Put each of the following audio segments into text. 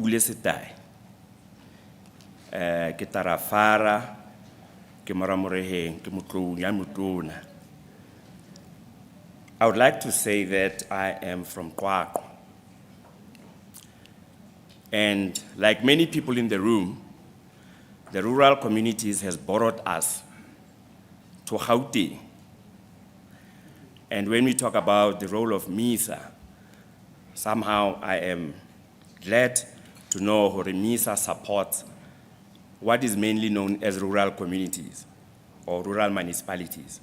pule setai. Ke tarafara, ke moramoreheng, ke motlong ya motona. I would like to say that I am from Qwaqwa. And like many people in the room, the rural communities has borrowed us to Gauteng. And when we talk about the role of MISA, somehow I am glad to know how MISA supports what is mainly known as rural communities or rural municipalities.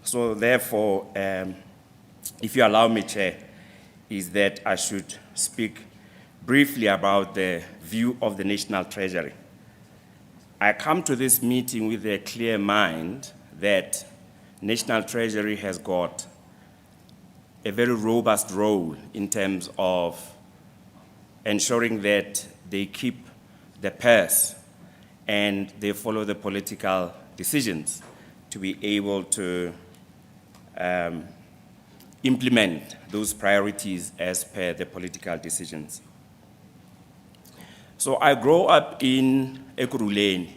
So therefore, if you allow me, Chair, is that I should speak briefly about the view of the National Treasury. I come to this meeting with a clear mind that National Treasury has got a very robust role in terms of ensuring that they keep the purse and they follow the political decisions to be able to implement those priorities as per the political decisions. So I grew up in Ekurhuleni,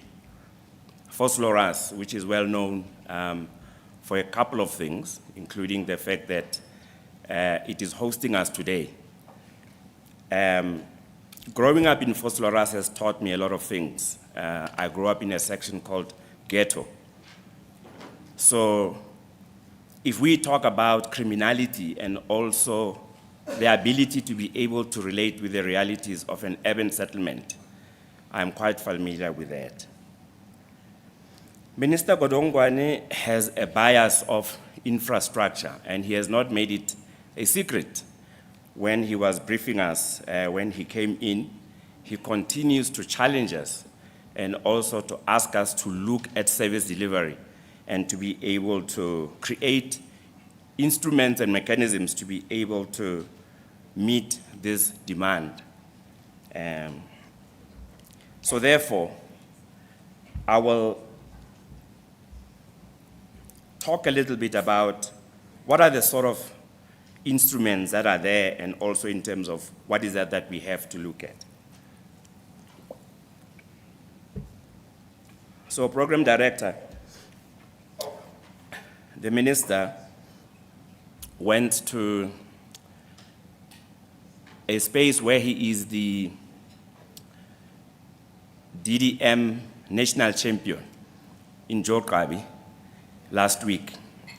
Vosloorus, which is well known for a couple of things, including the fact that it is hosting us today. Growing up in Vosloorus has taught me a lot of things. I grew up in a section called ghetto. So if we talk about criminality and also the ability to be able to relate with the realities of an urban settlement, I'm quite familiar with that. Minister Godongwane has a bias of infrastructure, and he has not made it a secret. When he was briefing us, when he came in, he continues to challenge us and also to ask us to look at service delivery and to be able to create instruments and mechanisms to be able to meet this demand. So therefore, I will talk a little bit about what are the sort of instruments that are there and also in terms of what is that we have to look at. So Program Director, the Minister went to a space where he is the DDM national champion in Jokabi last week.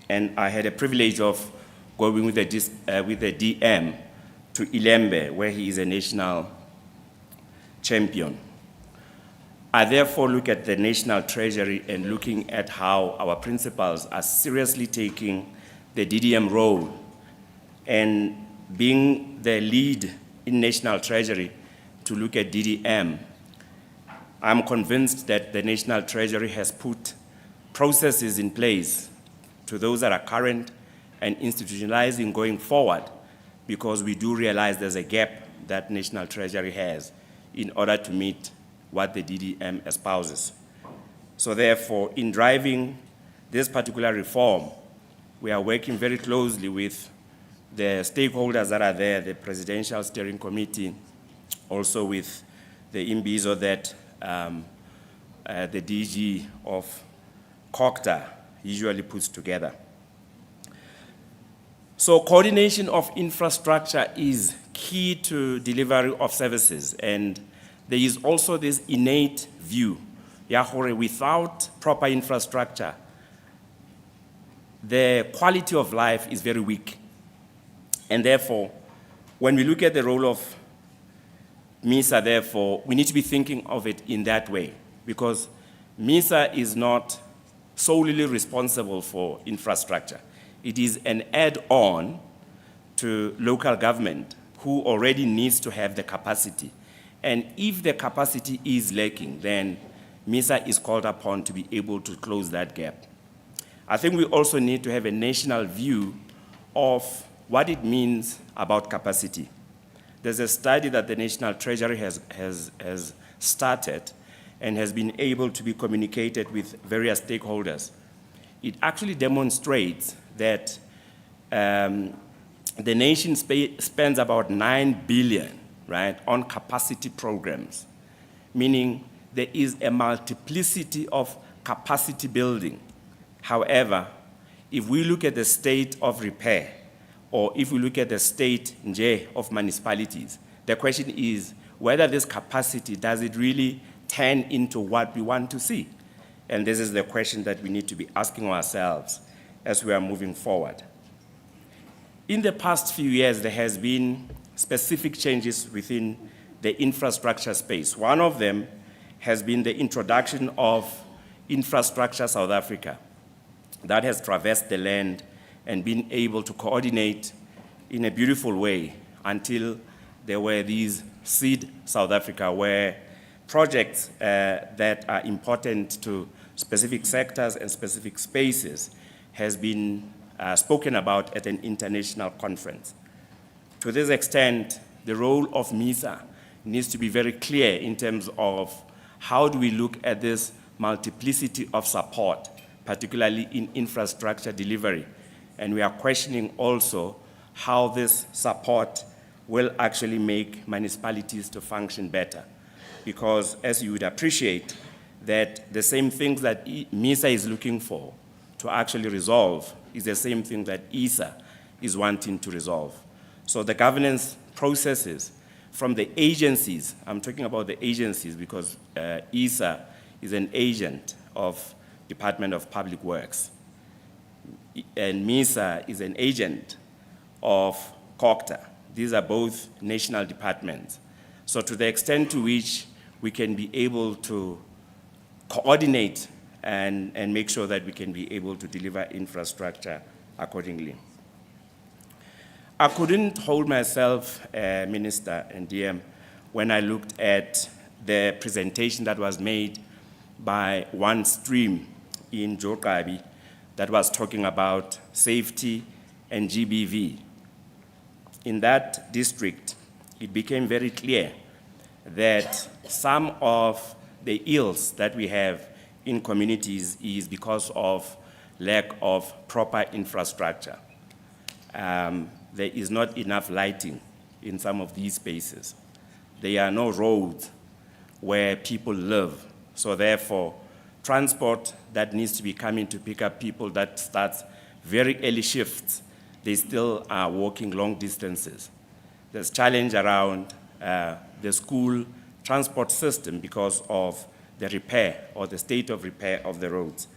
And I had a privilege of going with the DM to Ilembe, where he is a national champion. I therefore look at the National Treasury and looking at how our principals are seriously taking the DDM role and being the lead in National Treasury to look at DDM. I'm convinced that the National Treasury has put processes in place to those that are current and institutionalizing going forward, because we do realize there's a gap that National Treasury has in order to meet what the DDM espouses. So therefore, in driving this particular reform, we are working very closely with the stakeholders that are there, the Presidential Steering Committee, also with the IMBIZO that the DG of COCTA usually puts together. So coordination of infrastructure is key to delivery of services, and there is also this innate view, without proper infrastructure, the quality of life is very weak. And therefore, when we look at the role of MISA, therefore, we need to be thinking of it in that way, because MISA is not solely responsible for infrastructure. It is an add-on to local government who already needs to have the capacity. And if the capacity is lacking, then MISA is called upon to be able to close that gap. I think we also need to have a national view of what it means about capacity. There's a study that the National Treasury has started and has been able to be communicated with various stakeholders. It actually demonstrates that the nation spends about 9 billion right, on capacity programs, meaning there is a multiplicity of capacity building. However, if we look at the state of repair, or if we look at the state of municipalities, the question is whether this capacity, does it really turn into what we want to see? And this is the question that we need to be asking ourselves as we are moving forward. In the past few years, there has been specific changes within the infrastructure space. One of them has been the introduction of Infrastructure South Africa that has traversed the land and been able to coordinate in a beautiful way until there were these Seed South Africa, where projects that are important to specific sectors and specific spaces has been spoken about at an international conference. To this extent, the role of MISA needs to be very clear in terms of how do we look at this multiplicity of support, particularly in infrastructure delivery. And we are questioning also how this support will actually make municipalities to function better. Because as you would appreciate, that the same things that MISA is looking for to actually resolve is the same thing that ISA is wanting to resolve. So the governance processes from the agencies, I'm talking about the agencies because ISA is an agent of Department of Public Works, and MISA is an agent of COCTA. These are both national departments. So to the extent to which we can be able to coordinate and make sure that we can be able to deliver infrastructure accordingly. I couldn't hold myself, Minister and DM, when I looked at the presentation that was made by one stream in Jokabi that was talking about safety and GBV. In that district, it became very clear that some of the ills that we have in communities is because of lack of proper infrastructure. There is not enough lighting in some of these spaces. There are no roads where people live. So therefore, transport that needs to be coming to pick up people that starts very early shifts, they still are walking long distances. There's challenge around the school transport system because of the repair or the state of repair of the roads.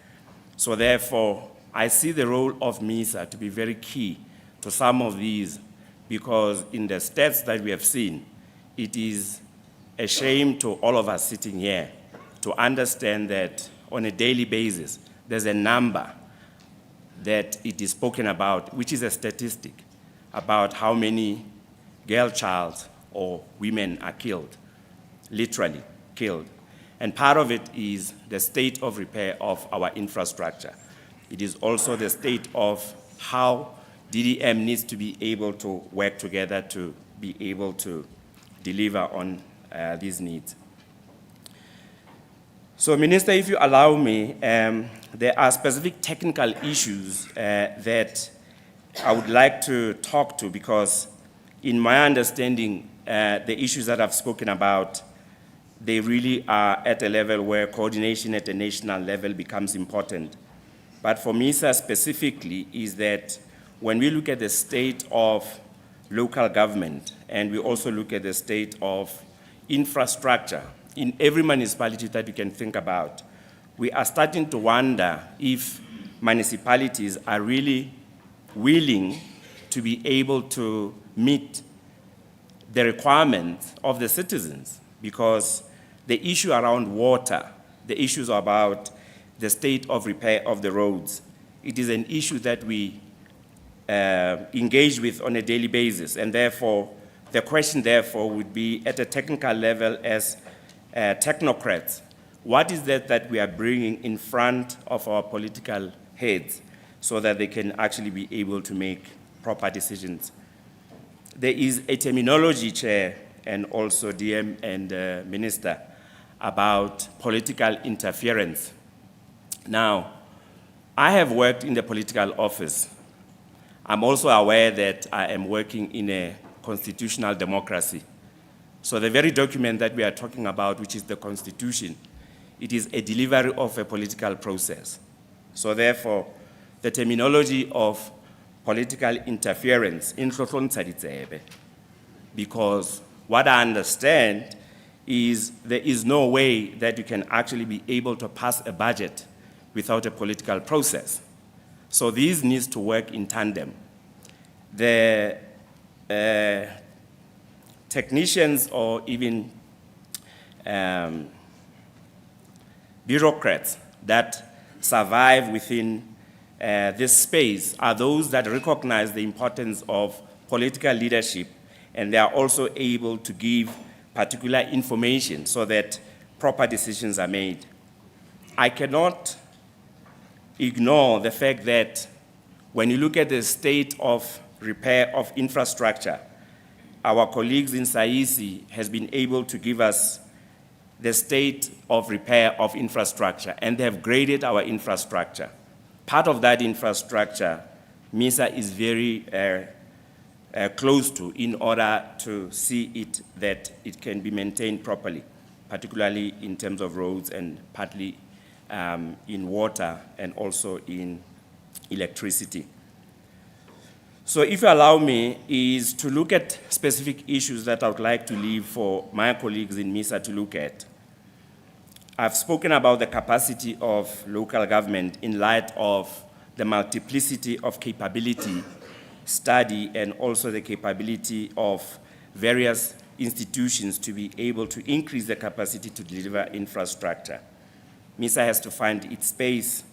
So therefore, I see the role of MISA to be very key to some of these, because in the stats that we have seen, it is a shame to all of us sitting here to understand that on a daily basis, there's a number that it is spoken about, which is a statistic about how many girl child or women are killed, literally killed. And part of it is the state of repair of our infrastructure. It is also the state of how DDM needs to be able to work together to be able to deliver on these needs. So, Minister, if you allow me, there are specific technical issues that I would like to talk to, because in my understanding, the issues that I've spoken about, they really are at a level where coordination at the national level becomes important. But for MISA specifically is that when we look at the state of local government and we also look at the state of infrastructure in every municipality that you can think about, we are starting to wonder if municipalities are really willing to be able to meet the requirements of the citizens, because the issue around water, the issues about the state of repair of the roads, it is an issue that we engage with on a daily basis. And therefore, the question therefore would be at a technical level as technocrats, what is that we are bringing in front of our political heads so that they can actually be able to make proper decisions? There is a terminology, Chair, and also DM and Minister, about political interference. Now, I have worked in the political office. I'm also aware that I am working in a constitutional democracy. So the very document that we are talking about, which is the Constitution, it is a delivery of a political process. So therefore, the terminology of political interference in because what I understand is there is no way that you can actually be able to pass a budget without a political process. So these needs to work in tandem. The technicians or even bureaucrats that survive within this space are those that recognize the importance of political leadership, and they are also able to give particular information so that proper decisions are made. I cannot ignore the fact that when you look at the state of repair of infrastructure, our colleagues in SAISI has been able to give us the state of repair of infrastructure, and they have graded our infrastructure. Part of that infrastructure, MISA is very close to in order to see it that it can be maintained properly, particularly in terms of roads and partly in water and also in electricity. So if you allow me, is to look at specific issues that I would like to leave for my colleagues in MISA to look at. I've spoken about the capacity of local government in light of the multiplicity of capability study and also the capability of various institutions to be able to increase the capacity to deliver infrastructure. MISA has to find its space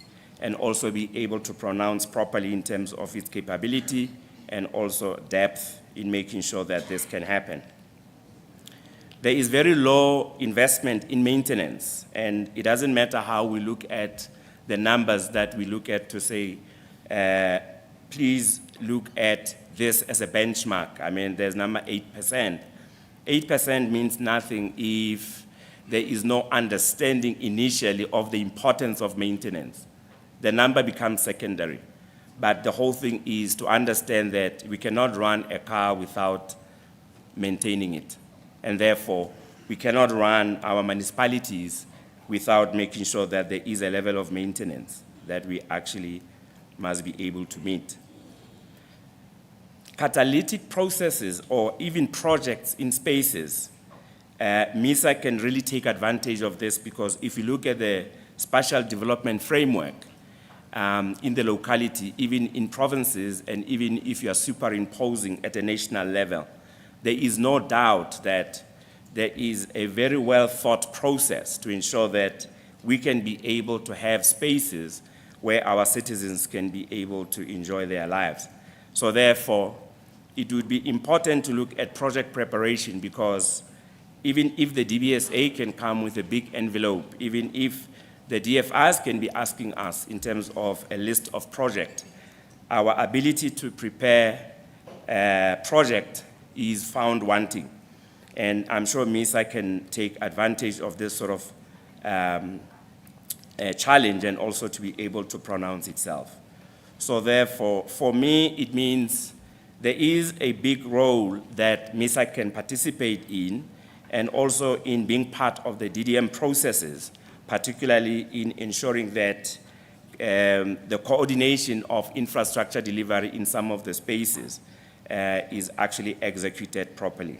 and also be able to pronounce properly in terms of its capability and also depth in making sure that this can happen. There is very low investment in maintenance, and it doesn't matter how we look at the numbers that we look at to say, please look at this as a benchmark. I mean, there's number 8%. 8% means nothing if there is no understanding initially of the importance of maintenance. The number becomes secondary. But the whole thing is to understand that we cannot run a car without maintaining it. And therefore, we cannot run our municipalities without making sure that there is a level of maintenance that we actually must be able to meet. Catalytic processes or even projects in spaces, MISA can really take advantage of this, because if you look at the spatial development framework in the locality, even in provinces, and even if you are superimposing at a national level, there is no doubt that there is a very well thought process to ensure that we can be able to have spaces where our citizens can be able to enjoy their lives. So therefore, it would be important to look at project preparation, because even if the DBSA can come with a big envelope, even if the DFIs can be asking us in terms of a list of projects, our ability to prepare a project is found wanting. And I'm sure MISA can take advantage of this sort of challenge and also to be able to pronounce itself. So therefore, for me, it means there is a big role that MISA can participate in, and also in being part of the DDM processes, particularly in ensuring that the coordination of infrastructure delivery in some of the spaces is actually executed properly.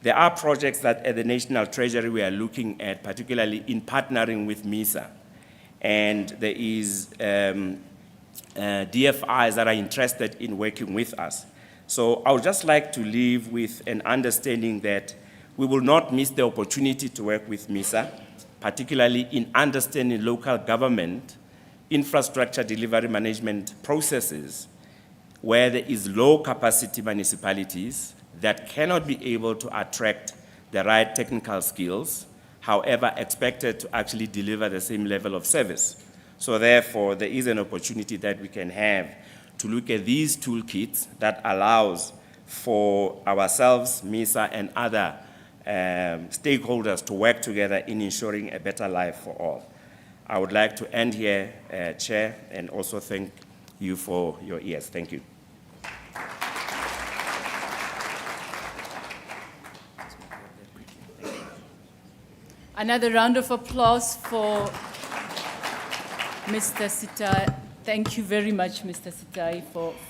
There are projects that at the National Treasury we are looking at, particularly in partnering with MISA. And there is DFIs that are interested in working with us. So I would just like to leave with an understanding that we will not miss the opportunity to work with MISA, particularly in understanding local government infrastructure delivery management processes where there is low capacity municipalities that cannot be able to attract the right technical skills, however expected to actually deliver the same level of service. So therefore, there is an opportunity that we can have to look at these toolkits that allows for ourselves, MISA, and other stakeholders to work together in ensuring a better life for all. I would like to end here, Chair, and also thank you for your ears. Thank you. Another round of applause for Mr. Sitai. Thank you very much, Mr. Sitai,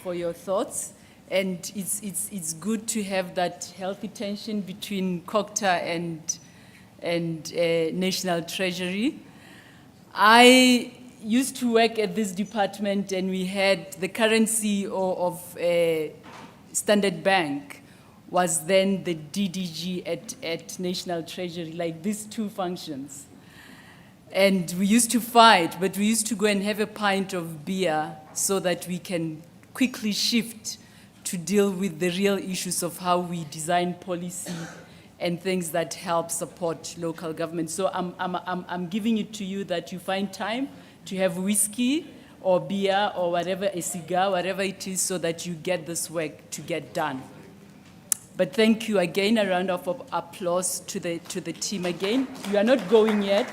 for your thoughts. And it's good to have that healthy tension between COCTA and National Treasury. I used to work at this department, and we had the current CEO of Standard Bank was then the DDG at National Treasury, like these two functions. And we used to fight, but we used to go and have a pint of beer so that we can quickly shift to deal with the real issues of how we design policy and things that help support local government. So I'm giving it to you that you find time to have whiskey or beer or whatever, a cigar, whatever it is, so that you get this work to get done. But thank you again, a round of applause to the team again. You are not going yet.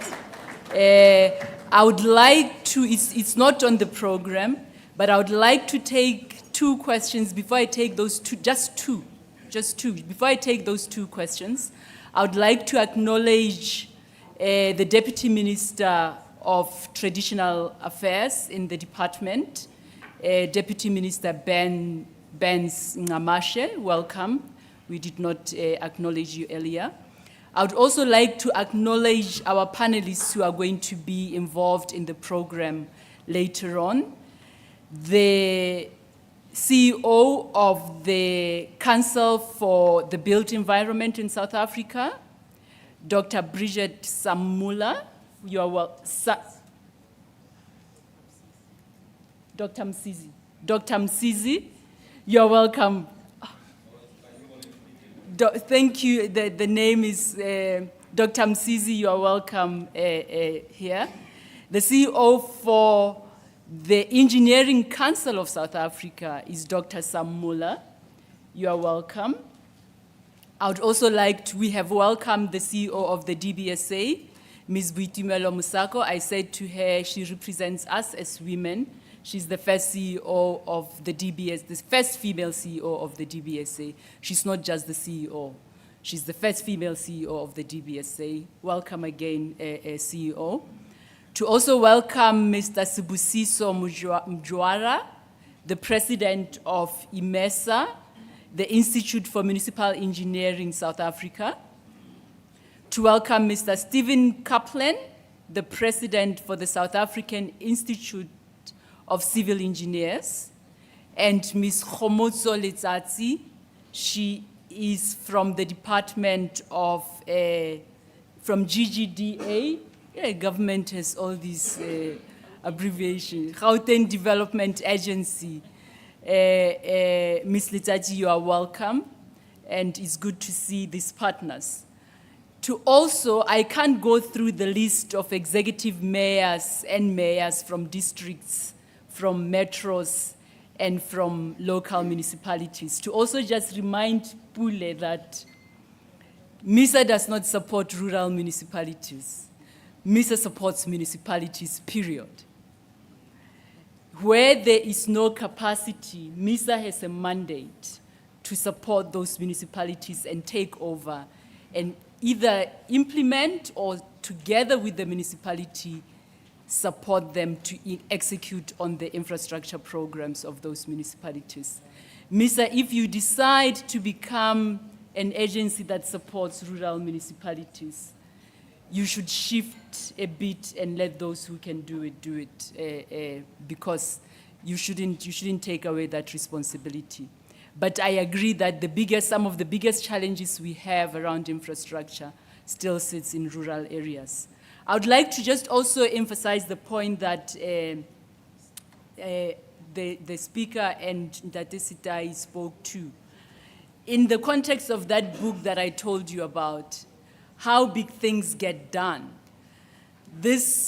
I would like to, it's not on the program, but I would like to take two questions before I take those two, just two. Before I take those two questions, I would like to acknowledge the Deputy Minister of Traditional Affairs in the department, Deputy Minister Ben Ngamashe. Welcome. We did not acknowledge you earlier. I would also like to acknowledge our panelists who are going to be involved in the program later on. The CEO of the Council for the Built Environment in South Africa, Dr. Bridget Samula. You are Dr. Msizi. Dr. Msizi, you are welcome. Thank you. The name is Dr. Msizi. You are welcome here. The CEO for the Engineering Council of South Africa is Dr. Samula. You are welcome. I would also like to, we have welcomed the CEO of the DBSA, Ms. Boitumelo Musako. I said to her, she represents us as women. She's the first CEO of the DBS, the first female CEO of the DBSA. She's not just the CEO. She's the first female CEO of the DBSA. Welcome again, CEO. To also welcome Mr. Sibusiso Mjwara, the president of MISA, the Institute for Municipal Engineering South Africa. To welcome Mr. Stephen Kaplan, the president for the South African Institute of Civil Engineers, and Ms. Khomotso Letsatsi. She is from the department of, from GGDA. Yeah, government has all these abbreviations. Gauteng Development Agency. Ms. Letsatsi, you are welcome, and it's good to see these partners. To also, I can't go through the list of executive mayors and mayors from districts, from metros, and from local municipalities. To also just remind Pule that MISA does not support rural municipalities. MISA supports municipalities, period. Where there is no capacity, MISA has a mandate to support those municipalities and take over and either implement or together with the municipality support them to execute on the infrastructure programs of those municipalities. MISA, if you decide to become an agency that supports rural municipalities, you should shift a bit and let those who can do it, because you shouldn't take away that responsibility. But I agree that some of the biggest challenges we have around infrastructure still sits in rural areas. I would like to just also emphasize the point that the speaker and Ndate Sitai spoke to. In the context of that book that I told you about, How Big Things Get Done,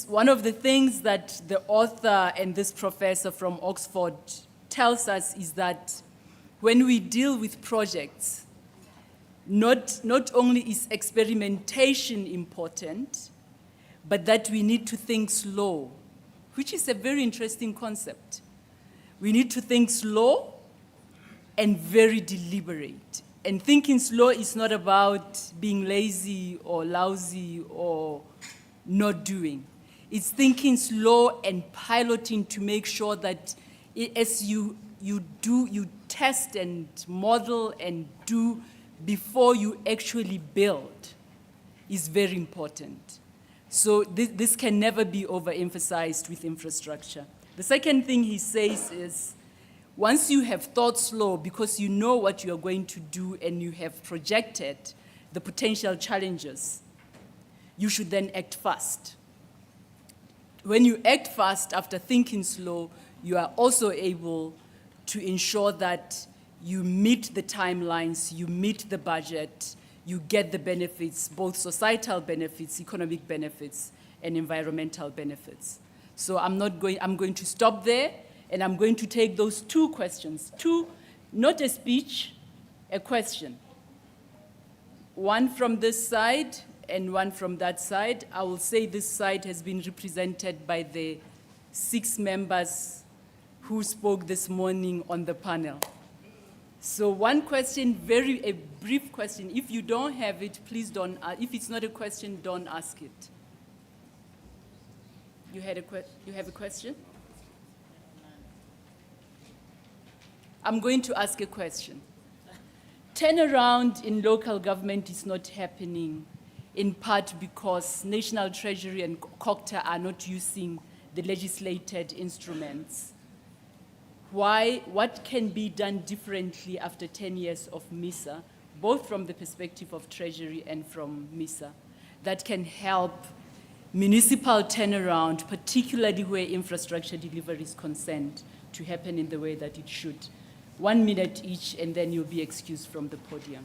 one of the things that the author and this professor from Oxford tells us is that when we deal with projects, not only is experimentation important, but that we need to think slow, which is a very interesting concept. We need to think slow and very deliberate. And thinking slow is not about being lazy or lousy or not doing. It's thinking slow and piloting to make sure that as you test and model and do before you actually build is very important. So this can never be overemphasized with infrastructure. The second thing he says is, once you have thought slow because you know what you are going to do and you have projected the potential challenges, you should then act fast. When you act fast after thinking slow, you are also able to ensure that you meet the timelines, you meet the budget, you get the benefits, both societal benefits, economic benefits, and environmental benefits. So I'm going to stop there, and I'm going to take those two questions. Two, not a speech, a question. One from this side and one from that side. I will say this side has been represented by the 6 members who spoke this morning on the panel. So one question, a brief question. If you don't have it, please don't, if it's not a question, don't ask it. You have a question? I'm going to ask a question. Turnaround in local government is not happening, in part because National Treasury and COGTA are not using the legislated instruments. Why? What can be done differently after 10 years of MISA, both from the perspective of Treasury and from MISA, that can help municipal turnaround, particularly where infrastructure delivery is concerned, to happen in the way that it should? 1 minute each, and then you'll be excused from the podium.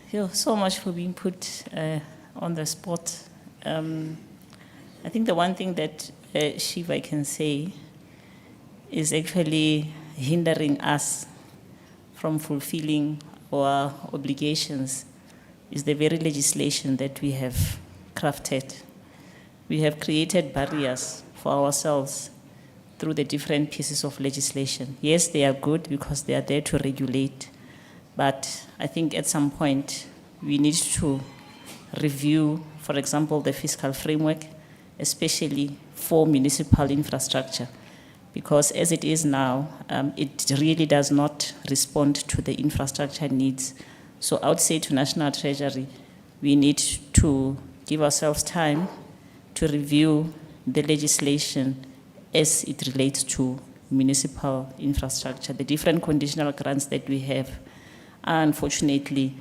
Thank you so much for being put on the spot. I think the one thing that Shiva can say is actually hindering us from fulfilling our obligations is the very legislation that we have crafted. We have created barriers for ourselves through the different pieces of legislation. Yes, they are good because they are there to regulate, but I think at some point we need to review, for example, the fiscal framework, especially for municipal infrastructure, because as it is now, it really does not respond to the infrastructure needs. So I would say to National Treasury, we need to give ourselves time to review the legislation as it relates to municipal infrastructure. The different conditional grants that we have are unfortunately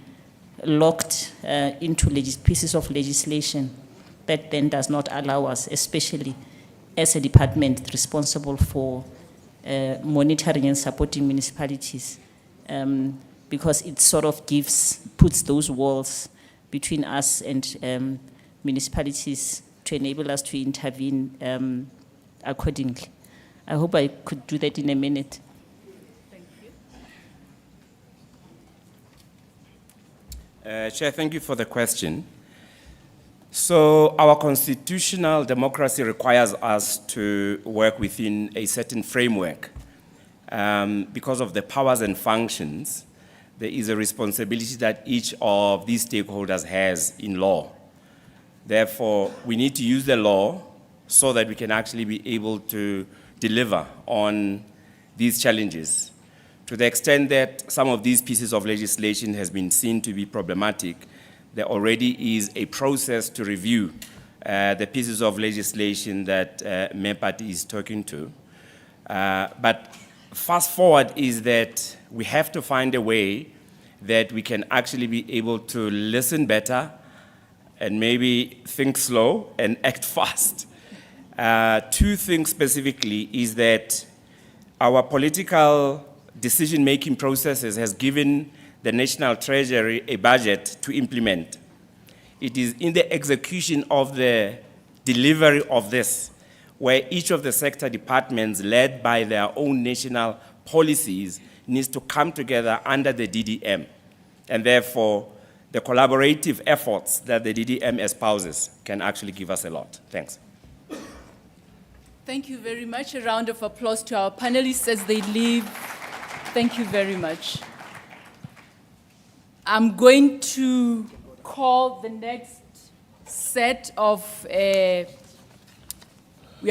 locked into pieces of legislation that then does not allow us, especially as a department responsible for monitoring and supporting municipalities, because it sort of puts those walls between us and municipalities to enable us to intervene accordingly. I hope I could do that in a minute. Thank you. Chair, thank you for the question. So our constitutional democracy requires us to work within a certain framework. Because of the powers and functions, there is a responsibility that each of these stakeholders has in law. Therefore, we need to use the law so that we can actually be able to deliver on these challenges. To the extent that some of these pieces of legislation has been seen to be problematic, there already is a process to review the pieces of legislation that MEPAT is talking to. But fast forward is that we have to find a way that we can actually be able to listen better and maybe think slow and act fast. 2 things specifically is that our political decision-making processes has given the National Treasury a budget to implement. It is in the execution of the delivery of this where each of the sector departments, led by their own national policies, needs to come together under the DDM. And therefore, the collaborative efforts that the DDM espouses can actually give us a lot. Thanks. Thank you very much. A round of applause to our panelists as they leave. Thank you very much. I'm going to call the next set of, we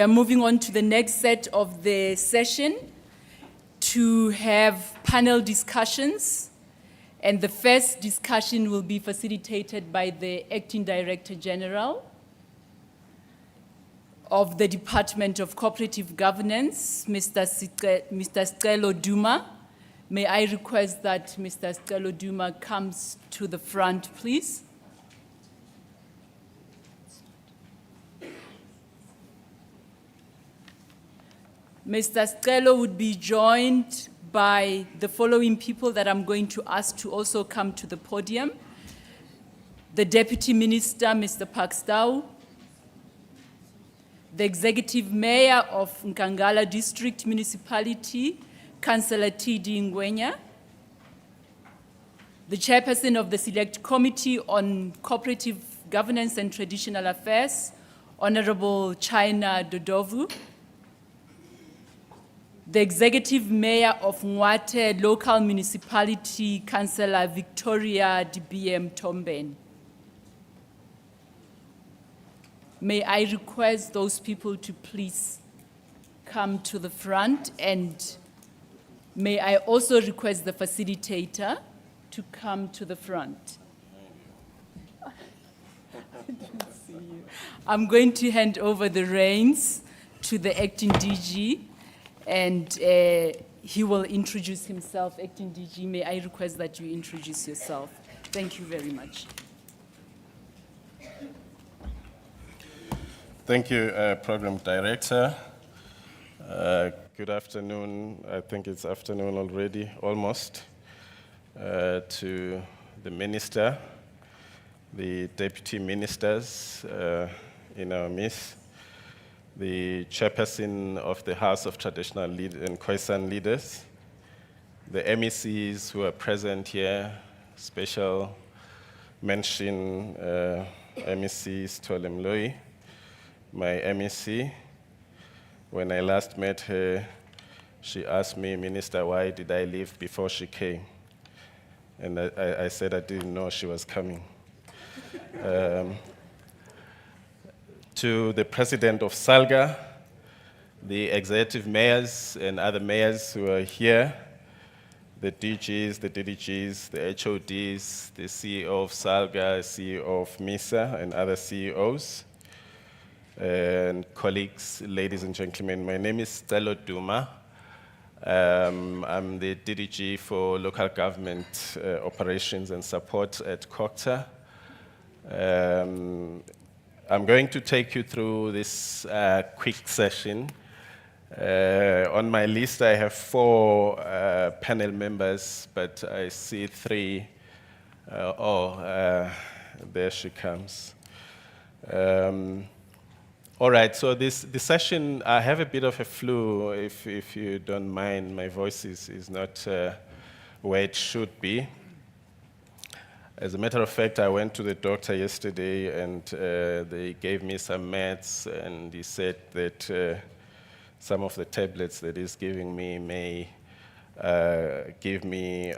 are moving on to the next set of the session to have panel discussions. And the first discussion will be facilitated by the Acting Director General of the Department of Cooperative Governance, Mr. Sicelo Duma. May I request that Mr. Sicelo Duma comes to the front, please? Mr. Sicelo would be joined by the following people that I'm going to ask to also come to the podium. The Deputy Minister, Mr. Pakstau, the Executive Mayor of Nkangala District Municipality, Councillor T.D. Ngwenya, the Chairperson of the Select Committee on Cooperative Governance and Traditional Affairs, Honorable China Dodovu, the Executive Mayor of Mwate Local Municipality, Councillor Victoria DBM Tomben. May I request those people to please come to the front, and may I also request the facilitator to come to the front. I didn't see you. I'm going to hand over the reins to the acting DG, and he will introduce himself. Acting DG, may I request that you introduce yourself? Thank you very much. Thank you, Program Director. Good afternoon. I think it's afternoon already, almost, to the Minister, the Deputy Ministers in our midst, the Chairperson of the House of Traditional and Khoisan Leaders, the MECs who are present here, special mention MEC Stolem Loi, my MEC. When I last met her, she asked me, Minister, why did I leave before she came? And I said I didn't know she was coming. To the President of SALGA, the executive mayors and other mayors who are here, the DGs, the DDGs, the HODs, the CEO of SALGA, CEO of MISA, and other CEOs, and colleagues, ladies and gentlemen, my name is Sicelo Duma. I'm the DDG for local government operations and support at COCTA. I'm going to take you through this quick session. On my list, I have 4 panel members, but I see 3. There she comes. All right, so this session, I have a bit of a flu, if you don't mind. My voice is not where it should be. As a matter of fact, I went to the doctor yesterday, and they gave me some meds, and he said that some of the tablets that he's giving me may give me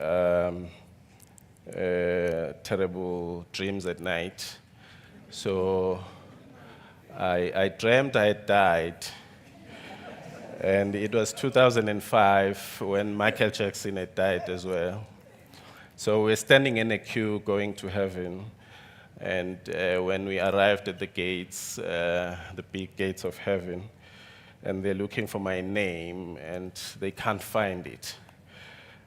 terrible dreams at night. So I dreamt I had died, and it was 2005 when Michael Jackson had died as well. So we're standing in a queue going to heaven, and when we arrived at the gates, the big gates of heaven, and they're looking for my name, and they can't find it.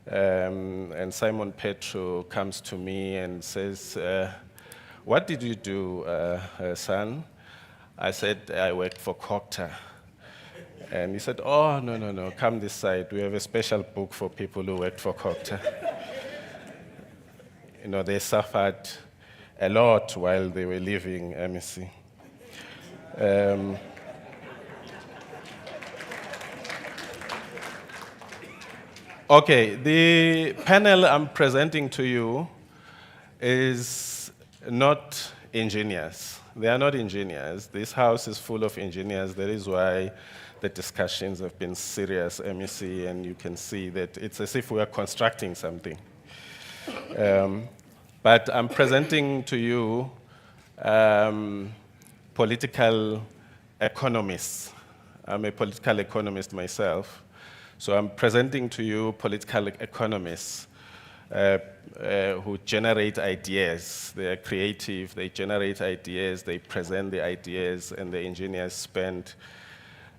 And Simon Petro comes to me and says, what did you do, son? I said, I worked for COCTA. And he said, oh, no, come this side. We have a special book for people who worked for COCTA. You know, they suffered a lot while they were leaving MEC. Okay, the panel I'm presenting to you is not engineers. They are not engineers. This house is full of engineers. That is why the discussions have been serious, MEC, and you can see that it's as if we are constructing something. But I'm presenting to you political economists. I'm a political economist myself. So I'm presenting to you political economists who generate ideas. They are creative, they generate ideas, they present the ideas, and the engineers spend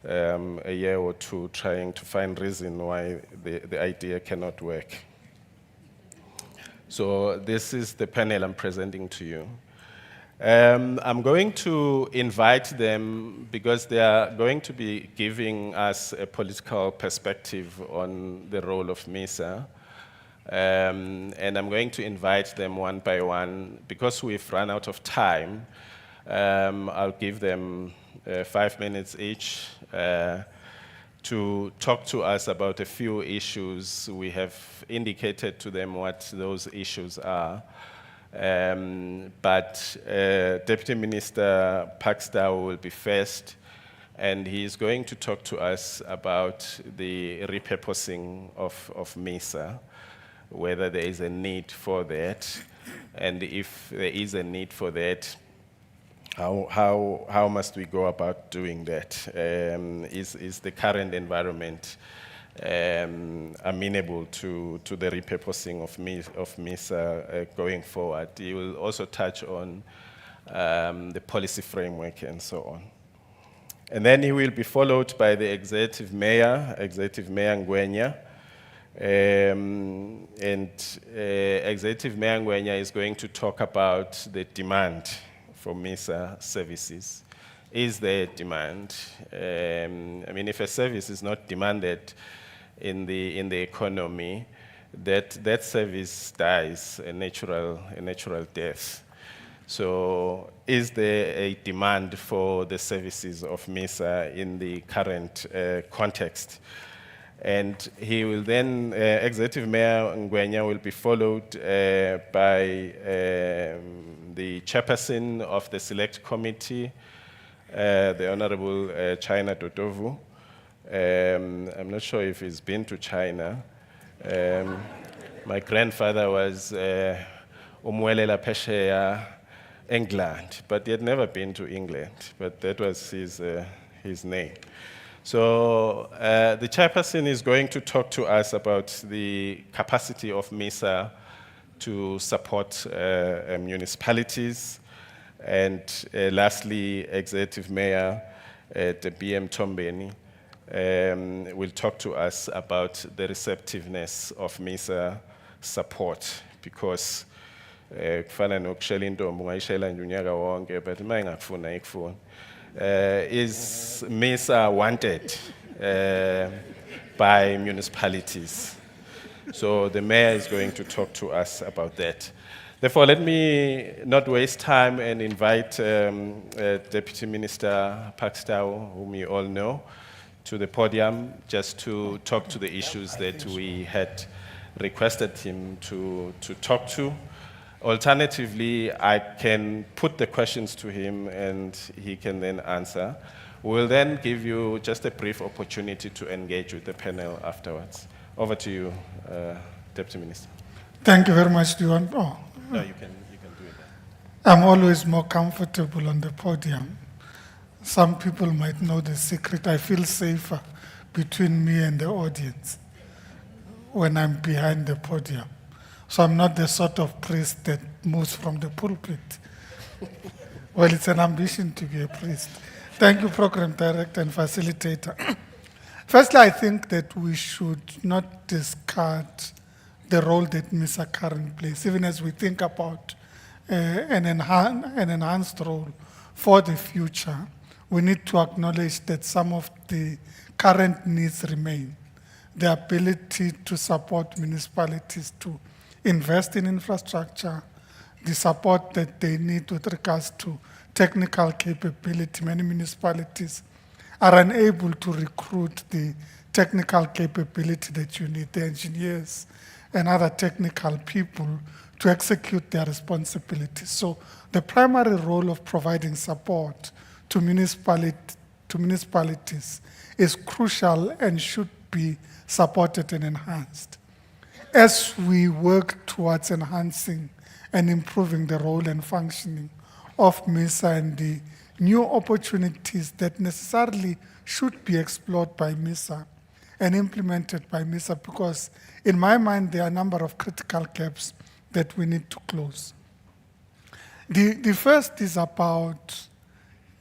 a year or two trying to find reason why the idea cannot work. So this is the panel I'm presenting to you. I'm going to invite them because they are going to be giving us a political perspective on the role of MISA. And I'm going to invite them one by one. Because we've run out of time, I'll give them 5 minutes each to talk to us about a few issues. We have indicated to them what those issues are. But Deputy Minister Pakstow will be first, and he's going to talk to us about the repurposing of MISA, whether there is a need for that, and if there is a need for that, how must we go about doing that? Is the current environment amenable to the repurposing of MISA going forward? He will also touch on the policy framework and so on. And then he will be followed by the Executive Mayor Ngwenya. Executive Mayor Ngwenya is going to talk about the demand for MISA services. Is there demand? I mean, if a service is not demanded in the economy, that service dies a natural death. So, is there a demand for the services of MISA in the current context? And he will then, Executive Mayor Ngwenya will be followed by the chairperson of the Select Committee, the Honorable China Dodovu. I'm not sure if he's been to China. My grandfather was Umwelela Pesheya, England, but he had never been to England, but that was his name. So the chairperson is going to talk to us about the capacity of MISA to support municipalities. And lastly, Executive Mayor BM Tombeni will talk to us about the receptiveness of MISA support, because kufana nokushela intombi ungayishela nje unyaka wonke, but uma ingakufuna ayikufuni. Is MISA wanted by municipalities? So the mayor is going to talk to us about that. Therefore, let me not waste time and invite Deputy Minister Pakstow, whom you all know, to the podium just to talk to the issues that we had requested him to talk to. Alternatively, I can put the questions to him and he can then answer. We'll then give you just a brief opportunity to engage with the panel afterwards. Over to you, Deputy Minister. Thank you very much, Duan. Oh, No, you can do it. I'm always more comfortable on the podium. Some people might know the secret. I feel safer between me and the audience when I'm behind the podium. So I'm not the sort of priest that moves from the pulpit. Well, it's an ambition to be a priest. Thank you, Program Director and Facilitator. Firstly, I think that we should not discard the role that MISA currently plays, even as we think about an enhanced role for the future. We need to acknowledge that some of the current needs remain. The ability to support municipalities to invest in infrastructure, the support that they need with regards to technical capability. Many municipalities are unable to recruit the technical capability that you need, the engineers and other technical people to execute their responsibilities. So the primary role of providing support to municipalities to municipalities is crucial and should be supported and enhanced. As we work towards enhancing and improving the role and functioning of MISA and the new opportunities that necessarily should be explored by MISA and implemented by MISA, because in my mind there are a number of critical gaps that we need to close. The first is about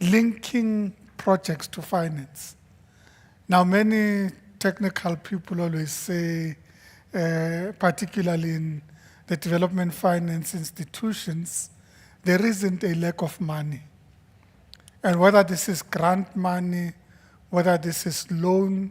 linking projects to finance. Now, many technical people always say, particularly in the development finance institutions, there isn't a lack of money. And whether this is grant money, whether this is loan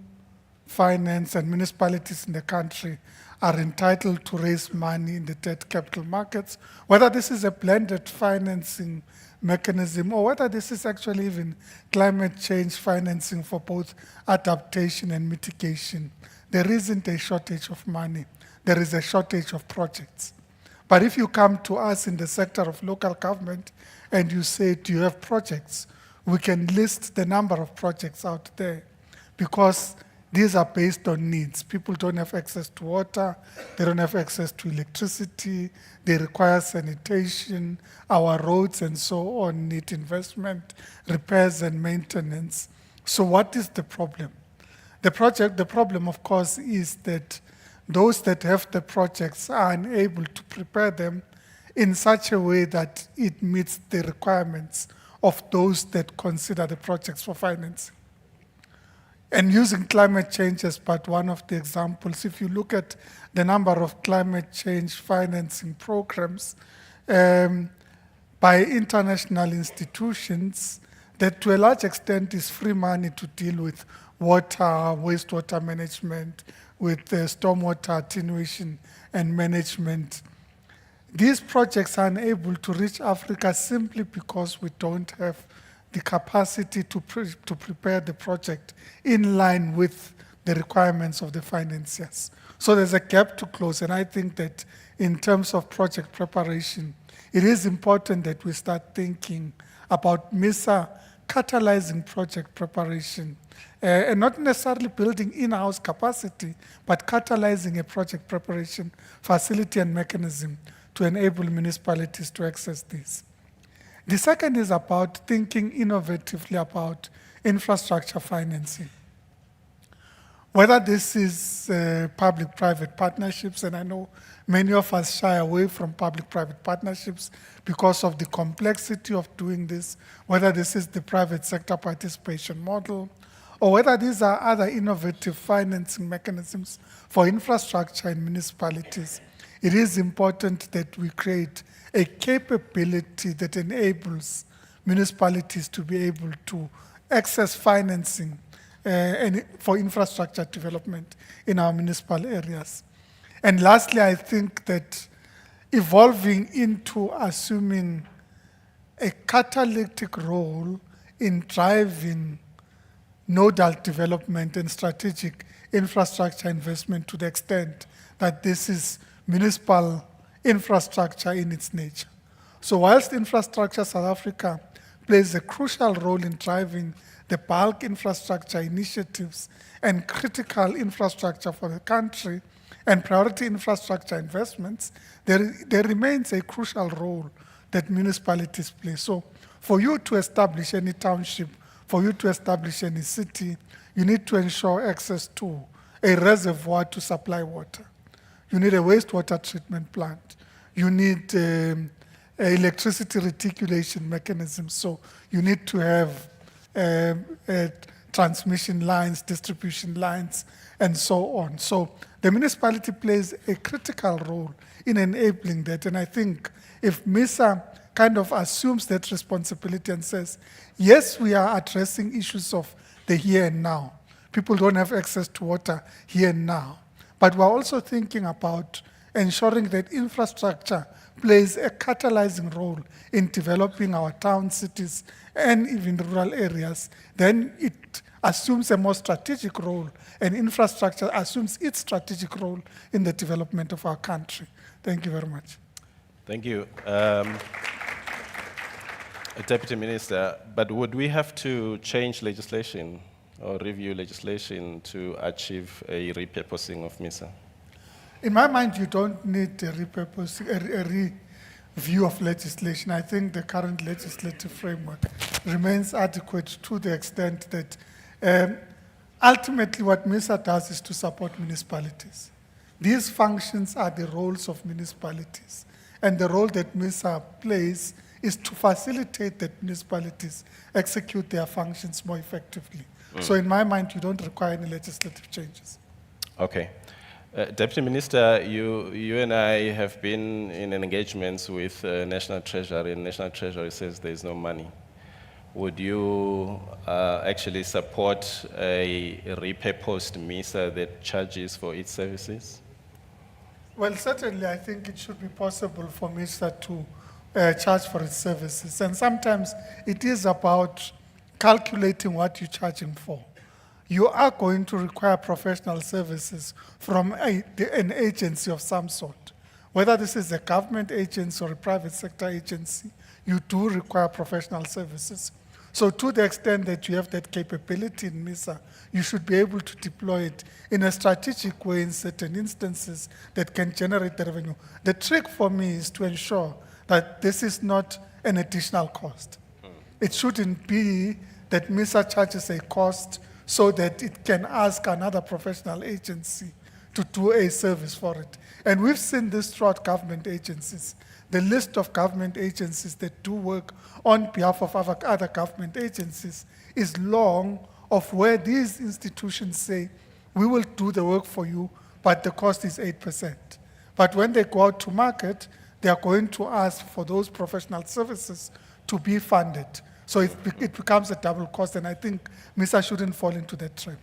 finance, and municipalities in the country are entitled to raise money in the debt capital markets, whether this is a blended financing mechanism, or whether this is actually even climate change financing for both adaptation and mitigation. There isn't a shortage of money. There is a shortage of projects. But if you come to us in the sector of local government and you say, do you have projects? We can list the number of projects out there, because these are based on needs. People don't have access to water, they don't have access to electricity, they require sanitation, our roads and so on need investment, repairs and maintenance. So what is the problem? The problem, of course, is that those that have the projects are unable to prepare them in such a way that it meets the requirements of those that consider the projects for financing. And using climate change as but one of the examples, if you look at the number of climate change financing programs by international institutions, that to a large extent is free money to deal with water, wastewater management, with stormwater attenuation and management. These projects are unable to reach Africa simply because we don't have the capacity to prepare the project in line with the requirements of the financiers. So there's a gap to close, and I think that in terms of project preparation, it is important that we start thinking about MISA catalyzing project preparation, and not necessarily building in-house capacity, but catalyzing a project preparation facility and mechanism to enable municipalities to access this. The second is about thinking innovatively about infrastructure financing. Whether this is public-private partnerships, and I know many of us shy away from public-private partnerships because of the complexity of doing this, whether this is the private sector participation model, or whether these are other innovative financing mechanisms for infrastructure in municipalities, it is important that we create a capability that enables municipalities to be able to access financing and for infrastructure development in our municipal areas. And lastly, I think that evolving into assuming a catalytic role in driving nodal development and strategic infrastructure investment to the extent that this is municipal infrastructure in its nature. So whilst Infrastructure South Africa plays a crucial role in driving the bulk infrastructure initiatives and critical infrastructure for the country and priority infrastructure investments, there remains a crucial role that municipalities play. So for you to establish any township, for you to establish any city, you need to ensure access to a reservoir to supply water. You need a wastewater treatment plant. You need electricity reticulation mechanism. So you need to have transmission lines, distribution lines, and so on. So the municipality plays a critical role in enabling that. And I think if MISA kind of assumes that responsibility and says, yes, we are addressing issues of the here and now. People don't have access to water here and now. But we're also thinking about ensuring that infrastructure plays a catalyzing role in developing our towns, cities, and even rural areas. Then it assumes a more strategic role, and infrastructure assumes its strategic role in the development of our country. Thank you very much. Thank you. Deputy Minister, but would we have to change legislation or review legislation to achieve a repurposing of MISA? In my mind, you don't need a repurposing, a review of legislation. I think the current legislative framework remains adequate to the extent that ultimately what MISA does is to support municipalities. These functions are the roles of municipalities. And the role that MISA plays is to facilitate that municipalities execute their functions more effectively. So in my mind, you don't require any legislative changes. Okay. Deputy Minister, you and I have been in engagements with National Treasury, and National Treasury says there's no money. Would you actually support a repurposed MISA that charges for its services? Well, certainly, I think it should be possible for MISA to charge for its services. And sometimes it is about calculating what you're charging for. You are going to require professional services from an agency of some sort. Whether this is a government agency or a private sector agency, you do require professional services. So to the extent that you have that capability in MISA, you should be able to deploy it in a strategic way in certain instances that can generate the revenue. The trick for me is to ensure that this is not an additional cost. It shouldn't be that MISA charges a cost so that it can ask another professional agency to do a service for it. And we've seen this throughout government agencies. The list of government agencies that do work on behalf of other government agencies is long, of where these institutions say, we will do the work for you, but the cost is 8%. But when they go out to market, they are going to ask for those professional services to be funded. So it becomes a double cost, and I think MISA shouldn't fall into that trap.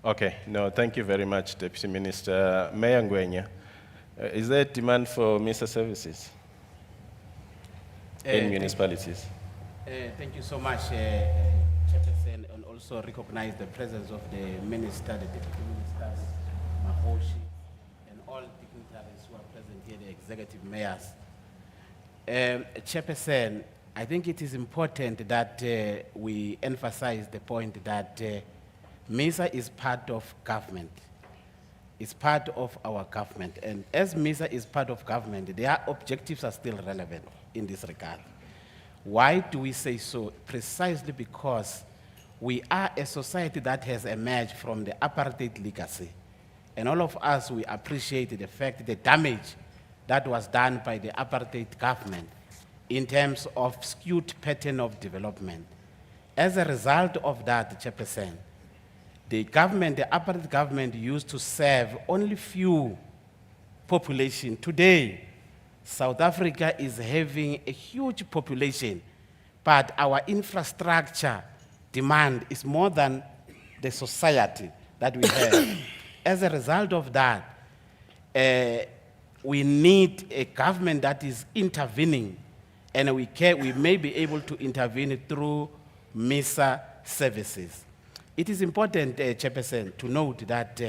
Okay, no, thank you very much, Deputy Minister. Mayor Ngwenya, is there demand for MISA services in municipalities? Thank you so much, Chairperson, and also recognize the presence of the Minister, the Deputy Ministers, Mahoshi, and all dignitaries who are present here, the executive mayors. Chairperson, I think it is important that we emphasize the point that MISA is part of government. It's part of our government. And as MISA is part of government, their objectives are still relevant in this regard. Why do we say so? Precisely because we are a society that has emerged from the apartheid legacy. And all of us, we appreciate the fact, the damage that was done by the apartheid government in terms of skewed pattern of development. As a result of that, Chairperson, the government, the apartheid government used to serve only few population. Today, South Africa is having a huge population, but our infrastructure demand is more than the society that we have. As a result of that, we need a government that is intervening, and we may be able to intervene through MISA services. It is important, Chairperson, to note that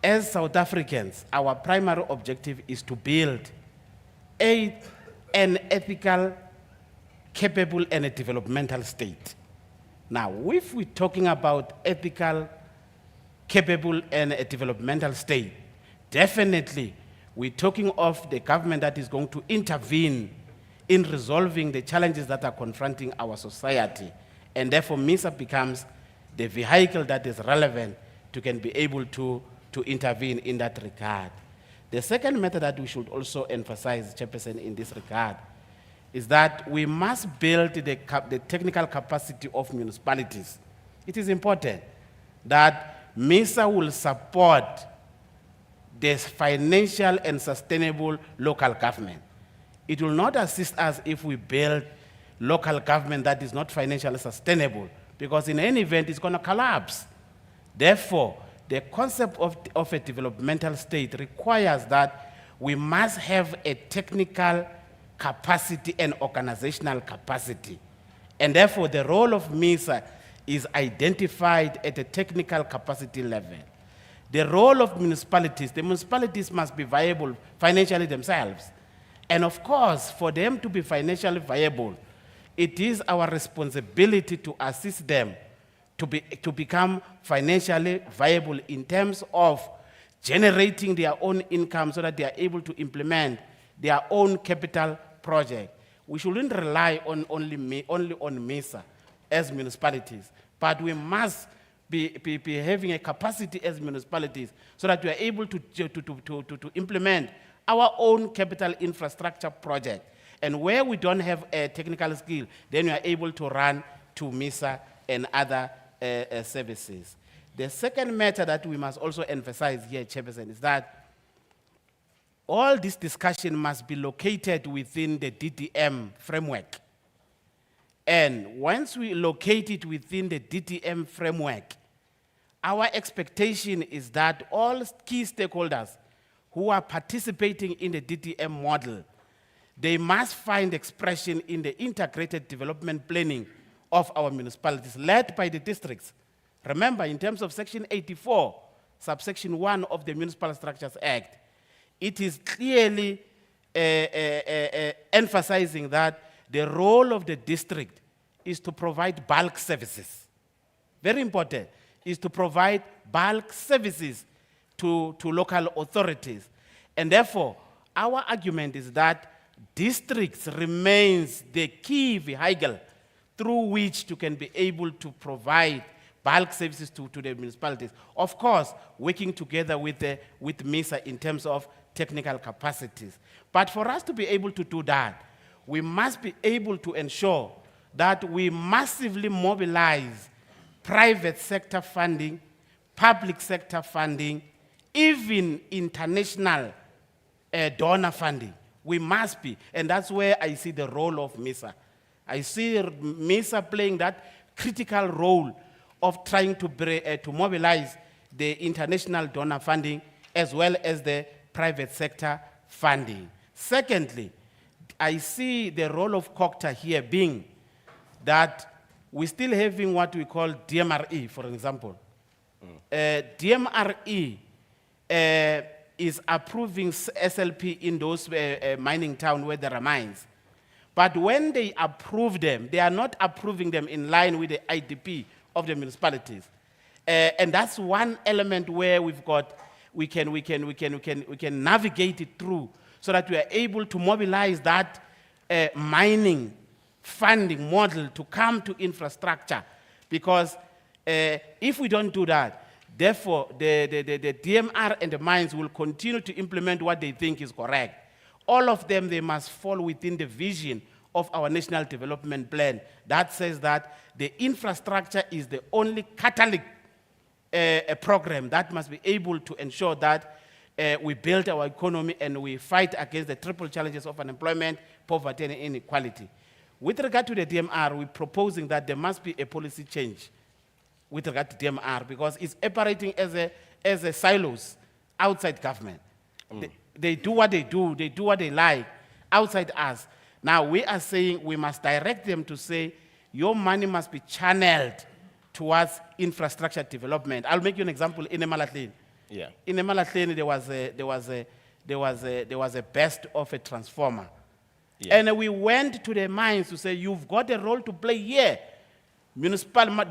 as South Africans, our primary objective is to build an ethical, capable, and a developmental state. Now, if we're talking about ethical, capable, and a developmental state, definitely we're talking of the government that is going to intervene in resolving the challenges that are confronting our society. And therefore, MISA becomes the vehicle that is relevant to can be able to intervene in that regard. The second matter that we should also emphasize, Chairperson, in this regard, is that we must build the technical capacity of municipalities. It is important that MISA will support the financial and sustainable local government. It will not assist us if we build local government that is not financially sustainable, because in any event, it's going to collapse. Therefore, the concept of a developmental state requires that we must have a technical capacity and organizational capacity. And therefore, the role of MISA is identified at a technical capacity level. The role of municipalities, the municipalities must be viable financially themselves. And of course, for them to be financially viable, it is our responsibility to assist them to become financially viable in terms of generating their own income so that they are able to implement their own capital project. We shouldn't rely on only on MISA as municipalities, but we must be having a capacity as municipalities so that we are able to implement our own capital infrastructure project. And where we don't have a technical skill, then we are able to run to MISA and other services. The second matter that we must also emphasize here, Chairperson, is that all this discussion must be located within the DDM framework. And once we locate it within the DDM framework, our expectation is that all key stakeholders who are participating in the DDM model, they must find expression in the integrated development planning of our municipalities, led by the districts. Remember, in terms of Section 84, subsection 1 of the Municipal Structures Act, it is clearly emphasizing that the role of the district is to provide bulk services. Very important, is to provide bulk services to local authorities. And therefore, our argument is that districts remains the key vehicle through which you can be able to provide bulk services to the municipalities. Of course, working together with MISA in terms of technical capacities. But for us to be able to do that, we must be able to ensure that we massively mobilize private sector funding, public sector funding, even international donor funding. We must be, and that's where I see the role of MISA. I see MISA playing that critical role of trying to mobilize the international donor funding as well as the private sector funding. Secondly, I see the role of COCTA here being that we're still having what we call DMRE, for example. DMRE is approving SLP in those mining towns where there are mines. But when they approve them, they are not approving them in line with the IDP of the municipalities. And that's one element where we can navigate it through so that we are able to mobilize that mining funding model to come to infrastructure. Because if we don't do that, therefore the DMR and the mines will continue to implement what they think is correct. All of them, they must fall within the vision of our National Development Plan that says that the infrastructure is the only catalytic program that must be able to ensure that we build our economy and we fight against the triple challenges of unemployment, poverty, and inequality. With regard to the DMR, we're proposing that there must be a policy change with regard to DMR because it's operating as a silos outside government. They do what they do what they like outside us. Now we are saying we must direct them to say your money must be channeled towards infrastructure development. I'll make you an example in Emalahleni. Yeah. In Emalahleni there was a best of a transformer. Yeah. And we went to the mines to say, you've got a role to play here. The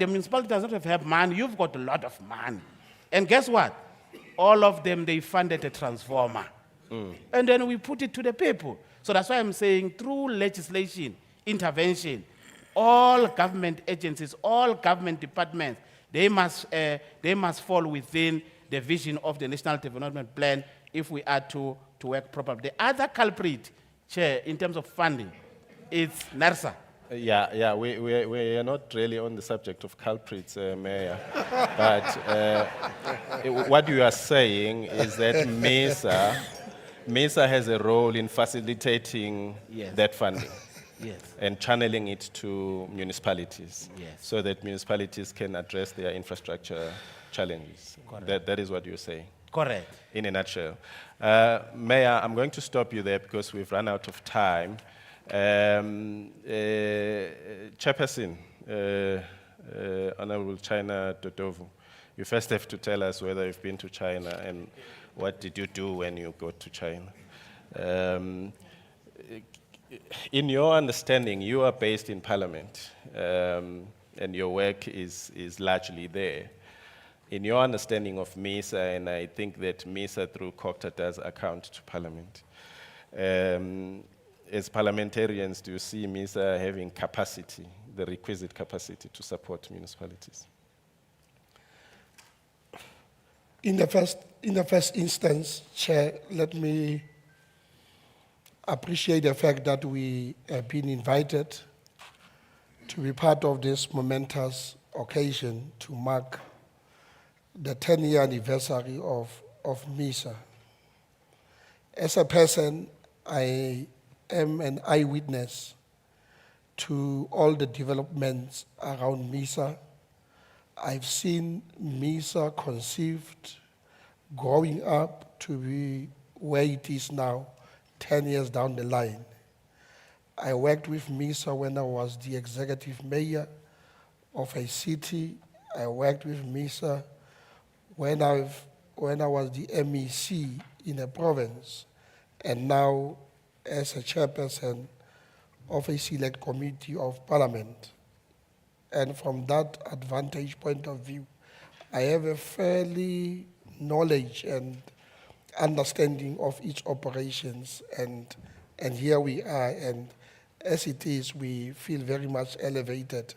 municipality does not have money, you've got a lot of money. And guess what? All of them, they funded a transformer. And then we put it to the people. So that's why I'm saying through legislation, intervention, all government agencies, all government departments, they must fall within the vision of the National Development Plan if we are to work properly. The other culprit, Chair, in terms of funding, it's NERSA. Yeah, we are not really on the subject of culprits, Mayor. But what you are saying is that MISA has a role in facilitating that funding. Yes. And channeling it to municipalities. Yes. So that municipalities can address their infrastructure challenges. Correct. That is what you're saying. Correct. In a nutshell. Mayor, I'm going to stop you there because we've run out of time. Chairperson, Honorable China Dodovu, you first have to tell us whether you've been to China and what did you do when you got to China. in your understanding, you are based in Parliament, and your work is largely there. In your understanding of MISA, and I think that MISA through COCTA does account to Parliament, as parliamentarians, do you see MISA having capacity, the requisite capacity to support municipalities? In the first instance, Chair, let me appreciate the fact that we have been invited to be part of this momentous occasion to mark the 10-year anniversary of MISA. As a person, I am an eyewitness to all the developments around MISA. I've seen MISA conceived, growing up to be where it is now, 10 years down the line. I worked with MISA when I was the executive mayor of a city. I worked with MISA when I was the MEC in a province, and now as a chairperson of a select committee of parliament. And from that advantage point of view, I have a fairly knowledge and understanding of its operations, and here we are, and as it is, we feel very much elevated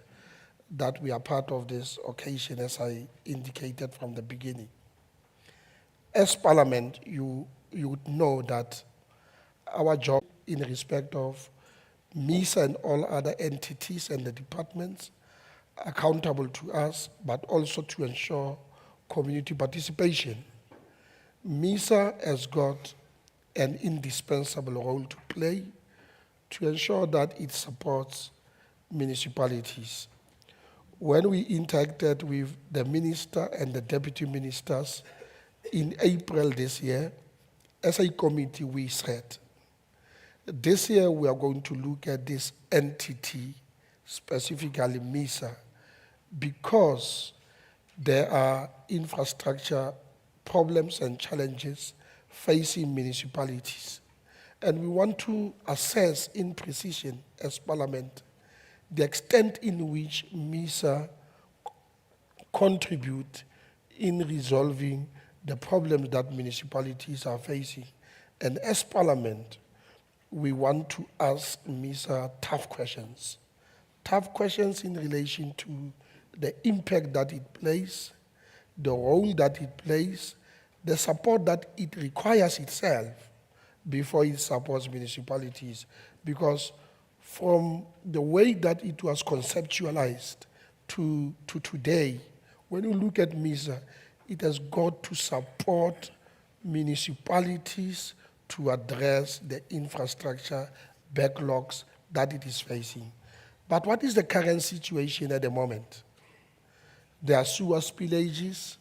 that we are part of this occasion, as I indicated from the beginning. As Parliament, you would know that our job in respect of MISA and all other entities and the departments accountable to us, but also to ensure community participation. MISA has got an indispensable role to play to ensure that it supports municipalities. When we interacted with the minister and the deputy ministers in April this year, as a committee we said, this year we are going to look at this entity, specifically MISA, because there are infrastructure problems and challenges facing municipalities. And we want to assess in precision as Parliament the extent in which MISA contribute in resolving the problems that municipalities are facing. And as Parliament, we want to ask MISA tough questions in relation to the impact that it plays, the role that it plays, the support that it requires itself before it supports municipalities. Because from the way that it was conceptualized to today, when you look at MISA, it has got to support municipalities to address the infrastructure backlogs that it is facing. But what is the current situation at the moment? There are sewer spillages,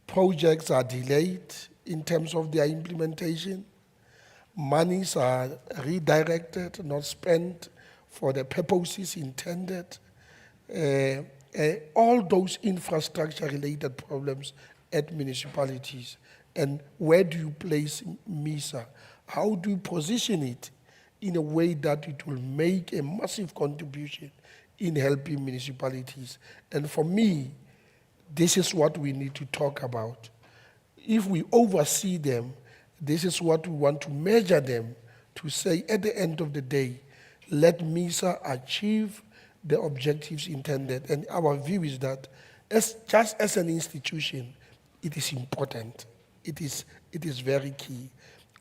projects are delayed in terms of their implementation, monies are redirected, not spent for the purposes intended. All those infrastructure-related problems at municipalities. And where do you place MISA? How do you position it in a way that it will make a massive contribution in helping municipalities? And for me, this is what we need to talk about. If we oversee them, this is what we want to measure them, to say at the end of the day, let MISA achieve the objectives intended. And our view is that just as an institution, it is important. It is very key.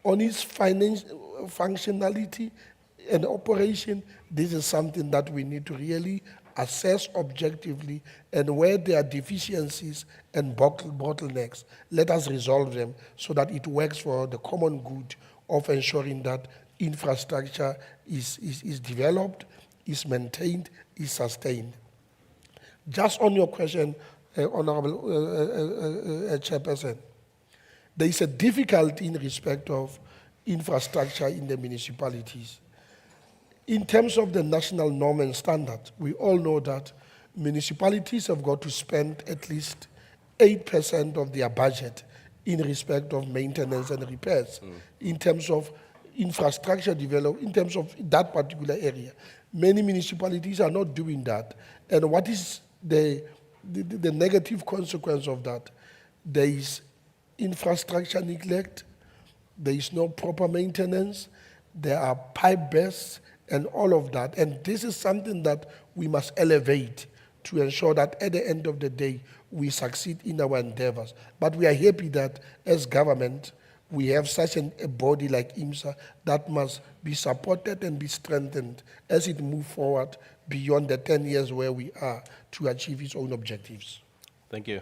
On its functionality and operation, this is something that we need to really assess objectively, and where there are deficiencies and bottlenecks, let us resolve them so that it works for the common good of ensuring that infrastructure is developed, is maintained, is sustained. Just on your question, Honorable Chairperson, there is a difficulty in respect of infrastructure in the municipalities. In terms of the national norm and standard, we all know that municipalities have got to spend at least 8% of their budget in respect of maintenance and repairs. In terms of infrastructure development in terms of that particular area. Many municipalities are not doing that. And what is the negative consequence of that? There is infrastructure neglect, there is no proper maintenance, there are pipe bursts, and all of that. And this is something that we must elevate to ensure that at the end of the day, we succeed in our endeavors. But we are happy that as government, we have such a body like MISA that must be supported and be strengthened as it moves forward beyond the 10 years where we are to achieve its own objectives. Thank you.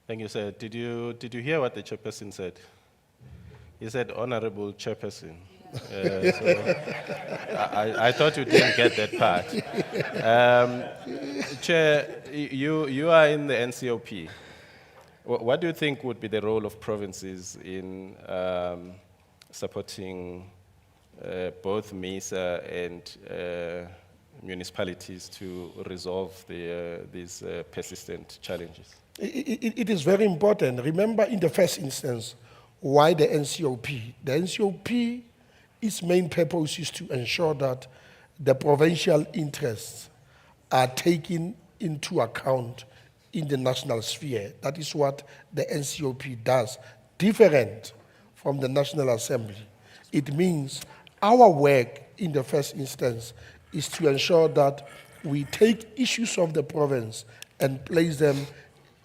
Thank you, sir. Did you hear what the chairperson said? He said, Honorable Chairperson. So I thought you didn't get that part. Chair, you are in the NCOP. What do you think would be the role of provinces in supporting both MISA and municipalities to resolve these persistent challenges? It is very important. Remember, in the first instance, why the NCOP? The NCOP, its main purpose is to ensure that the provincial interests are taken into account in the national sphere. That is what the NCOP does, different from the National Assembly. It means our work in the first instance is to ensure that we take issues of the province and place them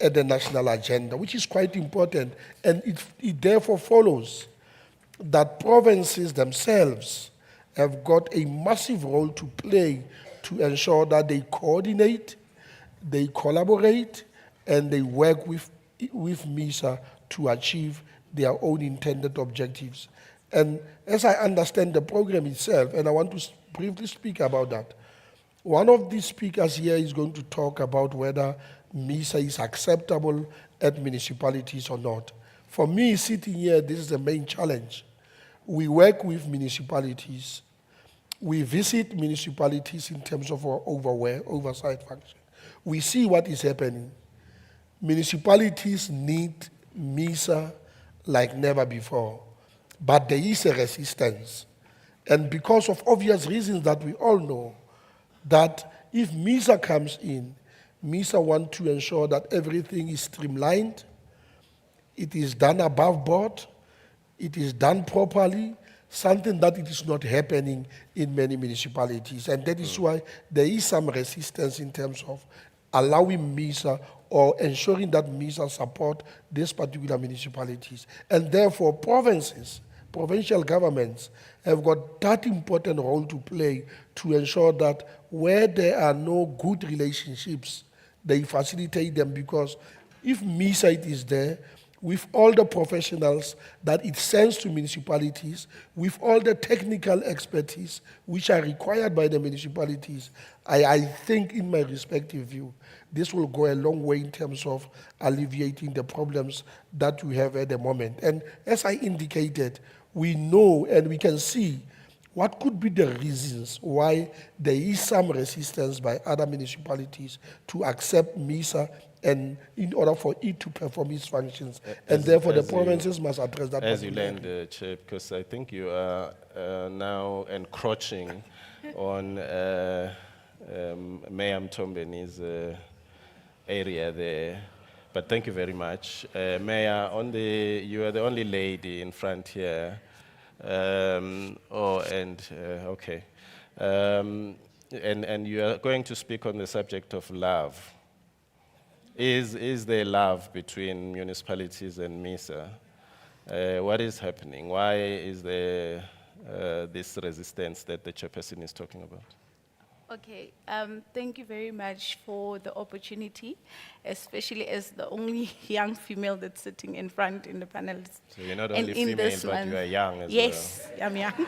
at the national agenda, which is quite important. And it therefore follows that provinces themselves have got a massive role to play to ensure that they coordinate, they collaborate, and they work with MISA to achieve their own intended objectives. And as I understand the program itself, and I want to briefly speak about that, one of the speakers here is going to talk about whether MISA is acceptable at municipalities or not. For me, sitting here, this is the main challenge. We work with municipalities. We visit municipalities in terms of our oversight function. We see what is happening. Municipalities need MISA like never before, but there is a resistance. And because of obvious reasons that we all know, that if MISA comes in, MISA wants to ensure that everything is streamlined, it is done above board, it is done properly, something that it is not happening in many municipalities. And that is why there is some resistance in terms of allowing MISA or ensuring that MISA support these particular municipalities. And therefore, provincial governments have got that important role to play to ensure that where there are no good relationships, they facilitate them, because if MISA is there, with all the professionals that it sends to municipalities, with all the technical expertise which are required by the municipalities, I think, in my respective view, this will go a long way in terms of alleviating the problems that we have at the moment. And as I indicated, we know and we can see what could be the reasons why there is some resistance by other municipalities to accept MISA, and in order for it to perform its functions. And therefore, the provinces must address that. As you land, Chair, because I think you are now encroaching on Mayor Mtombeni's area there. But thank you very much. Mayor, you are the only lady in front here. Okay. And you are going to speak on the subject of love. Is there love between municipalities and MISA? What is happening? Why is there this resistance that the chairperson is talking about? Okay, thank you very much for the opportunity, especially as the only young female that's sitting in front in the panels. So you're not only female, but you are young as well. Yes, I'm young.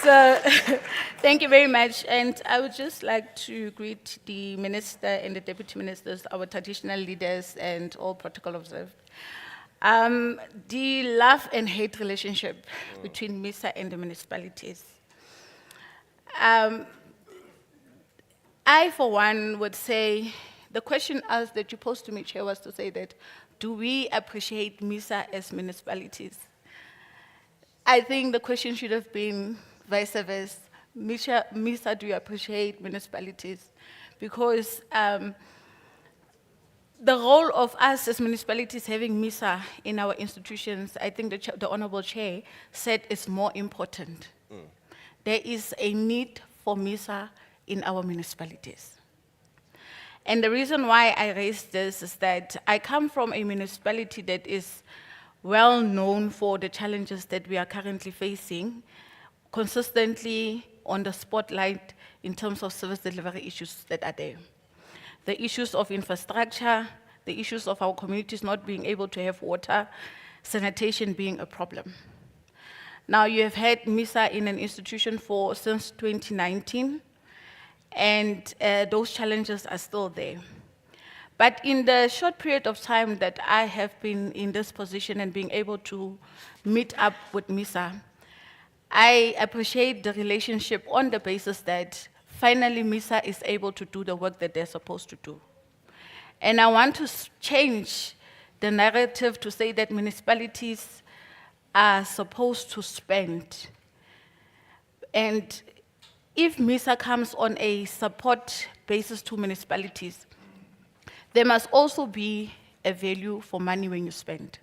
So, thank you very much. And I would just like to greet the minister and the deputy ministers, our traditional leaders, and all protocol observed. The love and hate relationship between MISA and the municipalities. I, for one, would say, the question asked that you posed to me, Chair, was to say that, do we appreciate MISA as municipalities? I think the question should have been vice versa. MISA, do you appreciate municipalities? Because the role of us as municipalities having MISA in our institutions, I think the Honorable Chair said is more important. There is a need for MISA in our municipalities. And the reason why I raised this is that I come from a municipality that is well known for the challenges that we are currently facing, consistently on the spotlight in terms of service delivery issues that are there. The issues of infrastructure, the issues of our communities not being able to have water, sanitation being a problem. Now, you have had MISA in an institution since 2019, and those challenges are still there. But in the short period of time that I have been in this position and being able to meet up with MISA, I appreciate the relationship on the basis that finally MISA is able to do the work that they're supposed to do. And I want to change the narrative to say that municipalities are supposed to spend. And if MISA comes on a support basis to municipalities, there must also be a value for money when you spend.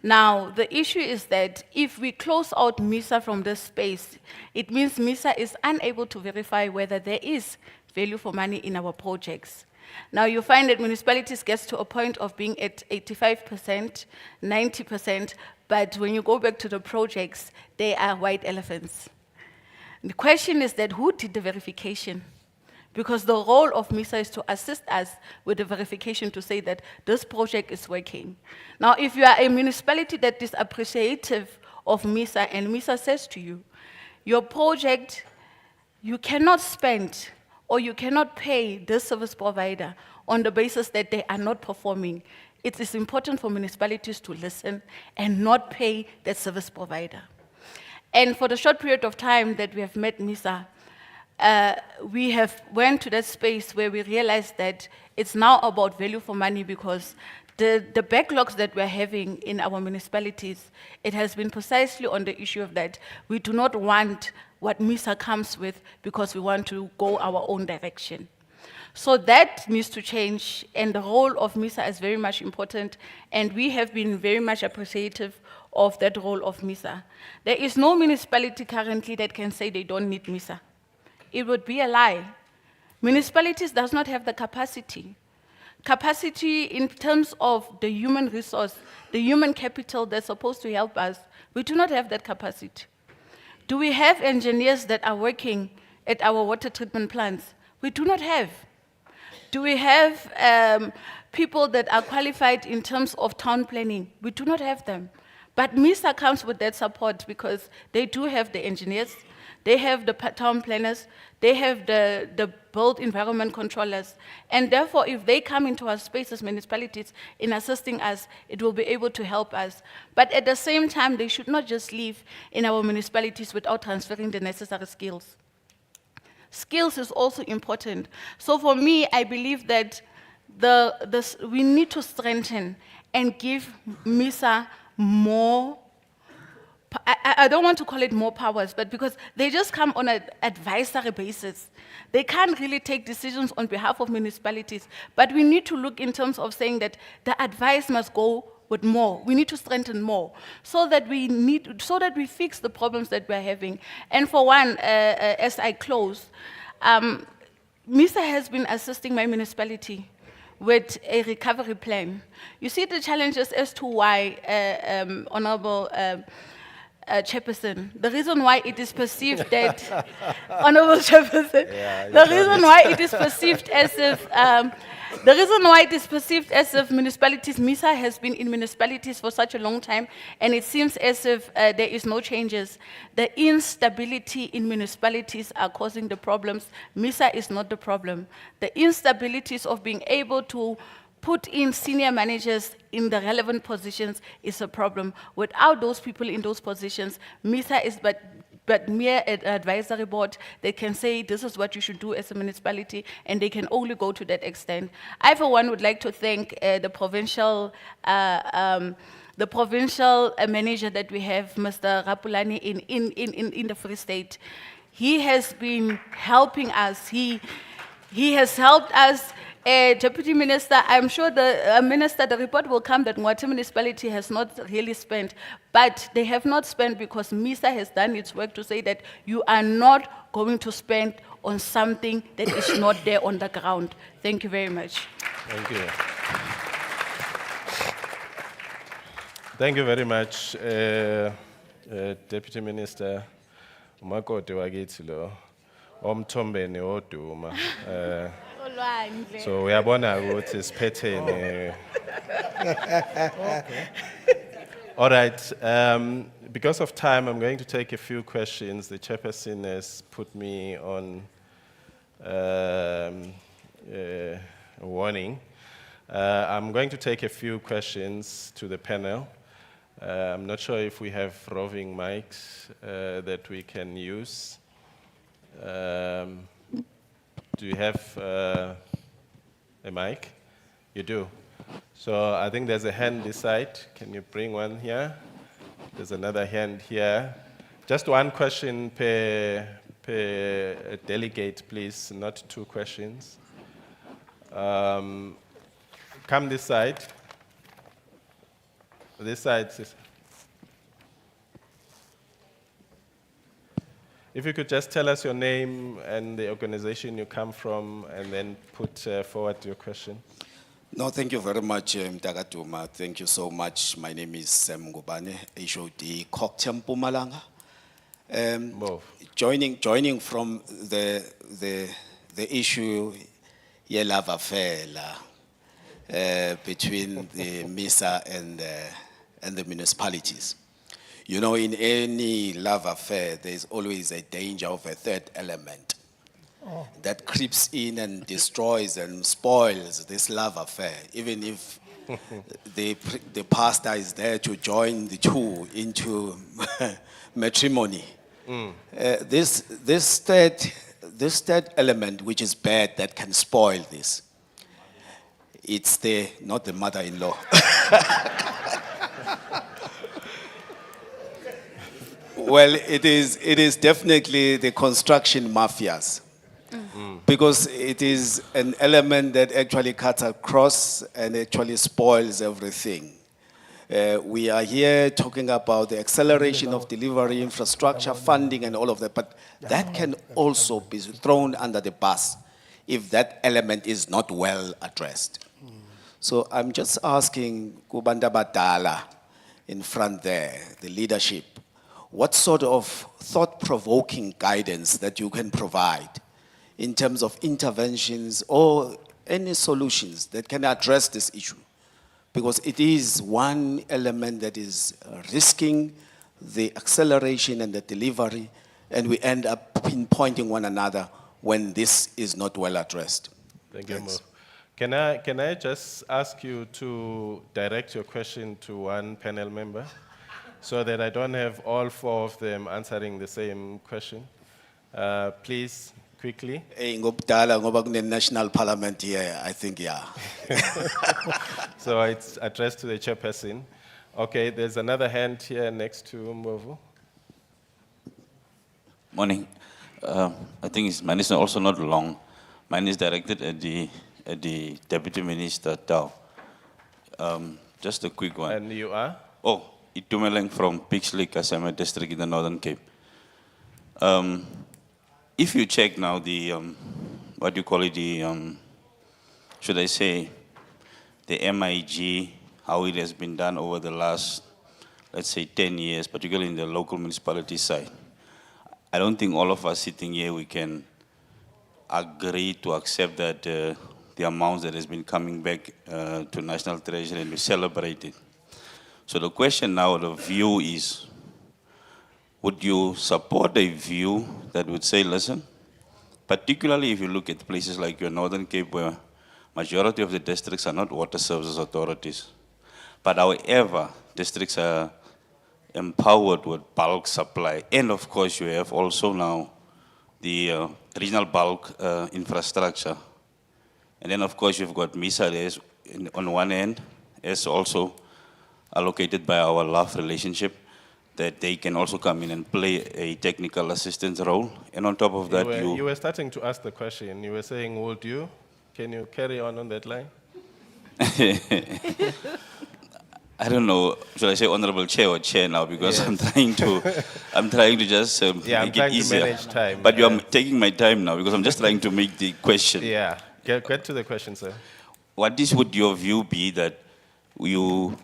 Now, the issue is that if we close out MISA from this space, it means MISA is unable to verify whether there is value for money in our projects. Now, you find that municipalities get to a point of being at 85%, 90%, but when you go back to the projects, they are white elephants. The question is that who did the verification? Because the role of MISA is to assist us with the verification to say that this project is working. Now, if you are a municipality that is appreciative of MISA and MISA says to you, your project, you cannot spend or you cannot pay this service provider on the basis that they are not performing, it is important for municipalities to listen and not pay that service provider. And for the short period of time that we have met MISA, we have went to that space where we realized that it's now about value for money because the backlogs that we're having in our municipalities, it has been precisely on the issue of that we do not want what MISA comes with because we want to go our own direction. So that needs to change, and the role of MISA is very much important, and we have been very much appreciative of that role of MISA. There is no municipality currently that can say they don't need MISA. It would be a lie. Municipalities does not have the capacity. Capacity in terms of the human resource, the human capital that's supposed to help us, we do not have that capacity. Do we have engineers that are working at our water treatment plants? We do not have. Do we have people that are qualified in terms of town planning? We do not have them. But MISA comes with that support because they do have the engineers, they have the town planners, they have the built environment controllers, and therefore if they come into our space as municipalities in assisting us, it will be able to help us. But at the same time, they should not just live in our municipalities without transferring the necessary skills. Skills is also important. So for me, I believe that we need to strengthen and give MISA more, I don't want to call it more powers, but because they just come on an advisory basis. They can't really take decisions on behalf of municipalities, but we need to look in terms of saying that the advice must go with more. We need to strengthen more so that we fix the problems that we're having. And for one, as I close, MISA has been assisting my municipality with a recovery plan. You see the challenges as to why, Honorable Chairperson, the reason why it is perceived that, Honorable Chairperson, the reason why it is perceived as if, the reason why it is perceived as if municipalities, MISA has been in municipalities for such a long time, and it seems as if there is no changes. The instability in municipalities are causing the problems. MISA is not the problem. The instabilities of being able to put in senior managers in the relevant positions is a problem. Without those people in those positions, MISA is but mere advisory board that can say this is what you should do as a municipality, and they can only go to that extent. I, for one, would like to thank the provincial the provincial manager that we have, Mr. Rapulani, in the Free State. He has been helping us. He has helped us. Deputy Minister, I'm sure the Minister, the report will come that Ngwati municipality has not really spent, but they have not spent because MISA has done its work to say that you are not going to spend on something that is not there on the ground. Thank you very much. Thank you. Thank you very much, Deputy Minister. Umakoti wakithi lo omthombeni oduma. So uyabona ukuthi siphethene. All right. Because of time, I'm going to take a few questions. The chairperson has put me on warning. I'm going to take a few questions to the panel. I'm not sure if we have roving mics that we can use. Do you have a mic? You do. So I think there's a hand this side. Can you bring one here? There's another hand here. Just one question per delegate, please, not two questions. Come this side. This side. If you could just tell us your name and the organization you come from, and then put forward your question. No, thank you very much, Mtakatuma. Thank you so much. My name is Sam Ngubane, HOD Cocktail Mpumalanga. Joining from the issue ye love affair between the MISA and the municipalities. You know, in any love affair, there's always a danger of a third element that creeps in and destroys and spoils this love affair, even if the pastor is there to join the two into matrimony. This third element, which is bad, that can spoil this, it's not the mother-in-law. Well, it is definitely the construction mafias. Because it is an element that actually cuts across and actually spoils everything. We are here talking about the acceleration of delivery, infrastructure, funding, and all of that, but that can also be thrown under the bus if that element is not well addressed. So I'm just asking Kubanda Badala in front there, the leadership, what sort of thought-provoking guidance that you can provide in terms of interventions or any solutions that can address this issue? Because it is one element that is risking the acceleration and the delivery, and we end up pinpointing one another when this is not well addressed. Thank you, Mo. Can I just ask you to direct your question to one panel member so that I don't have all four of them answering the same question? Please, quickly. Ngobudala ngoba kune national parliament here, I think, yeah. So it's addressed to the chairperson. Okay, there's another hand here next to Mbovu. Morning. I think mine is also not long. Mine is directed at the Deputy Minister Tau. Just a quick one. And you are? Oh, Itumeleng from Pixley, Kaseme District in the Northern Cape. If you check now the, what do you call it, the, should I say, the MIG, how it has been done over the last, let's say, 10 years, particularly in the local municipality side, I don't think all of us sitting here, we can agree to accept that the amounts that has been coming back to National Treasury and we celebrate it. So the question now, the view is, would you support a view that would say, listen, particularly if you look at places like your Northern Cape where majority of the districts are not water services authorities, but however, districts are empowered with bulk supply, and of course you have also now the regional bulk infrastructure. And then of course you've got MISA there on one end, as also allocated by our love relationship, that they can also come in and play a technical assistance role. And on top of that, You were starting to ask the question. You were saying, would you? Can you carry on that line? I don't know, should I say honorable chair or chair now, because Yes. I'm trying to just Yeah, I'm make it trying to easier. manage time. But you are taking my time now, because I'm just trying to make the question. Yeah, get to the question, sir. Would your view be that you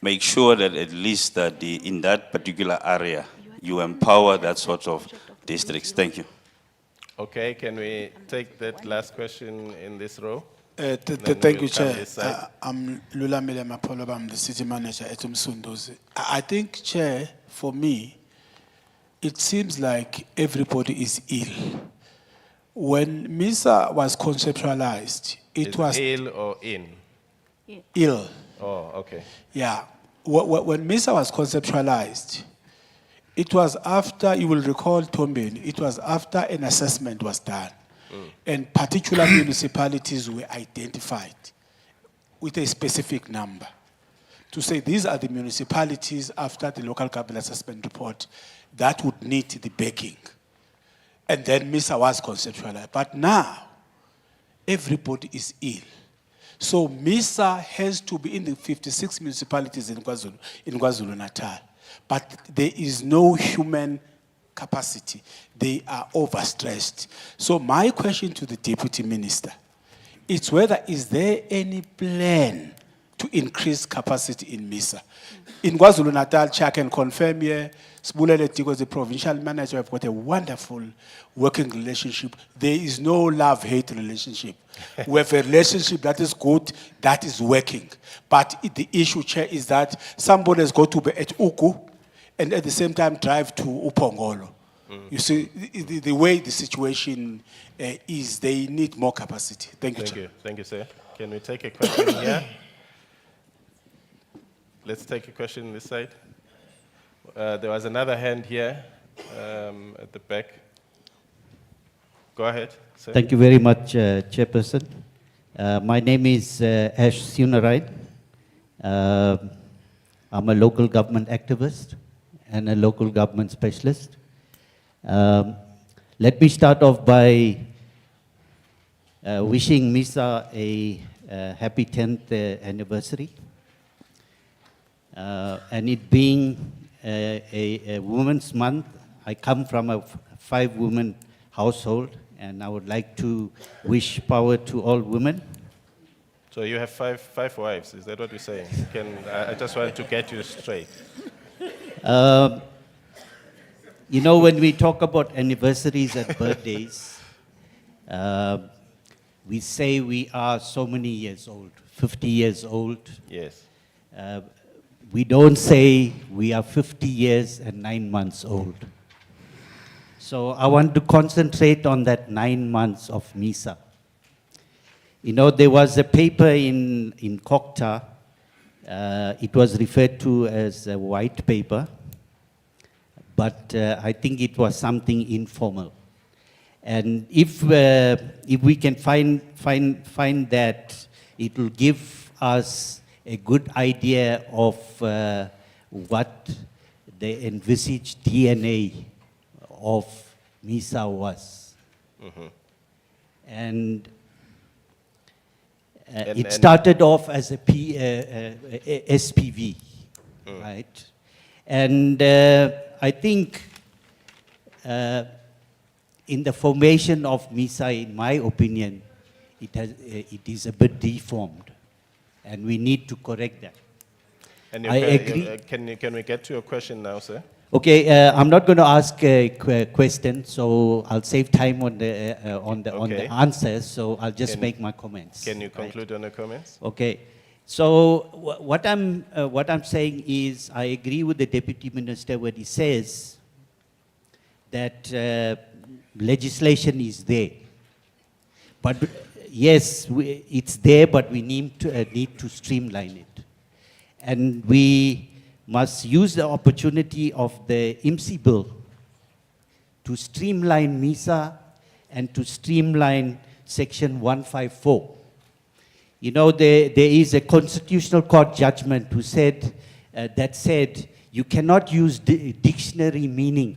make sure that at least that in that particular area, you empower that sort of districts? Thank you. Okay, can we take that last question in this row? Then Thank we'll you, come Chair. this side. I'm Lulamile Mapoloba, I'm the city manager at Umsundozi. I think, Chair, for me, it seems like everybody is ill. When MISA was conceptualized, it Is was ill or in? ill. Oh, okay. Yeah. When MISA was conceptualized, it was after, you will recall, Tombin, it was after an assessment was done. And particular municipalities were identified with a specific number to say these are the municipalities after the local government assessment report that would need the backing. And then MISA was conceptualized. But now, everybody is ill. So MISA has to be in the 56 municipalities in KwaZulu-Natal. But there is no human capacity. They are overstressed. So my question to the Deputy Minister is whether is there any plan to increase capacity in MISA? In KwaZulu-Natal, I can confirm here, Sibulele Tiko, the provincial manager, have got a wonderful working relationship. There is no love-hate relationship. We have a relationship that is good, that is working. But the issue, Chair, is that somebody has got to be at Uku and at the same time drive to Upongolo. You see, the way the situation is, they need more capacity. Thank you, Chair. Thank you, sir. Can we take a question here? Let's take a question on this side. There was another hand here at the back. Go ahead, sir. Thank you very much, Chairperson. My name is Ash Sunarain. I'm a local government activist and a local government specialist. Let me start off by wishing MISA a happy 10th anniversary. And it being a Women's Month, I come from a 5-woman household, and I would like to wish power to all women. So you have five wives, is that what you're saying? I just want to get you straight. You know, when we talk about anniversaries and birthdays, we say we are so many years old, 50 years old. Yes. We don't say we are 50 years and 9 months old. So I want to concentrate on that 9 months of MISA. You know, there was a paper in COCTA, it was referred to as a white paper, but I think it was something informal. And if we can find that, it will give us a good idea of what the envisaged DNA of MISA was. Mm-hmm. And it started off as a SPV, right? And I think in the formation of MISA, in my opinion, it is a bit deformed, and we need to correct that. And I agree. Can we get to your question now, sir? Okay, I'm not going to ask a question, so I'll save time on the answers. So I'll just make my comments. Can you conclude on the comments? Okay. So what I'm saying is, I agree with the Deputy Minister when he says that legislation is there, but yes, it's there, but we need to streamline it, and we must use the opportunity of the IMSI bill to streamline MISA and to streamline Section 154. You know, there is a Constitutional Court judgment who said that said you cannot use dictionary meaning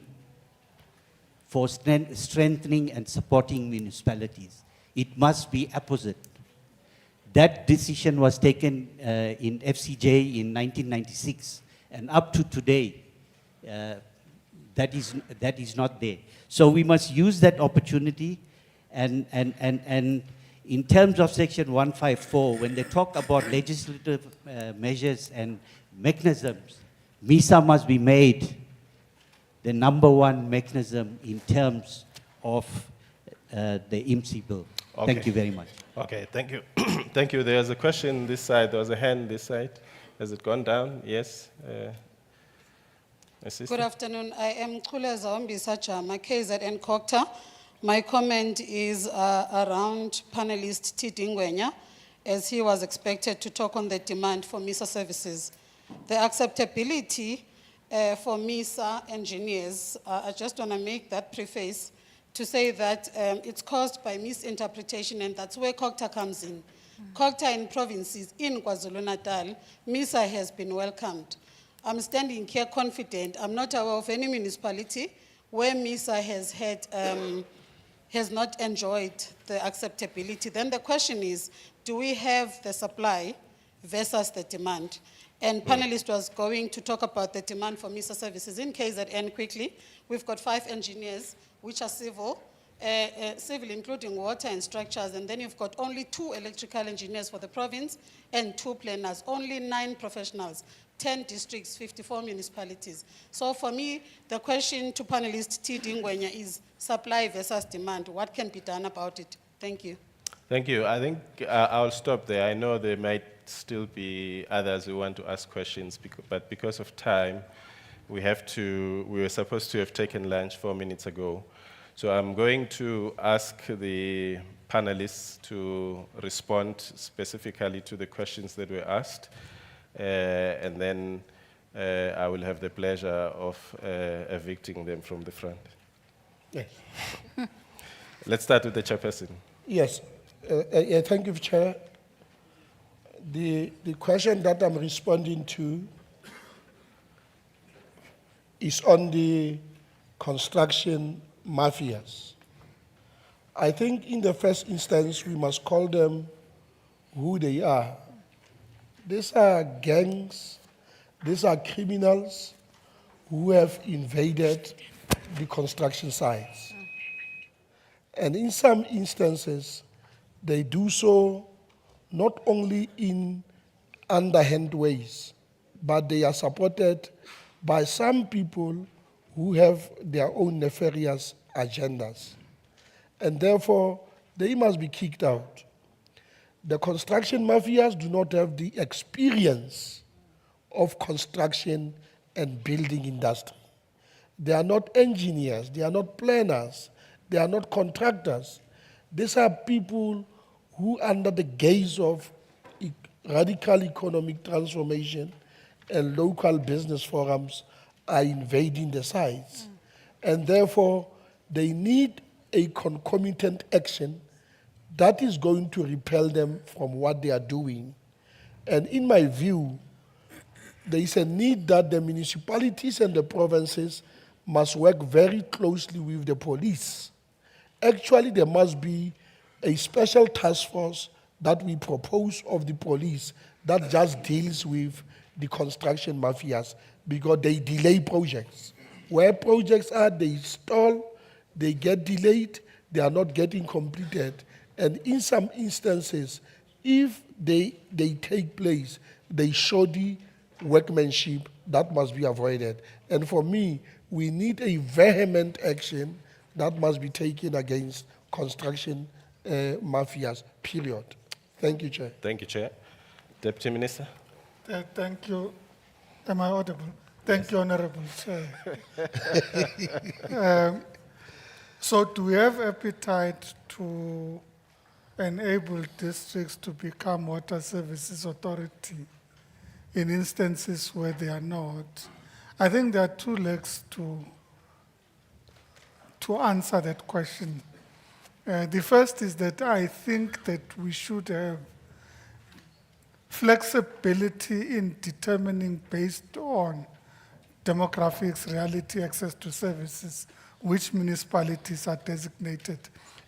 for strengthening and supporting municipalities. It must be opposite. That decision was taken in FCJ in 1996, and up to today, that is not there. So we must use that opportunity, and in terms of Section 154, when they talk about legislative measures and mechanisms, MISA must be made the #1 mechanism in terms of the IMSI bill. Okay. Thank you very much. Okay, thank you. Thank you. There's a question this side. There was a hand this side. Has it gone down? Yes. Assistant. Good afternoon. I am Kuleza Ombisa Jama, KZN Cocta. My comment is around panelist T. Dingwenya, as he was expected to talk on the demand for MISA services. The acceptability for MISA engineers, I just want to make that preface to say that it's caused by misinterpretation, and that's where COCTA comes in. COCTA in provinces in KwaZulu-Natal, MISA has been welcomed. I'm standing here confident. I'm not aware of any municipality where MISA has not enjoyed the acceptability. Then the question is, do we have the supply versus the demand? And panelist was going to talk about the demand for MISA services. In KZN quickly, we've got 5 engineers, which are civil, including water and structures, and then you've got only 2 electrical engineers for the province and 2 planners, only 9 professionals, 10 districts, 54 municipalities. So for me, the question to panelist T. Dingwenya is supply versus demand. What can be done about it? Thank you. Thank you. I think I'll stop there. I know there might still be others who want to ask questions, but because of time, we were supposed to have taken lunch 4 minutes ago. So I'm going to ask the panelists to respond specifically to the questions that were asked, and then I will have the pleasure of evicting them from the front. Yes. Let's start with the chairperson. Yes. Thank you, Chair. The question that I'm responding to is on the construction mafias. I think in the first instance, we must call them who they are. These are gangs, these are criminals who have invaded the construction sites. And in some instances, they do so not only in underhand ways, but they are supported by some people who have their own nefarious agendas. And therefore, they must be kicked out. The construction mafias do not have the experience of construction and building industry. They are not engineers, they are not planners, they are not contractors. These are people who, under the gaze of radical economic transformation and local business forums, are invading the sites. And therefore, they need a concomitant action that is going to repel them from what they are doing. And in my view, there is a need that the municipalities and the provinces must work very closely with the police. Actually, there must be a special task force that we propose of the police that just deals with the construction mafias, because they delay projects. Where projects are, they stall, they get delayed, they are not getting completed. And in some instances, if they take place, they show the workmanship that must be avoided. And for me, we need a vehement action that must be taken against construction mafias, period. Thank you, Chair. Thank you, Chair. Deputy Minister. Thank you. Am I audible? Thank you, Honorable Chair. So do we have appetite to enable districts to become water services authority in instances where they are not? I think there are 2 legs to answer that question. The first is that I think that we should have flexibility in determining based on demographics, reality, access to services, which municipalities are designated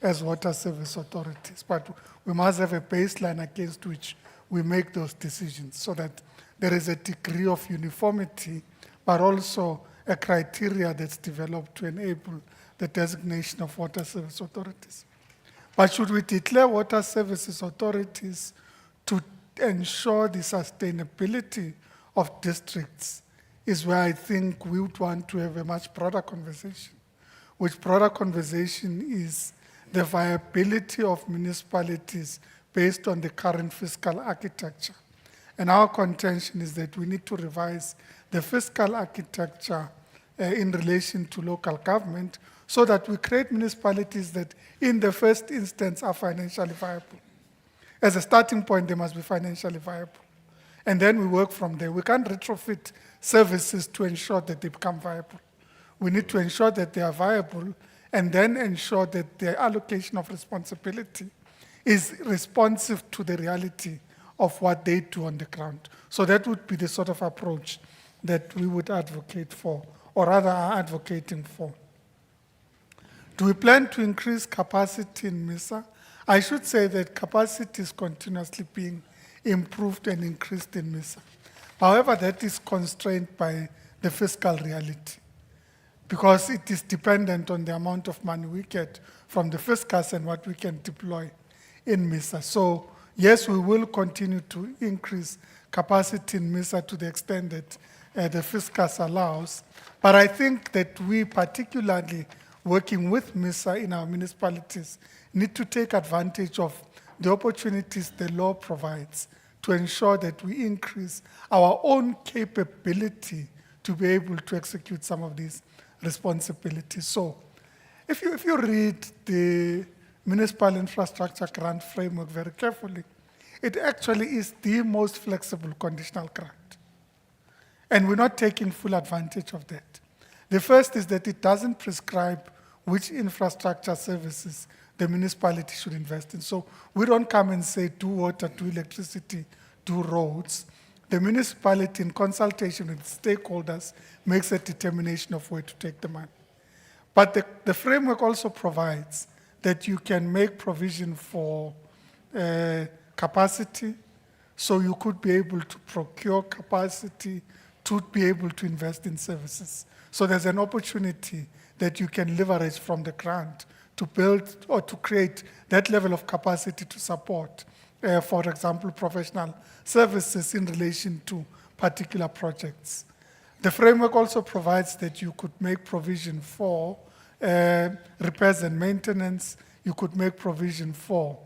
as water service authorities. But we must have a baseline against which we make those decisions so that there is a degree of uniformity, but also a criteria that's developed to enable the designation of water service authorities. But should we declare water services authorities to ensure the sustainability of districts is where I think we would want to have a much broader conversation, which broader conversation is the viability of municipalities based on the current fiscal architecture. And our contention is that we need to revise the fiscal architecture in relation to local government so that we create municipalities that in the first instance are financially viable. As a starting point, they must be financially viable. And then we work from there. We can't retrofit services to ensure that they become viable. We need to ensure that they are viable and then ensure that the allocation of responsibility is responsive to the reality of what they do on the ground. So that would be the sort of approach that we would advocate for, or rather are advocating for. Do we plan to increase capacity in MISA? I should say that capacity is continuously being improved and increased in MISA. However, that is constrained by the fiscal reality because it is dependent on the amount of money we get from the fiscus and what we can deploy in MISA. So yes, we will continue to increase capacity in MISA to the extent that the fiscus allows. But I think that we, particularly working with MISA in our municipalities, need to take advantage of the opportunities the law provides to ensure that we increase our own capability to be able to execute some of these responsibilities. So if you read the Municipal Infrastructure Grant Framework very carefully, it actually is the most flexible conditional grant. And we're not taking full advantage of that. The first is that it doesn't prescribe which infrastructure services the municipality should invest in. So we don't come and say, do water, do electricity, do roads. The municipality, in consultation with stakeholders, makes a determination of where to take the money. But the framework also provides that you can make provision for capacity, so you could be able to procure capacity to be able to invest in services. So there's an opportunity that you can leverage from the grant to build or to create that level of capacity to support, for example, professional services in relation to particular projects. The framework also provides that you could make provision for repairs and maintenance. You could make provision for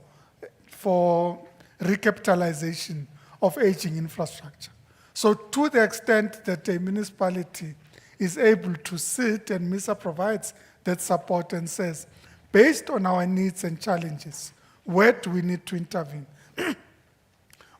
recapitalization of aging infrastructure. So to the extent that a municipality is able to sit and MISA provides that support and says, based on our needs and challenges, where do we need to intervene?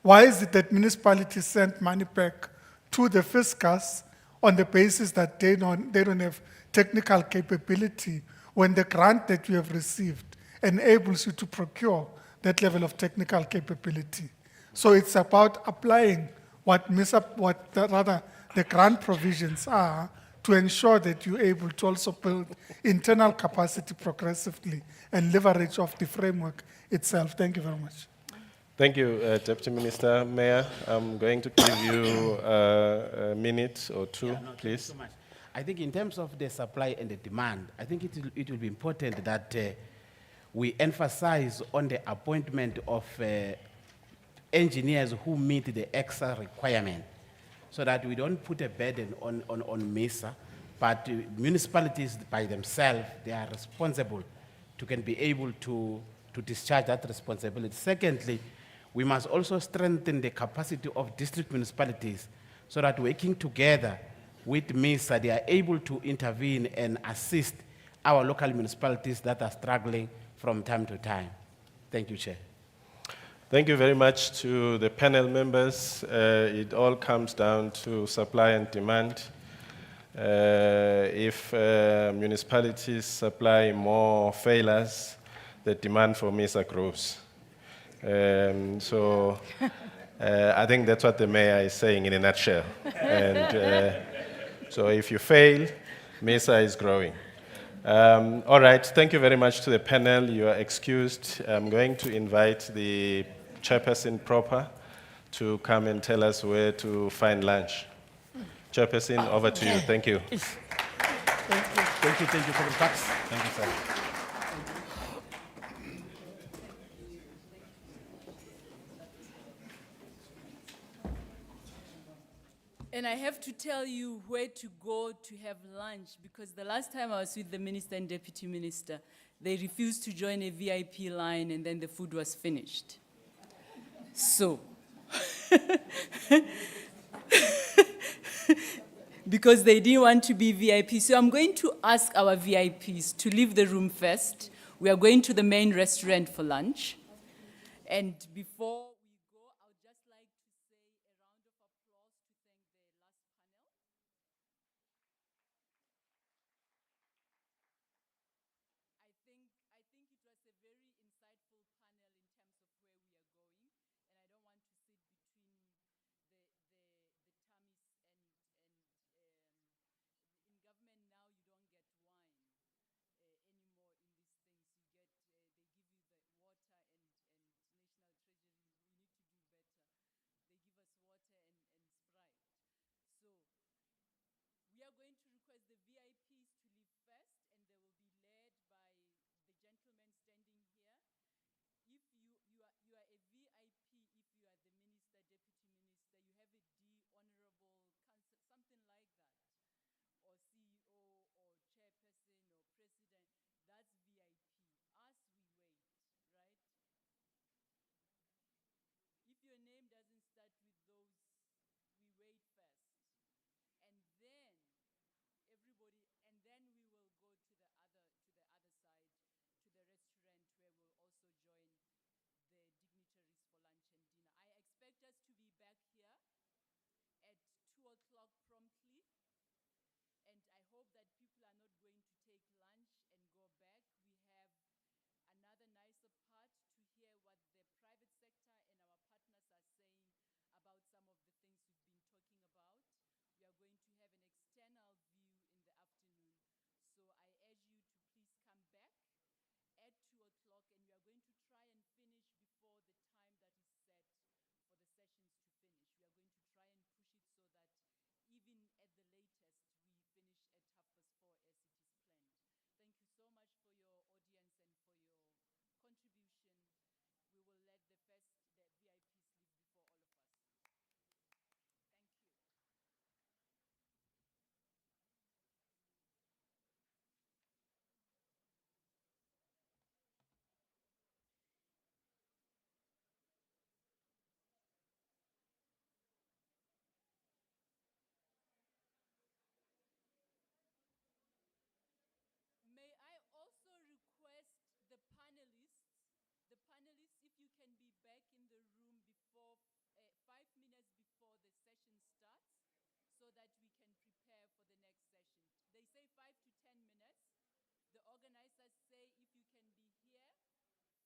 Why is it that municipalities send money back to the fiscus on the basis that they don't have technical capability when the grant that you have received enables you to procure that level of technical capability? So it's about applying what the grant provisions are to ensure that you're able to also build internal capacity progressively and leverage off the framework itself. Thank you very much. Thank you, Deputy Minister. Mayor, I'm going to give you a minute or two, please. Thank you so much. I think in terms of the supply and the demand, I think it will be important that we emphasize on the appointment of engineers who meet the extra requirement, so that we don't put a burden on MISA, but municipalities by themselves, they are responsible to can be able to discharge that responsibility. Secondly, we must also strengthen the capacity of district municipalities so that working together with MISA, they are able to intervene and assist our local municipalities that are struggling from time to time. Thank you, Chair. Thank you very much to the panel members. It all comes down to supply and demand. If municipalities supply more failures, the demand for MISA grows. So I think that's what the mayor is saying in a nutshell. And so if you fail, MISA is growing. All right, thank you very much to the panel. You are excused. I'm going to invite the chairperson proper to come and tell us where to find lunch. Chairperson, over to you. Thank you. Thank you for the facts. Thank you, sir. And I have to tell you where to go to have lunch, because the last time I was with the minister and deputy minister, they refused to join a VIP line and then the food was finished. So, because they didn't want to be VIP. So I'm going to ask our VIPs to leave the room first. We are going to the main restaurant for lunch. And before we go, I would just like to say a round of applause to thank the last panel. I think it was a very insightful panel in terms of where we are going, and I don't want to sit between the tummies and in government now you don't get wine anymore in these things. You get they give you the water and National Treasury. We need to do better. They give us water and Sprite. So we are going to request the VIPs to leave first, and they will be led by the gentleman standing here. If you are a VIP, if you are the minister, deputy minister, you have a D, honorable council, something like that, or CEO, or chairperson, or president. That's VIP. Us, we wait, right? If your name doesn't start with those, we wait first, and then everybody, and then we will go to the other side, to the restaurant where we'll also join the dignitaries for lunch and dinner. I expect us to be back here at 2 o'clock promptly, and I hope that people are not going to take lunch and go back. We have another nicer part to hear what the private sector and our partners are saying about some of the things we've been talking about. We are going to have an external view in the afternoon. So I urge you to please come back at 2 o'clock, and we are going to try and finish before the time that is set for the sessions to finish. We are going to try and push it so that even at the latest, we finish at 4:30 as it is planned. Thank you so much for your audience and for your contribution. We will let the VIPs leave before all of us. Thank you. May I also request the panelists, if you can be back in the room before 5 minutes before the session starts, so that we can prepare for the next session. They say 5 to 10 minutes. The organizers say if you can be here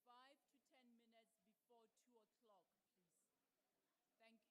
5 to 10 minutes before 2 o'clock, please. Thank you.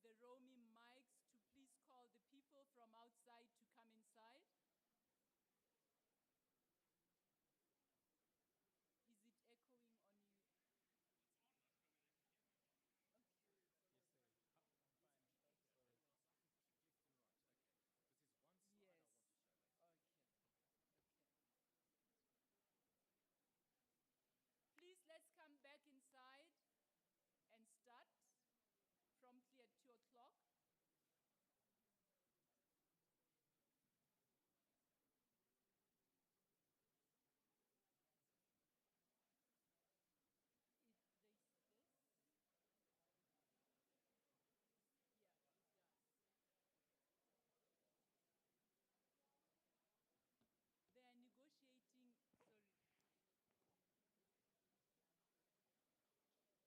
the roaming mics to please call the people from outside to come inside. Is it echoing on you? Yes, sir. I'm fine. Thanks for it. She clicked in right. Okay. This is one slide I Yes. want to show, ladies. Okay. Okay. Please, let's come back inside and start promptly at 2 o'clock. This? Yeah, it does. They are negotiating, sorry. How long is the presentation? 2 minutes. Five,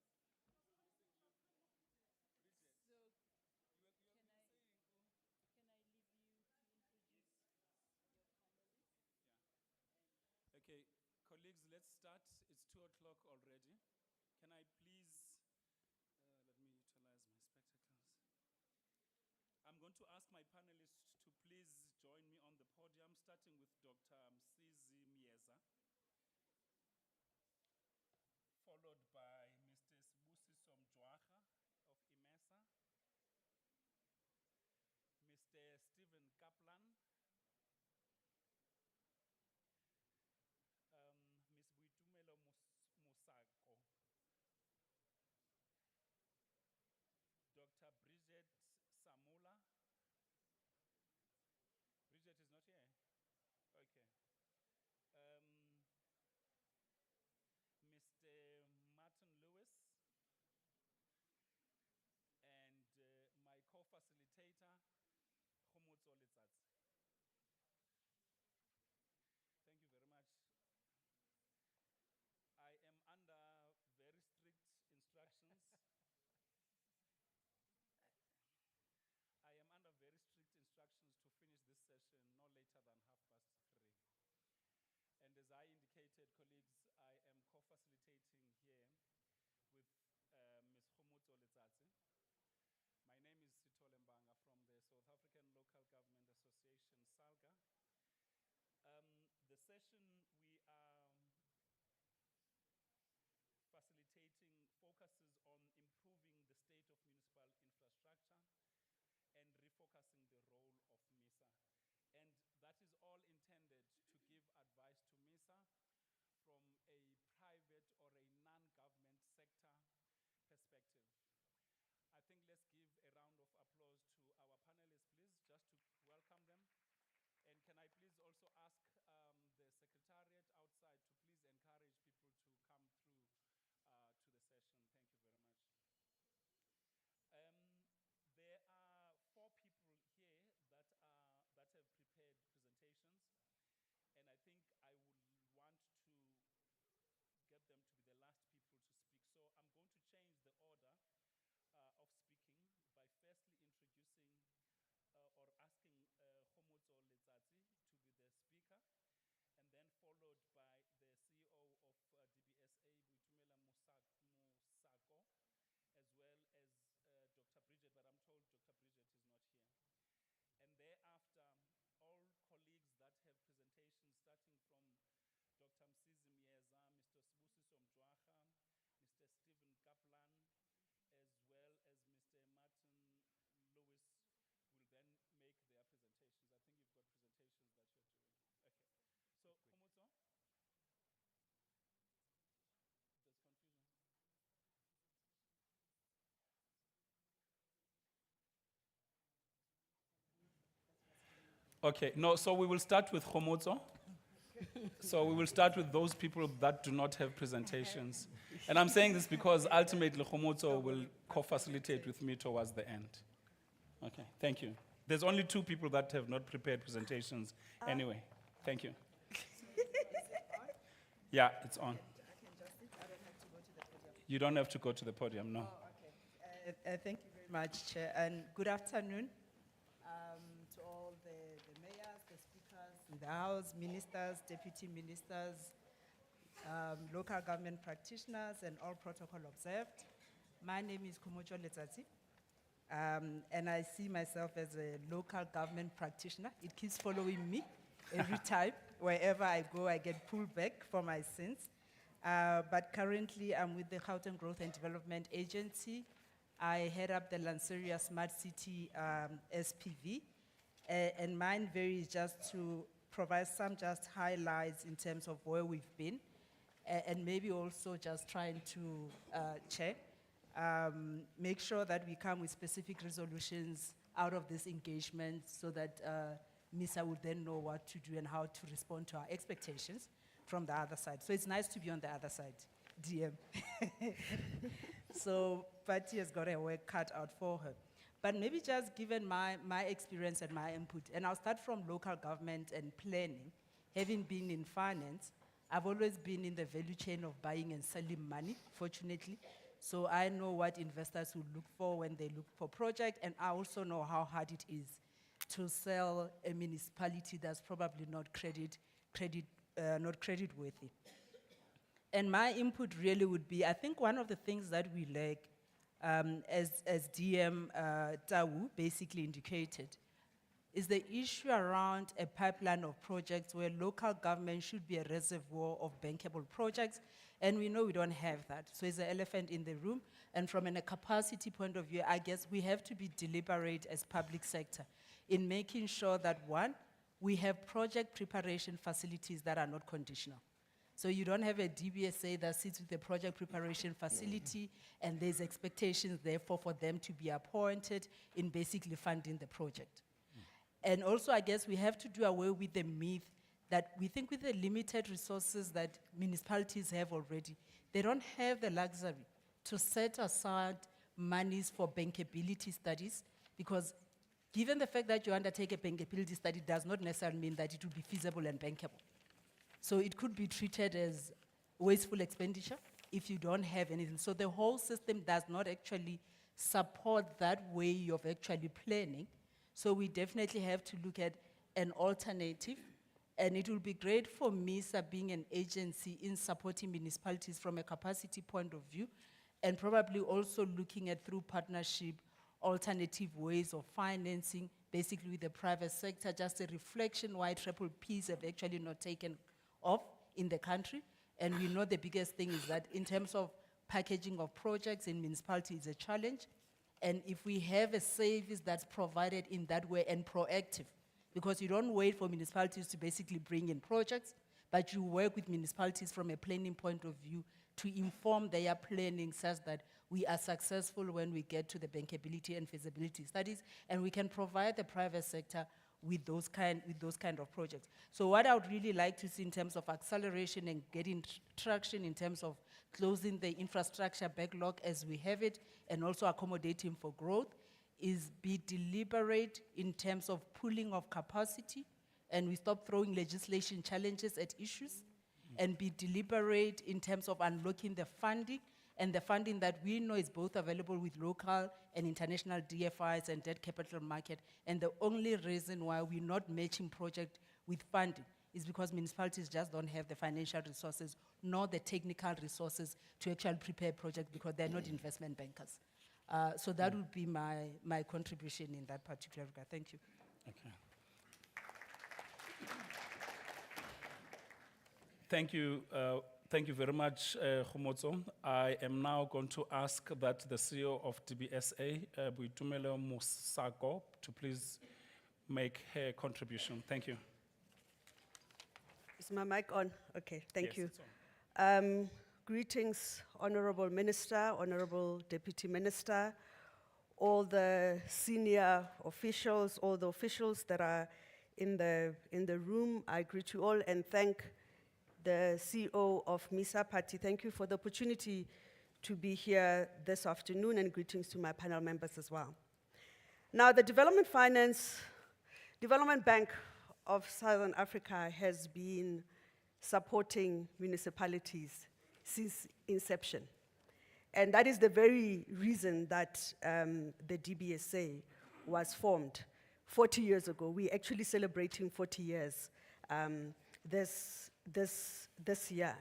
less than 5. If we can make the presentation 5 minutes there, then we've got it. Bridget, So, you have can been I- saying, oh, can I leave you to introduce your panelists? yeah. And Okay, colleagues, let's start. It's 2 o'clock already. Can I please, let me utilize my spectacles. I'm going to ask my panelists to please join me on the podium, starting with Dr. MISA, followed by Mr. Sibusiso Mjwaha of MISA, Mr. Stephen Kaplan, Ms. Buitumelo Musako, Dr. Bridget Samula. Bridget is not here? Okay. Mr. Martin Lewis, and my co-facilitator, Khomotso Letsatsi. Thank you very much. I am under very strict instructions. I am under very strict instructions to finish this session no later than 3:30. And as I indicated, colleagues, I am co-facilitating here with Ms. Khomotso Letsatsi. My name is Sithole Mbanga from the South African Local Government Association, SALGA. The session we are facilitating focuses on improving the state of municipal infrastructure and refocusing the role of MISA. And that is all intended to give advice to MISA from a private or a non-government sector perspective. I think let's give a round of applause to our panelists, please, just to welcome them. And can I please also ask the Secretariat outside to please encourage people to come through to the session. Thank you very much. There are 4 people here that have prepared presentations, and I think I would want to get them to be the last people to speak. So I'm going to change the order of speaking by firstly introducing or asking Khomotso Letsatsi to be the speaker, and then followed by the CEO of DBSA, Buitumelo Musako, as well as Dr. Bridget, but I'm told Dr. Bridget is not here. And thereafter, all colleagues that have presentations, starting from Dr. MISA, Mr. Sibusiso Mjwaha, Mr. Stephen Kaplan, as well as Mr. Okay, no, so we will start with Khomotso. So we will start with those people that do not have presentations. And I'm saying this because ultimately Khomotso will co-facilitate with me towards the end. Okay, thank you. There's only 2 people that have not prepared presentations anyway. Thank you. Yeah, it's on. You don't have to go to the podium, no. Thank you very much, Chair, and good afternoon to all the mayors, the speakers in the House, ministers, deputy ministers, local government practitioners, and all protocol observed. My name is Kumocho Letsatsi, and I see myself as a local government practitioner. It keeps following me every time. Wherever I go, I get pulled back for my sins. But currently, I'm with the Gauteng Growth and Development Agency. I head up the Lanseria Smart City SPV, and mine varies just to provide some just highlights in terms of where we've been, and maybe also just trying to, Chair, make sure that we come with specific resolutions out of this engagement so that MISA would then know what to do and how to respond to our expectations from the other side. So it's nice to be on the other side, DM. So Patty has got her work cut out for her. But maybe just given my experience and my input, and I'll start from local government and planning, having been in finance, I've always been in the value chain of buying and selling money, fortunately. So I know what investors will look for when they look for project, and I also know how hard it is to sell a municipality that's probably not credit worthy. And my input really would be, I think one of the things that we lack, as DM Tawu basically indicated, is the issue around a pipeline of projects where local government should be a reservoir of bankable projects, and we know we don't have that. So it's an elephant in the room, and from a capacity point of view, I guess we have to be deliberate as public sector in making sure that, one, we have project preparation facilities that are not conditional. So you don't have a DBSA that sits with the project preparation facility and there's expectations therefore for them to be appointed in basically funding the project. And also I guess we have to do away with the myth that we think with the limited resources that municipalities have already, they don't have the luxury to set aside monies for bankability studies, because given the fact that you undertake a bankability study does not necessarily mean that it will be feasible and bankable. So it could be treated as wasteful expenditure if you don't have anything. So the whole system does not actually support that way of actually planning. So we definitely have to look at an alternative, and it will be great for MISA being an agency in supporting municipalities from a capacity point of view, and probably also looking at through partnership alternative ways of financing, basically with the private sector, just a reflection why triple Ps have actually not taken off in the country. And we know the biggest thing is that in terms of packaging of projects in municipality is a challenge. And if we have a service that's provided in that way and proactive, because you don't wait for municipalities to basically bring in projects, but you work with municipalities from a planning point of view to inform their planning such that we are successful when we get to the bankability and feasibility studies, and we can provide the private sector with those kind of projects. So what I would really like to see in terms of acceleration and getting traction in terms of closing the infrastructure backlog as we have it, and also accommodating for growth, is be deliberate in terms of pooling of capacity, and we stop throwing legislation challenges at issues, and be deliberate in terms of unlocking the funding, and the funding that we know is both available with local and international DFIs and debt capital market. And the only reason why we're not matching project with funding is because municipalities just don't have the financial resources nor the technical resources to actually prepare projects because they're not investment bankers. So that would be my contribution in that particular regard. Thank you. Okay. Thank you. Thank you very much, Khomotso. I am now going to ask that the CEO of DBSA, Boitumelo Mosako, to please make her contribution. Thank you. Is my mic on? Okay, thank Yes, you. it's on. Greetings, Honorable Minister, Honorable Deputy Minister, all the senior officials, all the officials that are in the room. I greet you all and thank the CEO of MISA Party. Thank you for the opportunity to be here this afternoon, and greetings to my panel members as well. Now, the Development Bank of Southern Africa has been supporting municipalities since inception. And that is the very reason that the DBSA was formed 40 years ago. We're actually celebrating 40 years this year.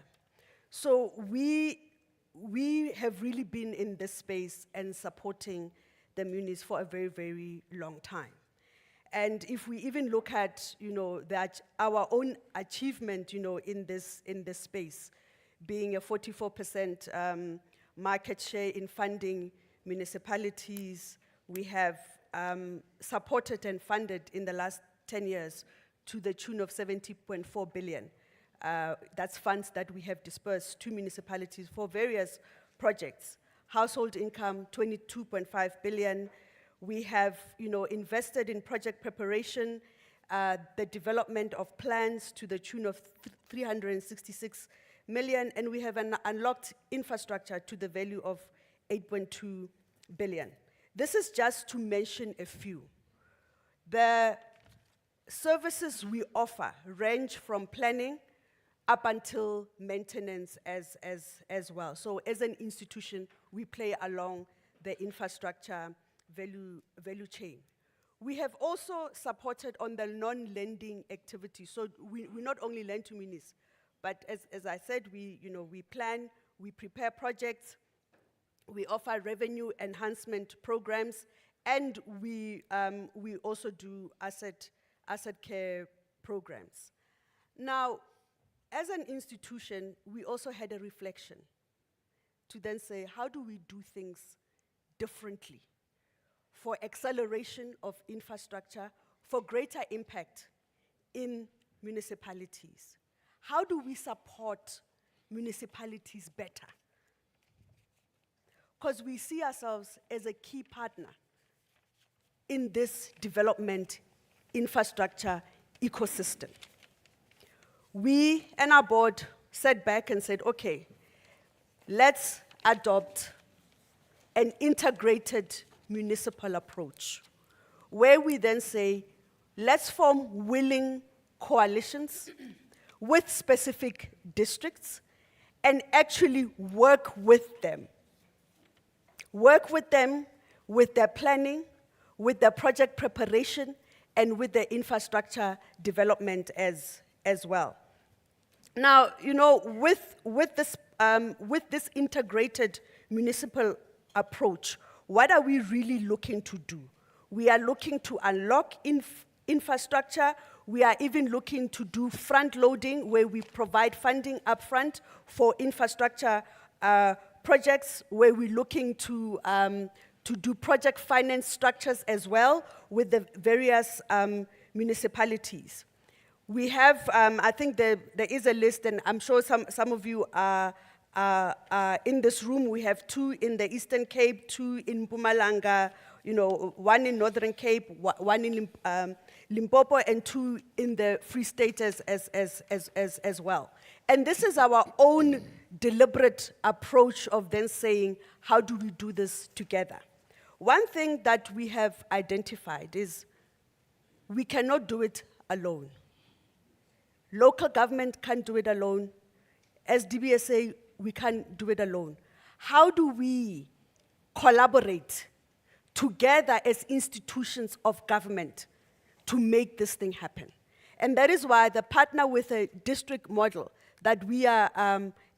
So we have really been in this space and supporting the munis for a very, very long time. And if we even look at, that our own achievement, in this space, being a 44% market share in funding municipalities, we have supported and funded in the last 10 years to the tune of 70.4 billion. That's funds that we have dispersed to municipalities for various projects. Household income, 22.5 billion. We have, invested in project preparation, the development of plans to the tune of 366 million, and we have an unlocked infrastructure to the value of 8.2 billion. This is just to mention a few. The services we offer range from planning up until maintenance as well. So as an institution, we play along the infrastructure value chain. We have also supported on the non-lending activity. So we not only lend to munis, but as I said, we plan, we prepare projects, we offer revenue enhancement programs, and we also do asset care programs. Now, as an institution, we also had a reflection to then say, how do we do things differently for acceleration of infrastructure, for greater impact in municipalities? How do we support municipalities better? Because we see ourselves as a key partner in this development infrastructure ecosystem. We and our board sat back and said, okay, let's adopt an integrated municipal approach, where we then say, let's form willing coalitions with specific districts and actually work with them. Work with them with their planning, with their project preparation, and with their infrastructure development as well. Now, with this integrated municipal approach, what are we really looking to do? We are looking to unlock infrastructure. We are even looking to do front loading, where we provide funding upfront for infrastructure projects, where we're looking to do project finance structures as well with the various municipalities. We have, I think there is a list, and I'm sure some of you are in this room. We have 2 in the Eastern Cape, 2 in Mpumalanga, 1 in Northern Cape, 1 in Limpopo, and 2 in the Free State as well. And this is our own deliberate approach of then saying, how do we do this together? One thing that we have identified is we cannot do it alone. Local government can't do it alone. As DBSA, we can't do it alone. How do we collaborate together as institutions of government to make this thing happen? And that is why the partner with a district model that we are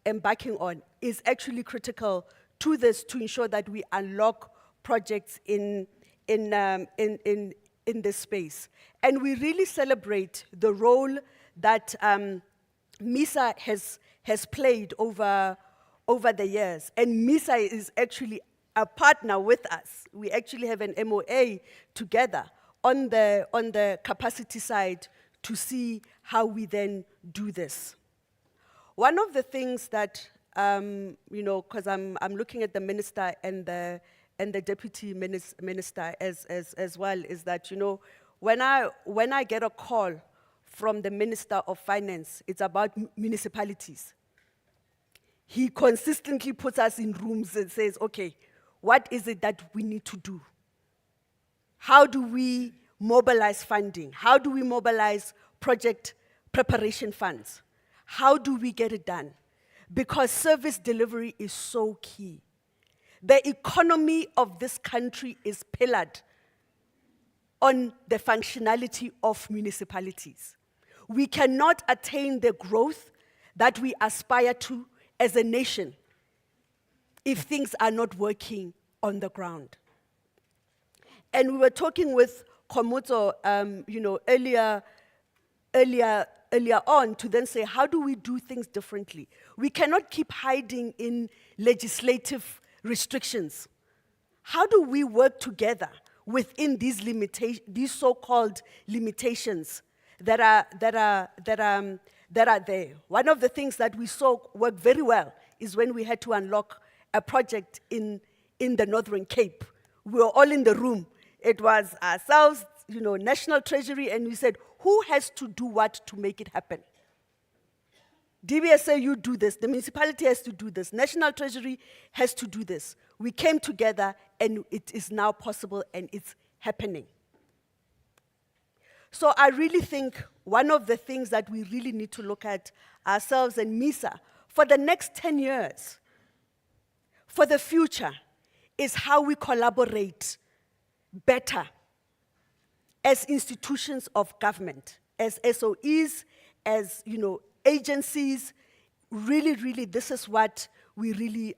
embarking on is actually critical to this, to ensure that we unlock projects in this space. And we really celebrate the role that MISA has played over the years. And MISA is actually a partner with us. We actually have an MOA together on the capacity side to see how we then do this. One of the things that, because I'm looking at the minister and the deputy minister as well, is that, when I get a call from the Minister of Finance, it's about municipalities. He consistently puts us in rooms and says, okay, what is it that we need to do? How do we mobilize funding? How do we mobilize project preparation funds? How do we get it done? Because service delivery is so key. The economy of this country is pillared on the functionality of municipalities. We cannot attain the growth that we aspire to as a nation if things are not working on the ground. And we were talking with Komoto, earlier on to then say, how do we do things differently? We cannot keep hiding in legislative restrictions. How do we work together within these so-called limitations that are there? One of the things that we saw work very well is when we had to unlock a project in the Northern Cape. We were all in the room. It was ourselves, National Treasury, and we said, who has to do what to make it happen? DBSA, you do this. The municipality has to do this. National Treasury has to do this. We came together, and it is now possible, and it's happening. So I really think one of the things that we really need to look at ourselves and MISA for the next 10 years, for the future, is how we collaborate better as institutions of government, as SOEs, as agencies. Really, this is what we really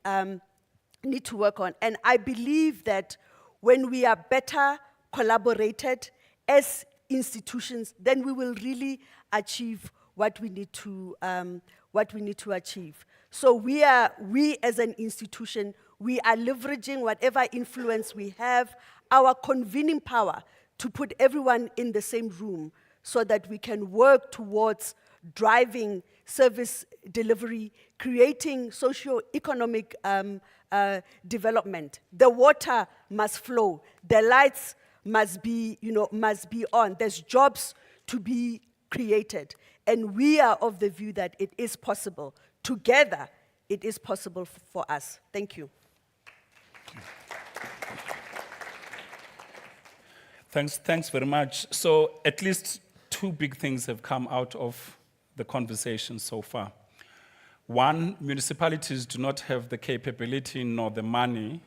need to work on. And I believe that when we are better collaborated as institutions, then we will really achieve what we need to achieve. So we as an institution, we are leveraging whatever influence we have, our convening power, to put everyone in the same room so that we can work towards driving service delivery, creating socio-economic development. The water must flow. The lights must be on. There's jobs to be created. And we are of the view that it is possible. Together, it is possible for us. Thank you. Thanks very much. So at least two big things have come out of the conversation so far. One, municipalities do not have the capability nor the money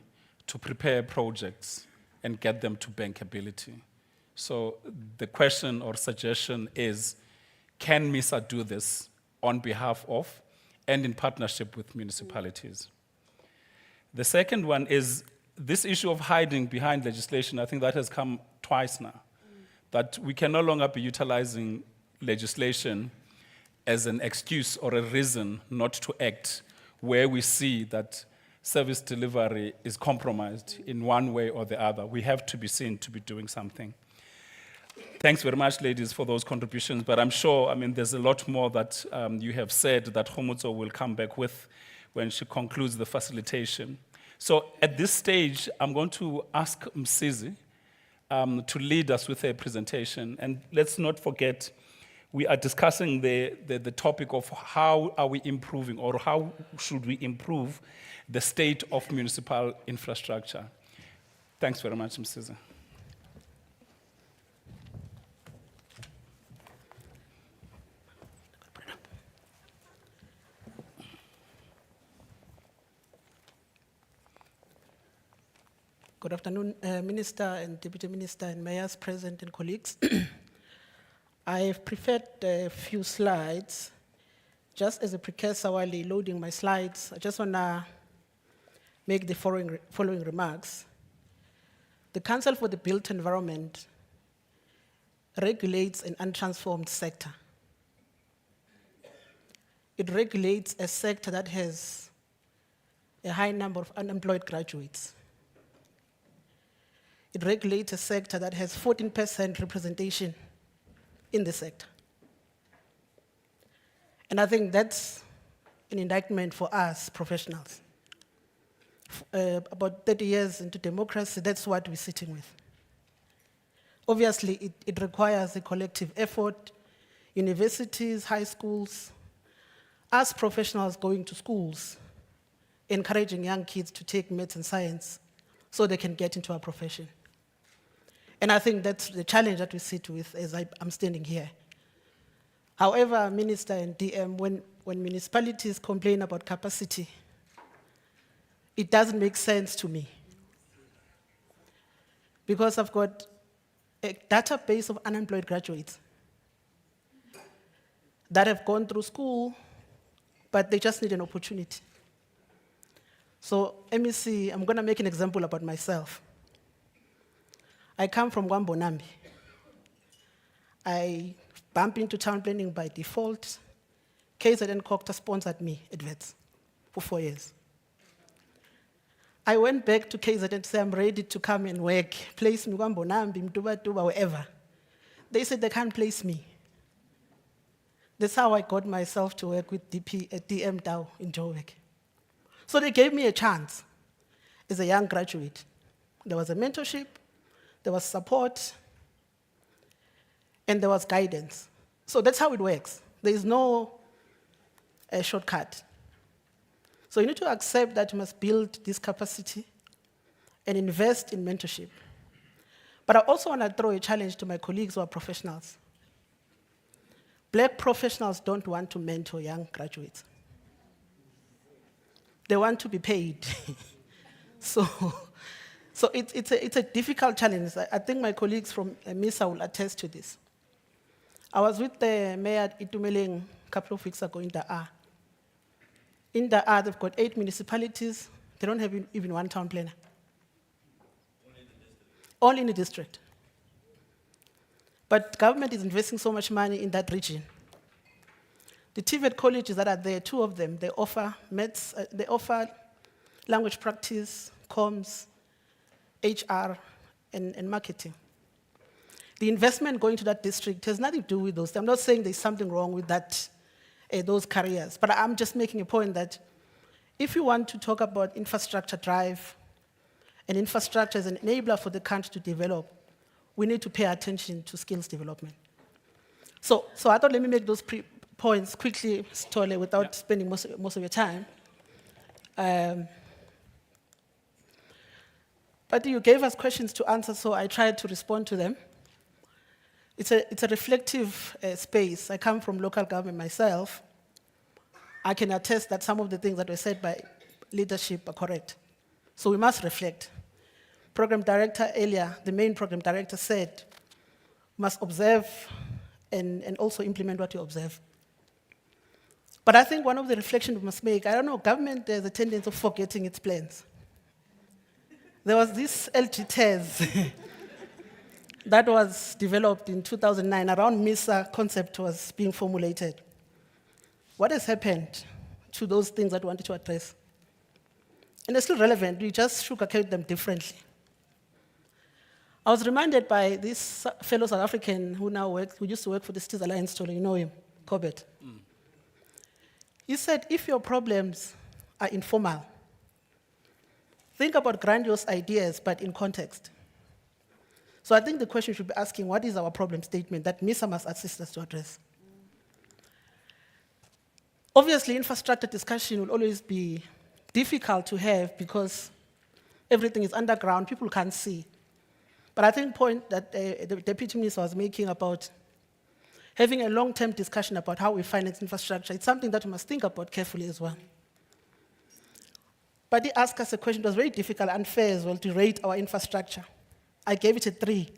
to prepare projects and get them to bankability. So the question or suggestion is, can MISA do this on behalf of and in partnership with municipalities? The second one is this issue of hiding behind legislation. I think that has come twice now, that we can no longer be utilizing legislation as an excuse or a reason not to act where we see that service delivery is compromised in one way or the other. We have to be seen to be doing something. Thanks very much, ladies, for those contributions, but I'm sure, there's a lot more that you have said that Khomotso will come back with when she concludes the facilitation. So at this stage, I'm going to ask Msizi to lead us with a presentation. And let's not forget, we are discussing the topic of how are we improving or how should we improve the state of municipal infrastructure. Thanks very much, Msizi. Good afternoon, Minister and Deputy Minister and Mayors present and colleagues. I've prepared a few slides. Just as a precursor while loading my slides, I just want to make the following remarks. The Council for the Built Environment regulates an untransformed sector. It regulates a sector that has a high number of unemployed graduates. It regulates a sector that has 14% representation in the sector. And I think that's an indictment for us professionals. About 30 years into democracy, that's what we're sitting with. Obviously, it requires a collective effort, universities, high schools, us professionals going to schools, encouraging young kids to take maths and science so they can get into our profession. And I think that's the challenge that we sit with as I'm standing here. However, Minister and DM, when municipalities complain about capacity, it doesn't make sense to me. Because I've got a database of unemployed graduates that have gone through school, but they just need an opportunity. So MEC, I'm going to make an example about myself. I come from Gwambonambi. I bumped into town planning by default. KZN Cocta sponsored me at Wits for 4 years. I went back to KZN to say, I'm ready to come and work. Place me Gwambonambi, Mtuba, wherever. They said they can't place me. That's how I got myself to work with DP at DM Dow in Joburg. So they gave me a chance as a young graduate. There was a mentorship, there was support, and there was guidance. So that's how it works. There is no shortcut. So you need to accept that you must build this capacity and invest in mentorship. But I also want to throw a challenge to my colleagues who are professionals. Black professionals don't want to mentor young graduates. They want to be paid. So it's a difficult challenge. I think my colleagues from MISA will attest to this. I was with the mayor at Itumeleng a couple of weeks ago in Indaba. In Indaba, they've got 8 municipalities. They don't have even one town planner. Only in the district. But government is investing so much money in that region. The TVET colleges that are there, 2 of them, they offer maths, they offer language practice, comms, HR, and marketing. The investment going to that district has nothing to do with those. I'm not saying there's something wrong with that, those careers, but I'm just making a point that if you want to talk about infrastructure drive, and infrastructure as an enabler for the country to develop, we need to pay attention to skills development. So I thought let me make those points quickly, Stole, without spending most of your time. But you gave us questions to answer, so I tried to respond to them. It's a reflective space. I come from local government myself. I can attest that some of the things that were said by leadership are correct. So we must reflect. Program director earlier, the main program director said, must observe and also implement what you observe. But I think one of the reflections we must make, I don't know, government has a tendency of forgetting its plans. There was this LG TES that was developed in 2009, around MISA concept was being formulated. What has happened to those things that we wanted to address? And they're still relevant, we just sugarcoat them differently. I was reminded by this fellow South African who used to work for the Cities Alliance, you know him, Corbett. He said, if your problems are informal, think about grandiose ideas, but in context. So I think the question should be asking, what is our problem statement that MISA must assist us to address? Obviously, infrastructure discussion will always be difficult to have because everything is underground, people can't see. But I think the point that the Deputy Minister was making about having a long-term discussion about how we finance infrastructure, it's something that we must think about carefully as well. But he asked us a question that was very difficult, unfair as well, to rate our infrastructure. I gave it a 3.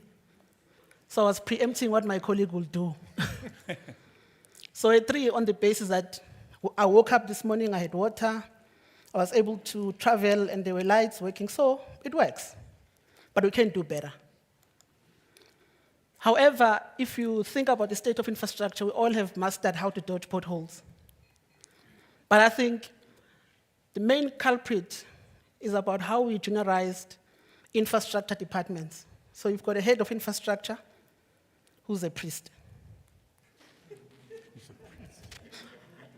So I was preempting what my colleague will do. So a 3 on the basis that I woke up this morning, I had water, I was able to travel, and there were lights working, so it works. But we can do better. However, if you think about the state of infrastructure, we all have mastered how to dodge potholes. But I think the main culprit is about how we generalized infrastructure departments. So you've got a head of infrastructure who's a priest.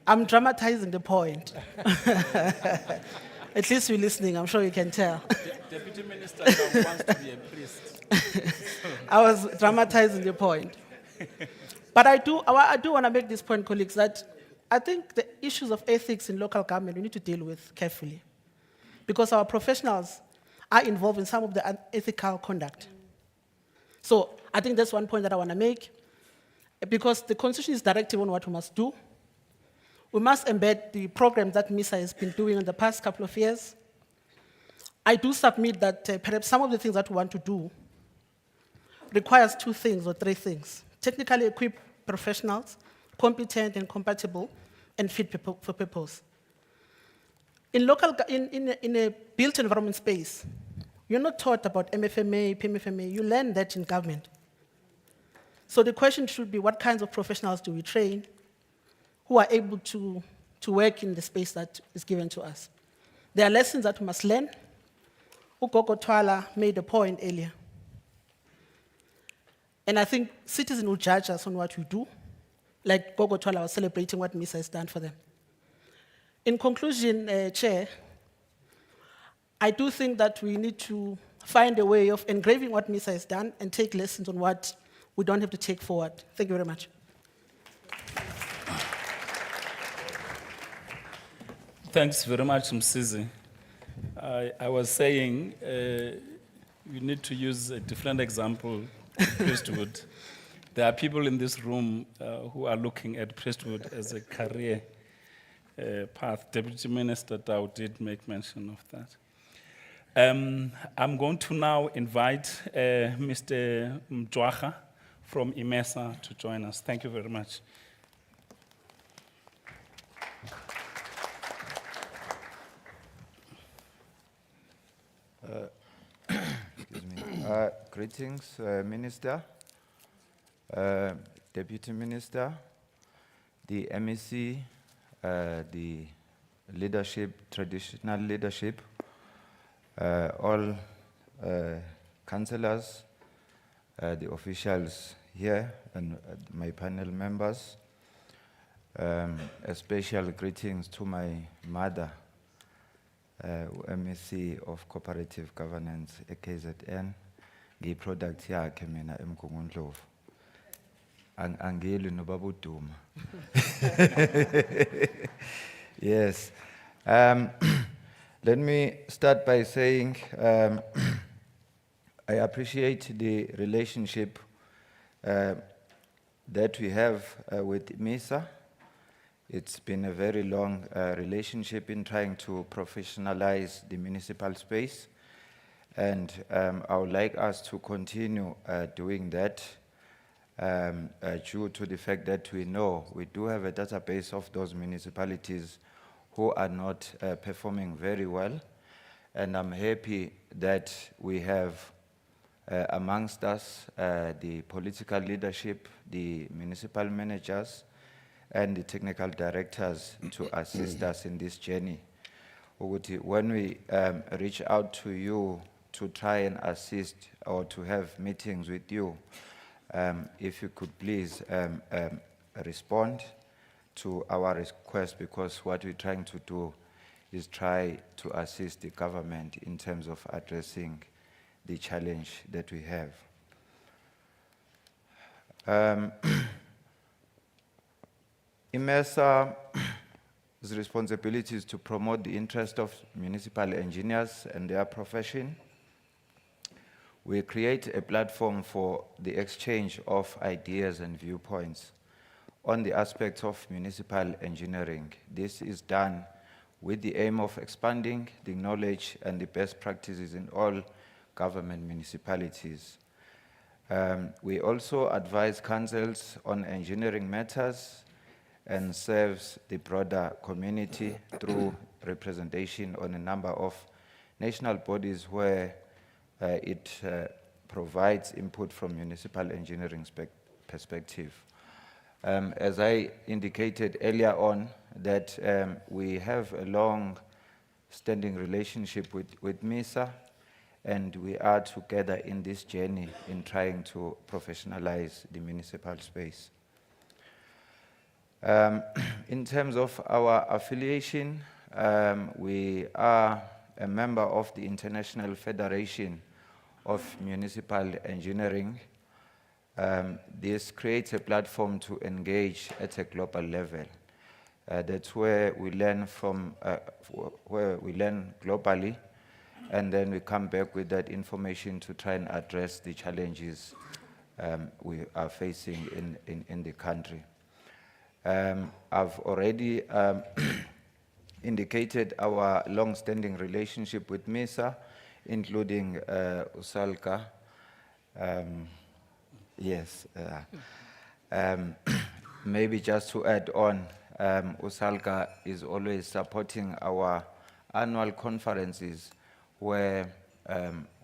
I'm dramatizing the point. At least you're listening, I'm sure you can tell. Deputy Minister wants to be a priest. I was dramatizing the point. But I do want to make this point, colleagues, that I think the issues of ethics in local government we need to deal with carefully. Because our professionals are involved in some of the unethical conduct. So I think that's one point that I want to make. Because the Constitution is directive on what we must do. We must embed the program that MISA has been doing in the past couple of years. I do submit that perhaps some of the things that we want to do requires 2 things or 3 things. Technically equipped professionals, competent and compatible, and fit for purpose. In a built environment space, you're not taught about MFMA, PMFMA, you learn that in government. So the question should be, what kinds of professionals do we train who are able to work in the space that is given to us? There are lessons that we must learn. Ugogo Twala made a point earlier. And I think citizens will judge us on what we do, like Gogo Twala was celebrating what MISA has done for them. In conclusion, Chair, I do think that we need to find a way of engraving what MISA has done and take lessons on what we don't have to take forward. Thank you very much. Thanks very much, Msizi. I was saying you need to use a different example, priesthood. There are people in this room who are looking at priesthood as a career path. Deputy Minister Tau did make mention of that. I'm going to now invite Mr. Mjwaha from MISA to join us. Thank you very much. Excuse me. Greetings, Minister, Deputy Minister, the MEC, the leadership, traditional leadership, all councillors, the officials here, and my panel members. A special greetings to my mother, MEC of Cooperative Governance, KZN, ngiyi-product yakhe mina eMgungundlovu. Angilwi nobabuduma. Yes. Let me start by saying I appreciate the relationship that we have with MISA. It's been a very long relationship in trying to professionalize the municipal space. And I would like us to continue doing that due to the fact that we know we do have a database of those municipalities who are not performing very well. And I'm happy that we have amongst us the political leadership, the municipal managers, and the technical directors to assist us in this journey. When we reach out to you to try and assist or to have meetings with you, if you could please respond to our request, because what we're trying to do is try to assist the government in terms of addressing the challenge that we have. MISA's responsibility is to promote the interest of municipal engineers and their profession. We create a platform for the exchange of ideas and viewpoints on the aspects of municipal engineering. This is done with the aim of expanding the knowledge and the best practices in all government municipalities. We also advise councils on engineering matters and serves the broader community through representation on a number of national bodies where it provides input from municipal engineering perspective. As I indicated earlier on, that we have a long-standing relationship with MISA, and we are together in this journey in trying to professionalize the municipal space. In terms of our affiliation, we are a member of the International Federation of Municipal Engineering, This creates a platform to engage at a global level. That's where we learn where we learn globally, and then we come back with that information to try and address the challenges we are facing in the country. I've already indicated our long-standing relationship with MISA, including USALCA. Yes. Maybe just to add on, USALCA is always supporting our annual conferences where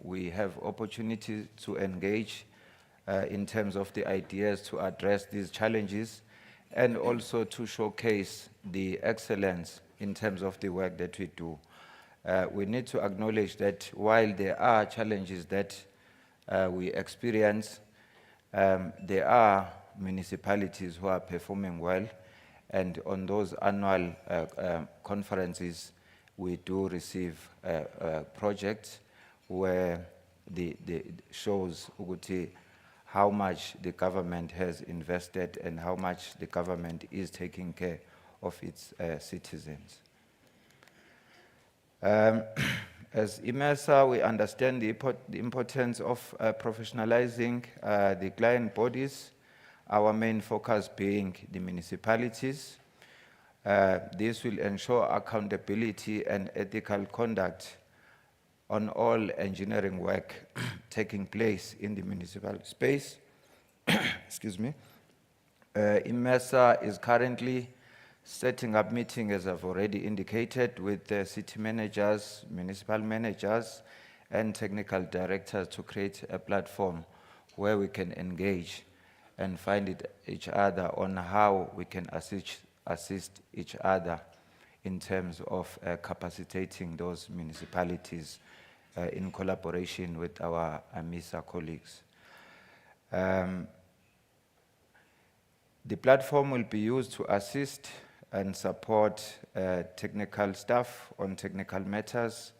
we have opportunity to engage in terms of the ideas to address these challenges and also to showcase the excellence in terms of the work that we do. We need to acknowledge that while there are challenges that we experience, there are municipalities who are performing well, and on those annual conferences, we do receive projects where the shows how much the government has invested and how much the government is taking care of its citizens. As MISA, we understand the importance of professionalizing the client bodies, our main focus being the municipalities. This will ensure accountability and ethical conduct on all engineering work taking place in the municipal space. Excuse me. MISA is currently setting up meetings, as I've already indicated, with the city managers, municipal managers, and technical directors to create a platform where we can engage and find each other on how we can assist each other in terms of capacitating those municipalities in collaboration with our MISA colleagues. The platform will be used to assist and support technical staff on technical matters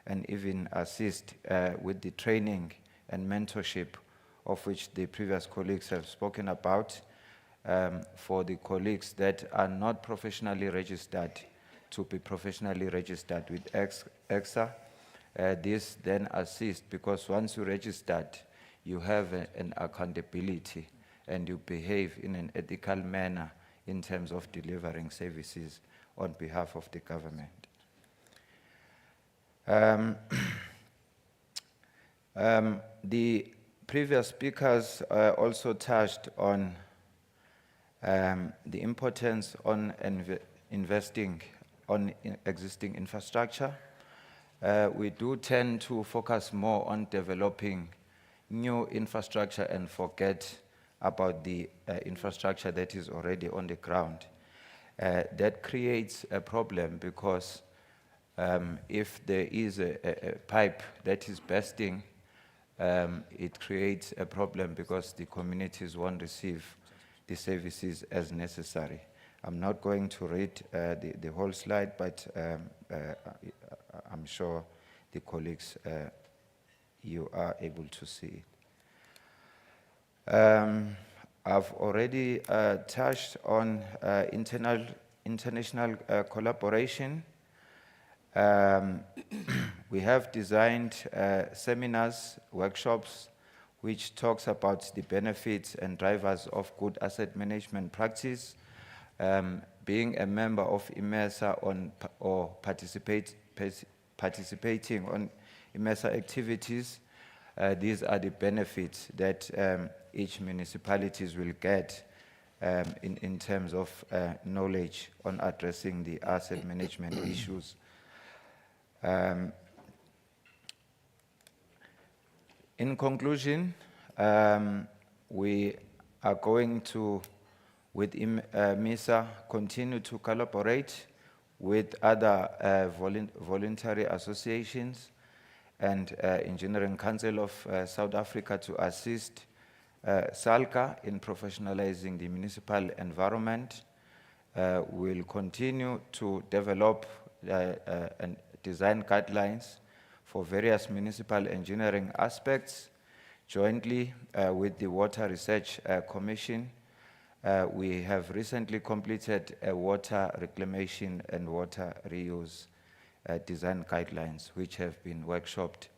and even assist with the training and mentorship of which the previous colleagues have spoken about for the colleagues that are not professionally registered to be professionally registered with EXA. This then assists because once you're registered, you have an accountability and you behave in an ethical manner in terms of delivering services on behalf of the government. The previous speakers also touched on the importance on investing on existing infrastructure. We do tend to focus more on developing new infrastructure and forget about the infrastructure that is already on the ground. That creates a problem because if there is a pipe that is bursting, it creates a problem because the communities won't receive the services as necessary. I'm not going to read the whole slide, but I'm sure the colleagues, you are able to see it. I've already touched on international collaboration. We have designed seminars, workshops, which talks about the benefits and drivers of good asset management practice. Being a member of MISA or participating on MISA activities, these are the benefits that each municipalities will get in terms of knowledge on addressing the asset management issues. In conclusion, we are going to, with MISA, continue to collaborate with other voluntary associations and Engineering Council of South Africa to assist SALCA in professionalizing the municipal environment. We'll continue to develop and design guidelines for various municipal engineering aspects Jointly with the Water Research Commission, we have recently completed a water reclamation and water reuse design guidelines, which have been workshopped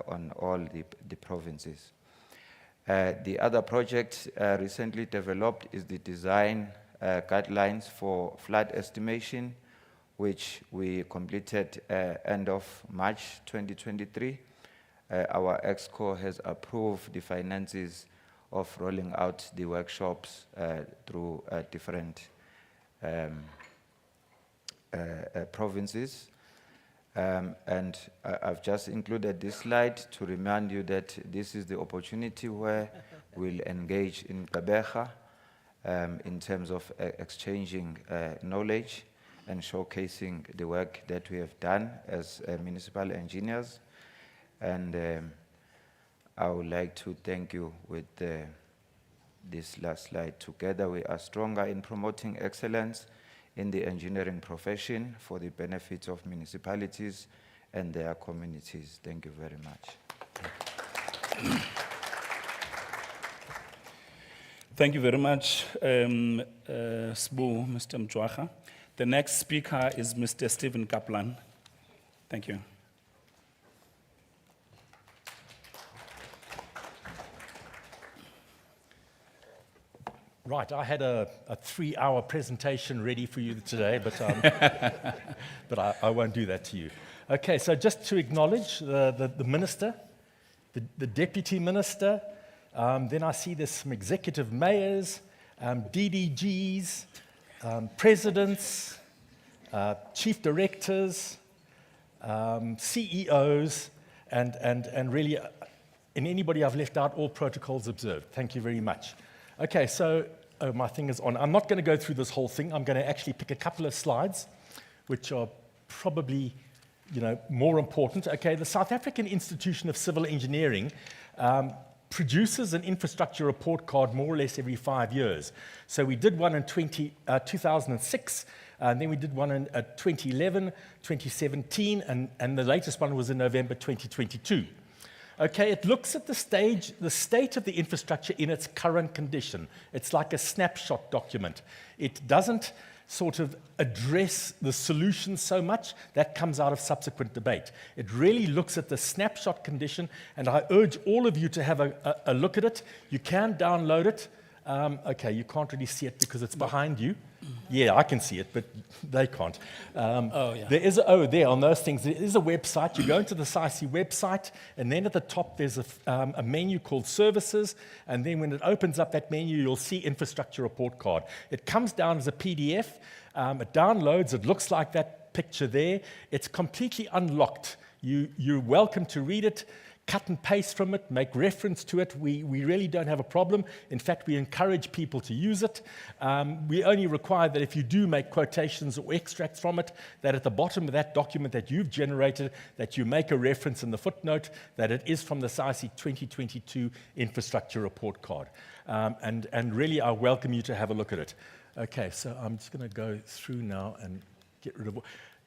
on all the provinces. The other project recently developed is the design guidelines for flood estimation, which we completed end of March 2023. Our EXCO has approved the finances of rolling out the workshops through different provinces. And I've just included this slide to remind you that this is the opportunity where we'll engage in Gqeberha in terms of exchanging knowledge and showcasing the work that we have done as municipal engineers. And I would like to thank you with this last slide. Together we are stronger in promoting excellence in the engineering profession for the benefits of municipalities and their communities. Thank you very much. Thank you very much, Sbu, Mr. Mjwaha. The next speaker is Mr. Stephen Kaplan. Thank you. Right, I had a 3-hour presentation ready for you today, but, but I won't do that to you. Okay, so just to acknowledge the minister, the deputy minister, then I see there's some executive mayors, DDGs, presidents, chief directors, CEOs, and really, and anybody I've left out, all protocols observed. Thank you very much. Okay, so my thing is on. I'm not going to go through this whole thing. I'm going to actually pick a couple of slides, which are probably, more important. Okay, the South African Institution of Civil Engineering produces an infrastructure report card more or less every 5 years. So we did one in 2006, and then we did one in 2011, 2017, and the latest one was in November 2022. Okay, it looks at the state of the infrastructure in its current condition. It's like a snapshot document. It doesn't sort of address the solution so much. That comes out of subsequent debate. It really looks at the snapshot condition, and I urge all of you to have a look at it. You can download it. Okay, you can't really see it because it's behind you. Yeah, I can see it, but they can't. Yeah. There is, there on those things, there is a website. You go into the SAICI website, and then at the top there's a menu called Services, and then when it opens up that menu, you'll see Infrastructure Report Card. It comes down as a PDF. It downloads. It looks like that picture there. It's completely unlocked. You're welcome to read it. Cut and paste from it, make reference to it. We really don't have a problem. In fact, we encourage people to use it. We only require that if you do make quotations or extracts from it, that at the bottom of that document that you've generated, that you make a reference in the footnote that it is from the SAICI 2022 Infrastructure Report Card. And really, I welcome you to have a look at it. Okay, so I'm just going to go through now and get rid of...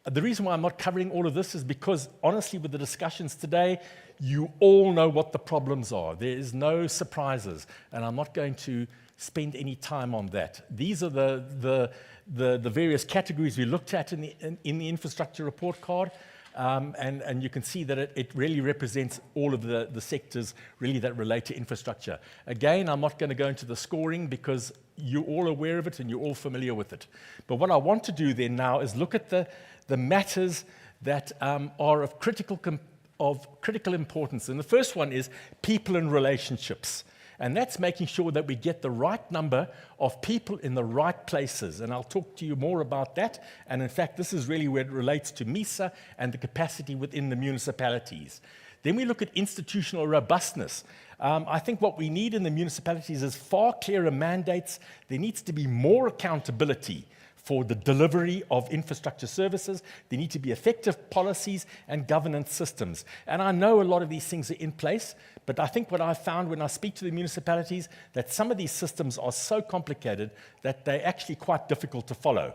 The reason why I'm not covering all of this is because, honestly, with the discussions today, you all know what the problems are. There is no surprises, and I'm not going to spend any time on that. These are the various categories we looked at in the infrastructure report card, and you can see that it really represents all of the sectors really that relate to infrastructure. Again, I'm not going to go into the scoring because you're all aware of it and you're all familiar with it. But what I want to do then now is look at the matters that are of critical importance. And the first one is people and relationships. And that's making sure that we get the right number of people in the right places. And I'll talk to you more about that. And in fact, this is really where it relates to MISA and the capacity within the municipalities. Then we look at institutional robustness. I think what we need in the municipalities is far clearer mandates. There needs to be more accountability for the delivery of infrastructure services. There need to be effective policies and governance systems. And I know a lot of these things are in place, but I think what I've found when I speak to the municipalities, that some of these systems are so complicated that they're actually quite difficult to follow.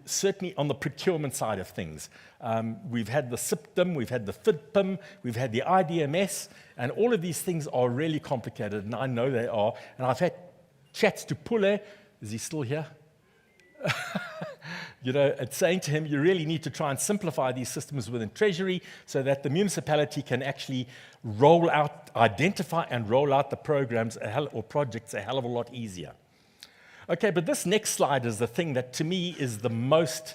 certainly on the procurement side of things. We've had the SIPDIM, we've had the FIDPIM, we've had the IDMS, and all of these things are really complicated, and I know they are. And I've had chats to Pule, is he still here? It's saying to him, you really need to try and simplify these systems within Treasury so that the municipality can actually roll out, identify and roll out the programs or projects a hell of a lot easier. Okay, but this next slide is the thing that to me is the most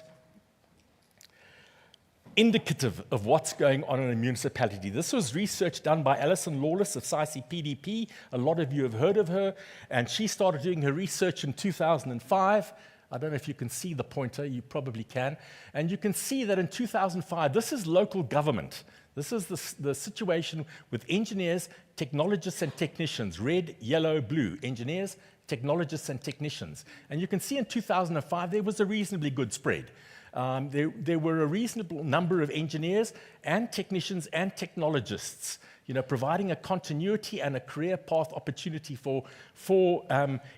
indicative of what's going on in a municipality. This was research done by Alison Lawless of SAICI PDP. A lot of you have heard of her, and she started doing her research in 2005. I don't know if you can see the pointer, you probably can. And you can see that in 2005, this is local government. This is the situation with engineers, technologists, and technicians, red, yellow, blue, engineers, technologists, and technicians. And you can see in 2005, there was a reasonably good spread. There were a reasonable number of engineers and technicians and technologists, providing a continuity and a career path opportunity for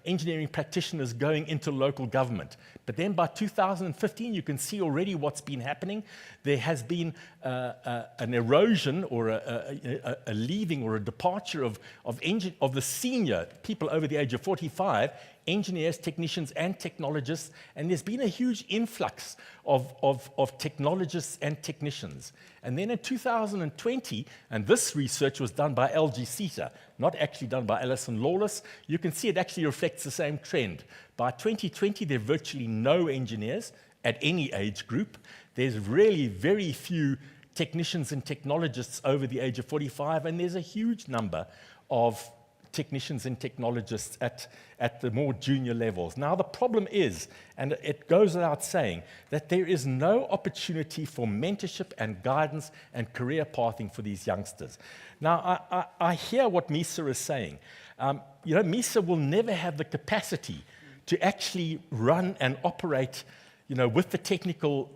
engineering practitioners going into local government. But then by 2015, you can see already what's been happening. There has been an erosion or a leaving or a departure of the senior people over the age of 45, engineers, technicians, and technologists, and there's been a huge influx of technologists and technicians. And then in 2020, and this research was done by LG CETA, not actually done by Alison Lawless, you can see it actually reflects the same trend. By 2020, there are virtually no engineers at any age group. There's really very few technicians and technologists over the age of 45, and there's a huge number of technicians and technologists at the more junior levels. Now, the problem is, and it goes without saying, that there is no opportunity for mentorship and guidance and career pathing for these youngsters. Now, I hear what MISA is saying. MISA will never have the capacity to actually run and operate, with the technical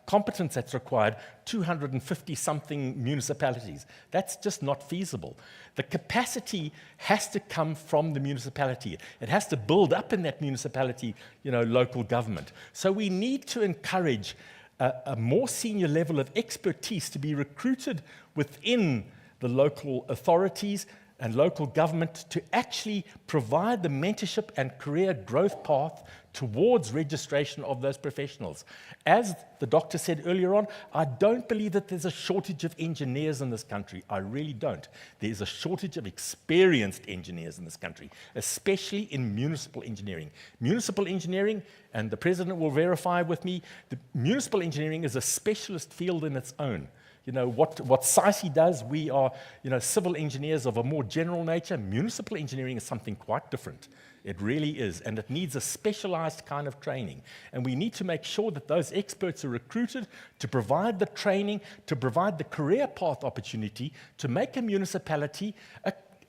competence that's required, 250-something municipalities. That's just not feasible. The capacity has to come from the municipality. It has to build up in that municipality, local government. So we need to encourage a more senior level of expertise to be recruited within the local authorities and local government to actually provide the mentorship and career growth path towards registration of those professionals. As the doctor said earlier on, I don't believe that there's a shortage of engineers in this country. I really don't. There's a shortage of experienced engineers in this country, especially in municipal engineering. Municipal engineering, and the president will verify with me, the municipal engineering is a specialist field in its own. What SAICI does, we are, civil engineers of a more general nature. Municipal engineering is something quite different. It really is, and it needs a specialized kind of training. And we need to make sure that those experts are recruited to provide the training, to provide the career path opportunity, to make a municipality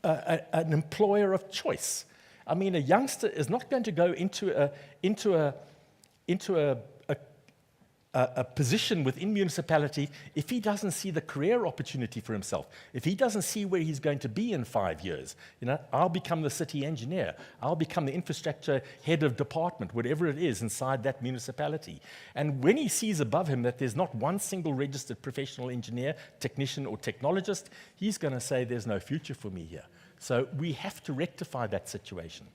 an employer of choice. I mean, a youngster is not going to go into a position within municipality if he doesn't see the career opportunity for himself, if he doesn't see where he's going to be in 5 years. I'll become the city engineer, I'll become the infrastructure head of department, whatever it is inside that municipality. And when he sees above him that there's not one single registered professional engineer, technician, or technologist, he's going to say there's no future for me here. So we have to rectify that situation.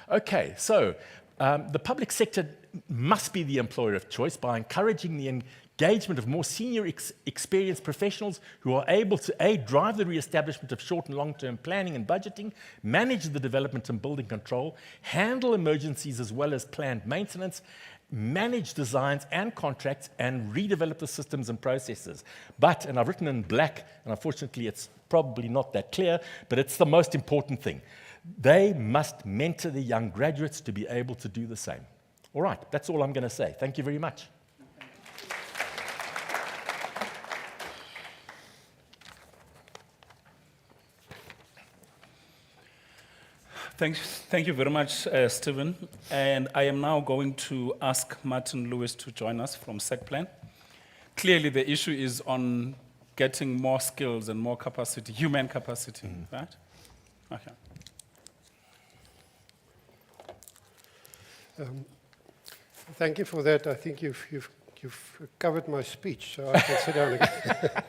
Okay, so the public sector must be the employer of choice by encouraging the engagement of more senior experienced professionals who are able to drive the re-establishment of short and long-term planning and budgeting, manage the development and building control, handle emergencies as well as planned maintenance, manage designs and contracts, and redevelop the systems and processes. But, and I've written in black, and unfortunately it's probably not that clear, but it's the most important thing. They must mentor the young graduates to be able to do the same. All right, that's all I'm going to say. Thank you very much. Thank you very much, Stephen. And I am now going to ask Martin Lewis to join us from SecPlan. Clearly, the issue is on getting more skills and more capacity, human capacity, right? Okay. Thank you for that. I think you've covered my speech, so I can sit down again.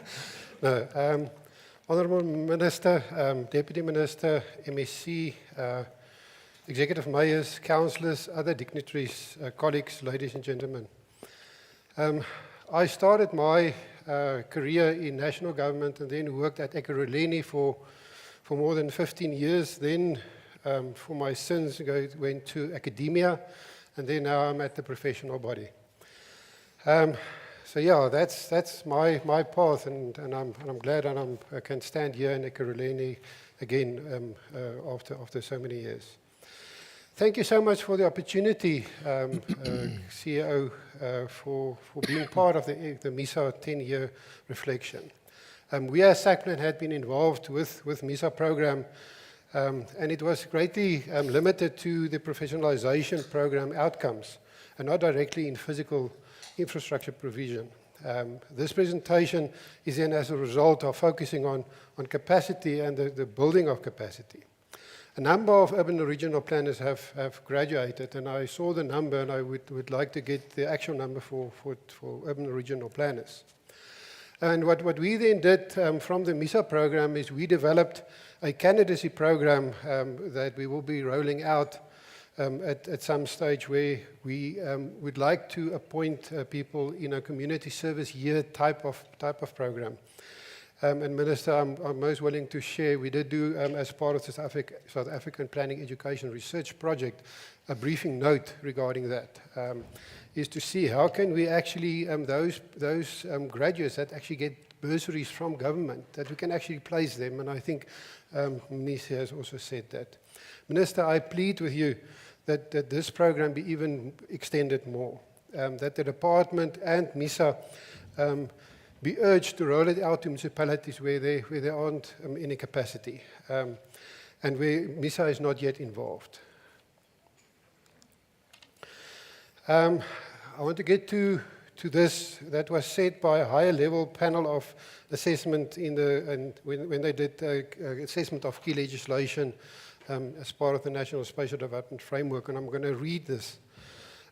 No, Honourable Minister, Deputy Minister, MSc, Executive Mayors, Councillors, other dignitaries, colleagues, ladies and gentlemen. I started my career in national government and then worked at Ekurhuleni for more than 15 years. Then, for my sins, went to academia, and then now I'm at the professional body. So yeah, that's my path, and I'm glad and I can stand here in Ekurhuleni again after so many years. Thank you so much for the opportunity, CEO, for being part of the MISA 10-year reflection. We as SACPLAN had been involved with MISA program, and it was greatly limited to the professionalization program outcomes and not directly in physical infrastructure provision. This presentation is then as a result of focusing on capacity and the building of capacity. A number of urban and regional planners have graduated, and I saw the number, and I would like to get the actual number for urban and regional planners. And what we then did from the MISA program is we developed a candidacy program that we will be rolling out at some stage, where we would like to appoint people in a community service year type of program. And Minister, I'm most willing to share, we did do, as part of the South African Planning Education Research Project, a briefing note regarding that, is to see how can we actually, those graduates that actually get bursaries from government, that we can actually place them, and I think MISA has also said that. Minister, I plead with you that this program be even extended more, that the department and MISA be urged to roll it out to municipalities where there aren't any capacity, and where MISA is not yet involved. I want to get to this that was said by a higher level panel of assessment when they did assessment of key legislation as part of the National Spatial Development Framework, and I'm going to read this.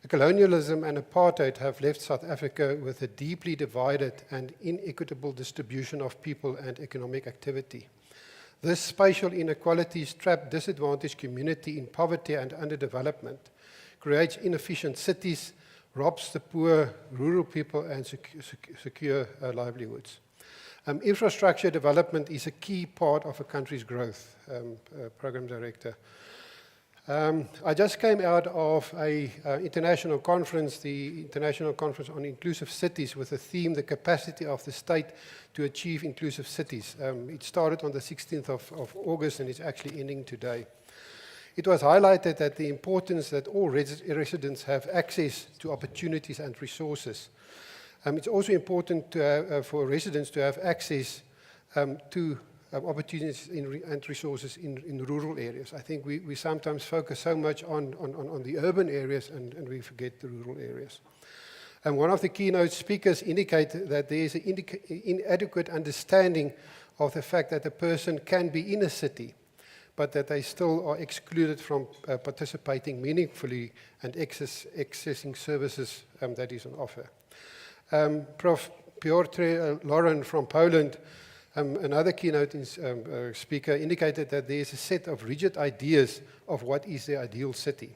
Colonialism and apartheid have left South Africa with a deeply divided and inequitable distribution of people and economic activity. This spatial inequalities trap disadvantaged community in poverty and underdevelopment, creates inefficient cities, robs the poor, rural people, and secure livelihoods. Infrastructure development is a key part of a country's growth, Program Director. I just came out of an international conference, the International Conference on Inclusive Cities, with the theme, the capacity of the state to achieve inclusive cities. It started on the 16th of August and is actually ending today. It was highlighted that the importance that all residents have access to opportunities and resources. It's also important for residents to have access to opportunities and resources in rural areas. I think we sometimes focus so much on the urban areas and we forget the rural areas. And one of the keynote speakers indicated that there is an inadequate understanding of the fact that a person can be in a city, but that they still are excluded from participating meaningfully and accessing services that is on offer. Prof. Piotr Lauren from Poland, another keynote speaker, indicated that there is a set of rigid ideas of what is the ideal city.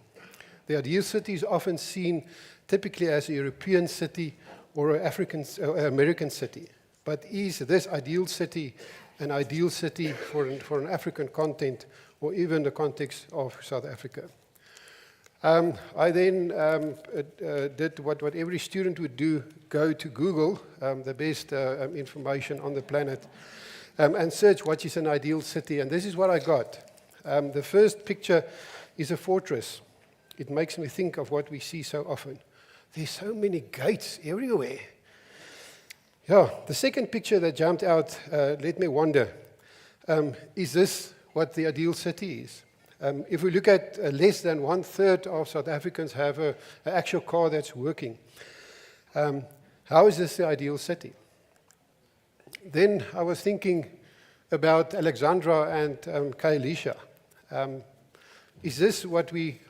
The ideal city is often seen typically as a European city or an American city. But is this ideal city an ideal city for an African content or even the context of South Africa? I then did what every student would do, go to Google, the best information on the planet, and search what is an ideal city. And this is what I got. The first picture is a fortress. It makes me think of what we see so often. There's so many gates everywhere. Yeah, the second picture that jumped out let me wonder, is this what the ideal city is? If we look at less than 1/3 of South Africans have an actual car that's working, how is this the ideal city? Then I was thinking about Alexandra and Kaelisha. Is this what we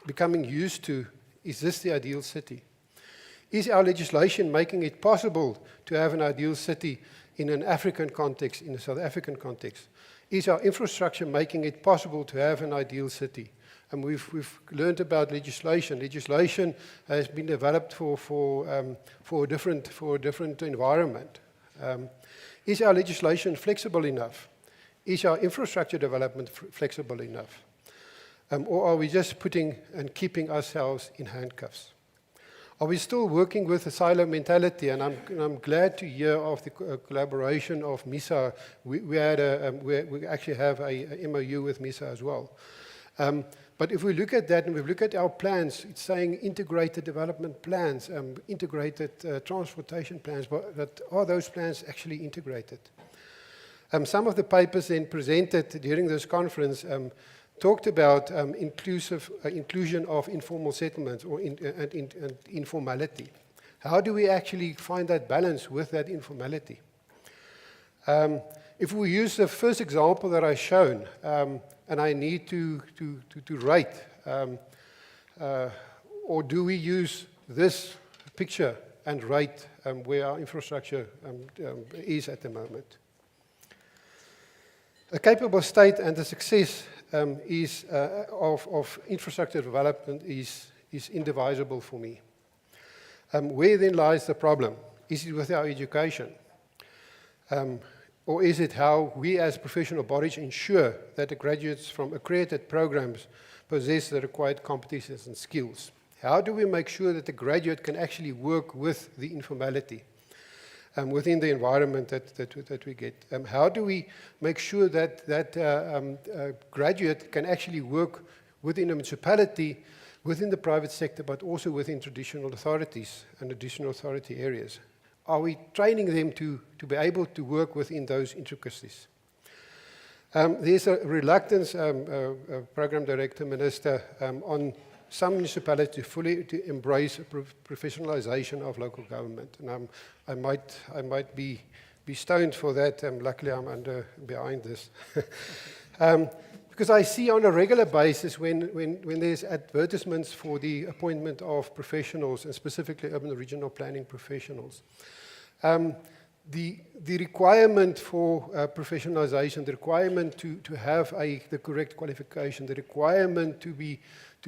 becoming used to, is this the ideal city? Is our legislation making it possible to have an ideal city in an African context, in a South African context? Is our infrastructure making it possible to have an ideal city? And we've learned about legislation. Legislation has been developed for a different environment. Is our legislation flexible enough? Is our infrastructure development flexible enough? Or are we just putting and keeping ourselves in handcuffs? Are we still working with a silo mentality? And I'm glad to hear of the collaboration of MISA. We actually have a MOU with MISA as well. But if we look at that and we look at our plans, it's saying integrated development plans, integrated transportation plans, but are those plans actually integrated? Some of the papers then presented during this conference talked about inclusion of informal settlements or and informality. How do we actually find that balance with that informality? If we use the first example that I've shown, and I need to rate, or do we use this picture and rate where our infrastructure is at the moment? A capable state and the success of infrastructure development is indivisible for me. Where then lies the problem? Is it with our education? Or is it how we as professional bodies ensure that the graduates from accredited programs possess the required competencies and skills? How do we make sure that the graduate can actually work with the informality within the environment that we get? How do we make sure that graduate can actually work within a municipality, within the private sector, but also within traditional authorities and additional authority areas? Are we training them to be able to work within those intricacies? There's a reluctance, Program Director, Minister, on some municipalities fully to embrace professionalization of local government. And I might be stoned for that. Luckily, I'm behind this. Because I see on a regular basis when there's advertisements for the appointment of professionals, and specifically urban and regional planning professionals, the requirement for professionalization, the requirement to have the correct qualification, the requirement to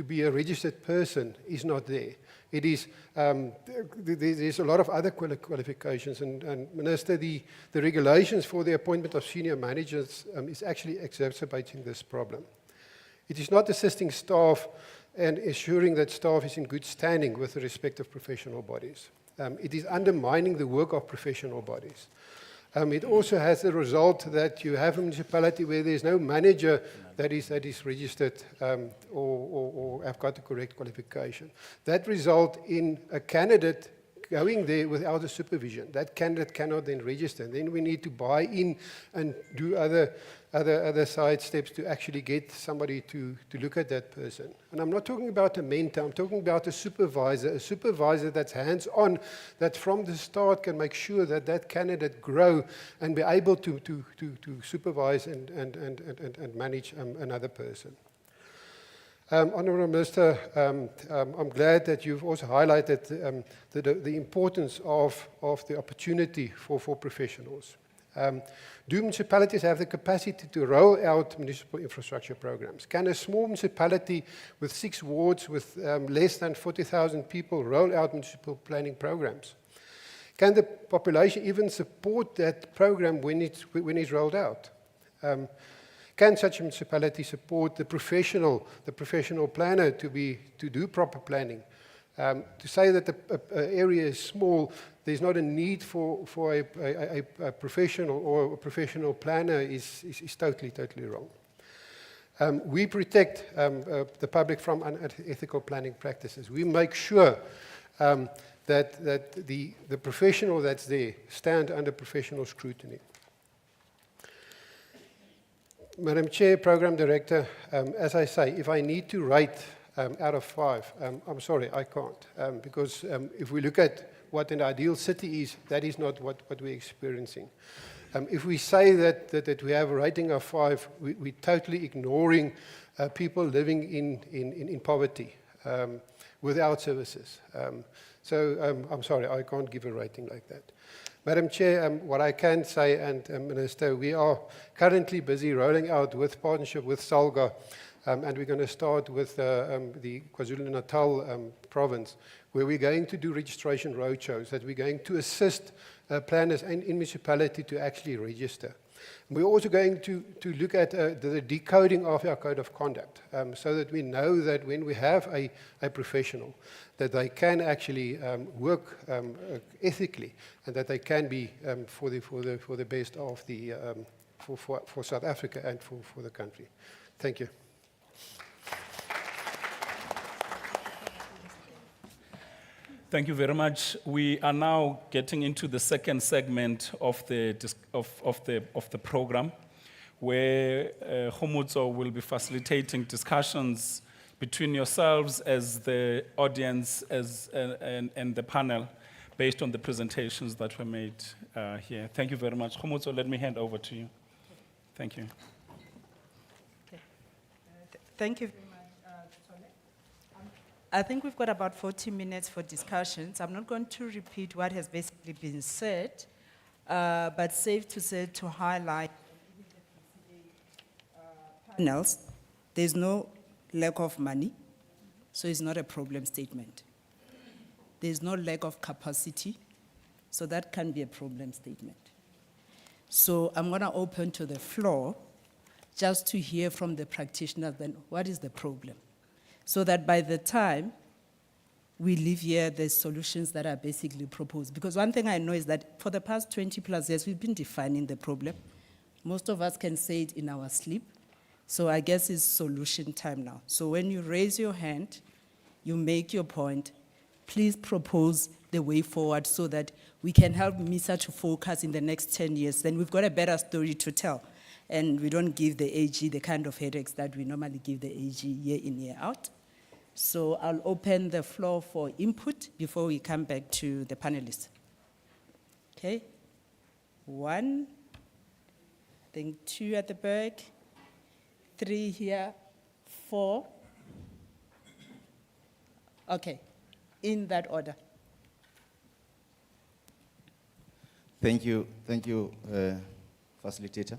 be a registered person is not there. It is, there's a lot of other qualifications, and Minister, the regulations for the appointment of senior managers is actually exacerbating this problem. It is not assisting staff and ensuring that staff is in good standing with the respective professional bodies. It is undermining the work of professional bodies. It also has the result that you have a municipality where there's no manager that is registered or have got the correct qualification. That result in a candidate going there without a supervision. That candidate cannot then register. Then we need to buy in and do other side steps to actually get somebody to look at that person. And I'm not talking about a mentor, I'm talking about a supervisor that's hands-on, that from the start can make sure that that candidate grow and be able to supervise and manage another person. Honourable Minister, I'm glad that you've also highlighted the importance of the opportunity for professionals. Do municipalities have the capacity to roll out municipal infrastructure programs? Can a small municipality with 6 wards with less than 40,000 people roll out municipal planning programs? Can the population even support that program when it's rolled out? Can such a municipality support the professional planner to do proper planning? To say that the area is small, there's not a need for a professional or a professional planner is totally wrong. We protect the public from unethical planning practices. We make sure that the professional that's there stand under professional scrutiny. Madam Chair, Program Director, as I say, if I need to rate out of 5, I'm sorry, I can't. Because if we look at what an ideal city is, that is not what we're experiencing. If we say that we have a rating of 5, we're totally ignoring people living in poverty. without services. I'm sorry, I can't give a rating like that. Madam Chair, what I can say, and Minister, we are currently busy rolling out with partnership with SALGA, and we're going to start with the KwaZulu-Natal province, where we're going to do registration roadshows, that we're going to assist planners in municipality to actually register. We're also going to look at the decoding of our code of conduct, so that we know that when we have a professional, that they can actually work ethically, and that they can be for the best of the for South Africa and for the country. Thank you. Thank you very much. We are now getting into the second segment of the program, where Khomotso will be facilitating discussions between yourselves as the audience and the panel based on the presentations that were made here. Thank you very much. Khomotso, let me hand over to you. Thank you. Okay. Thank you. I think we've got about 40 minutes for discussions. I'm not going to repeat what has basically been said, but safe to say, to highlight panels, there's no lack of money, so it's not a problem statement. There's no lack of capacity, so that can be a problem statement. So I'm going to open to the floor just to hear from the practitioners then what is the problem, so that by the time we leave here, there's solutions that are basically proposed. Because one thing I know is that for the past 20 plus years, we've been defining the problem. Most of us can say it in our sleep. So I guess it's solution time now. So when you raise your hand, you make your point, please propose the way forward so that we can help MISA to focus in the next 10 years. Then we've got a better story to tell. And we don't give the AG the kind of headaches that we normally give the AG year in, year out. So I'll open the floor for input before we come back to the panelists. Okay? 1, I think 2 at the back, 3 here, 4. Okay, in that order. Thank you, facilitator.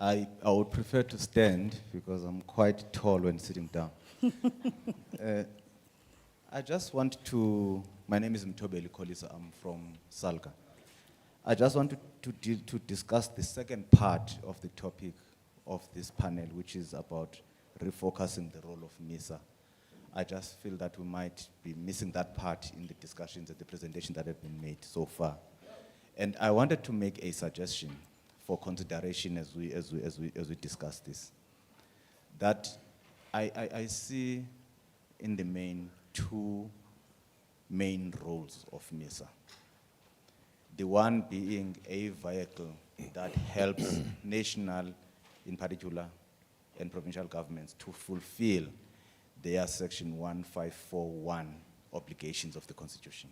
I would prefer to stand because I'm quite tall when sitting down. I just want to, my name is Mtobeli Kolisa, I'm from SALGA. I just want to discuss the second part of the topic of this panel, which is about refocusing the role of MISA. I just feel that we might be missing that part in the discussions and the presentation that have been made so far. And I wanted to make a suggestion for consideration as we discuss this. That I see in the main 2 main roles of MISA. The one being a vehicle that helps national, in particular, and provincial governments to fulfill their Section 1541 obligations of the Constitution.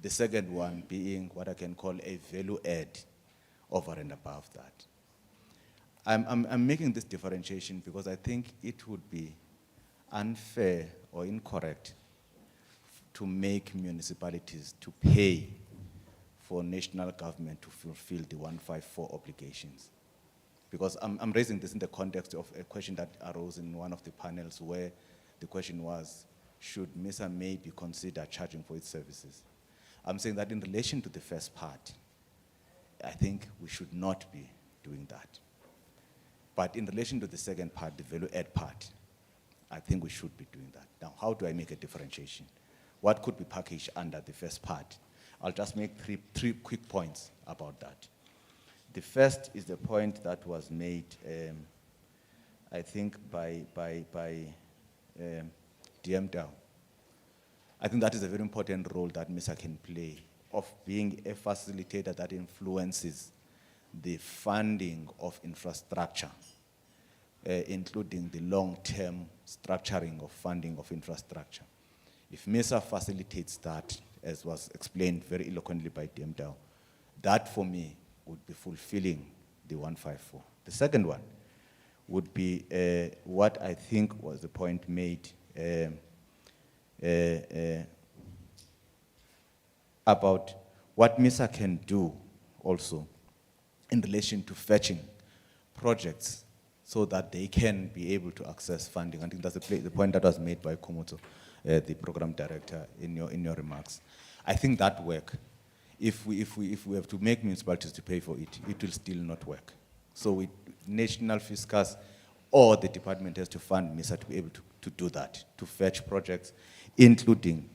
The second one being what I can call a value add over and above that. I'm making this differentiation because I think it would be unfair or incorrect to make municipalities to pay for national government to fulfill the 154 obligations. Because I'm raising this in the context of a question that arose in one of the panels where the question was, should MISA maybe consider charging for its services? I'm saying that in relation to the first part, I think we should not be doing that. But in relation to the second part, the value add part, I think we should be doing that. Now, how do I make a differentiation? What could be packaged under the first part? I'll just make three quick points about that. The first is the point that was made, I think, by DM Dow. I think that is a very important role that MISA can play of being a facilitator that influences the funding of infrastructure, including the long-term structuring of funding of infrastructure. If MISA facilitates that, as was explained very eloquently by DM Dow, that for me would be fulfilling the 154. The second one would be what I think was the point made about what MISA can do also in relation to fetching projects so that they can be able to access funding. I think that's the point that was made by Komoto, the program director, in your remarks. I think that work, if we have to make municipalities to pay for it, it will still not work. So national fiscus or the department has to fund MISA to be able to do that, to fetch projects, including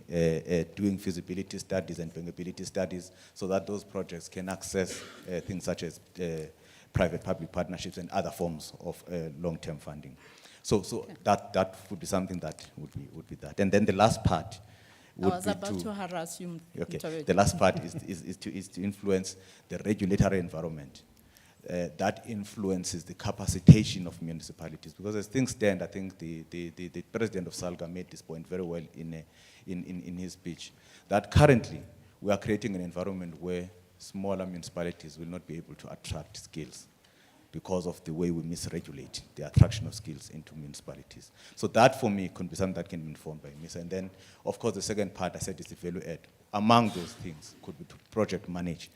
doing feasibility studies and bankability studies, so that those projects can access things such as private-public partnerships and other forms of long-term funding. So that would be something that would be that. And then the last part I would was be about to harass you. Okay. Mr. The last part is to influence the regulatory environment that influences the capacitation of municipalities. Because as things stand, I think the president of SALGA made this point very well in his speech, that currently we are creating an environment where smaller municipalities will not be able to attract skills because of the way we misregulate the attraction of skills into municipalities. So that, for me, could be something that can be informed by MISA. And then, of course, the second part, I said, is the value add. Among those things could be to project manage.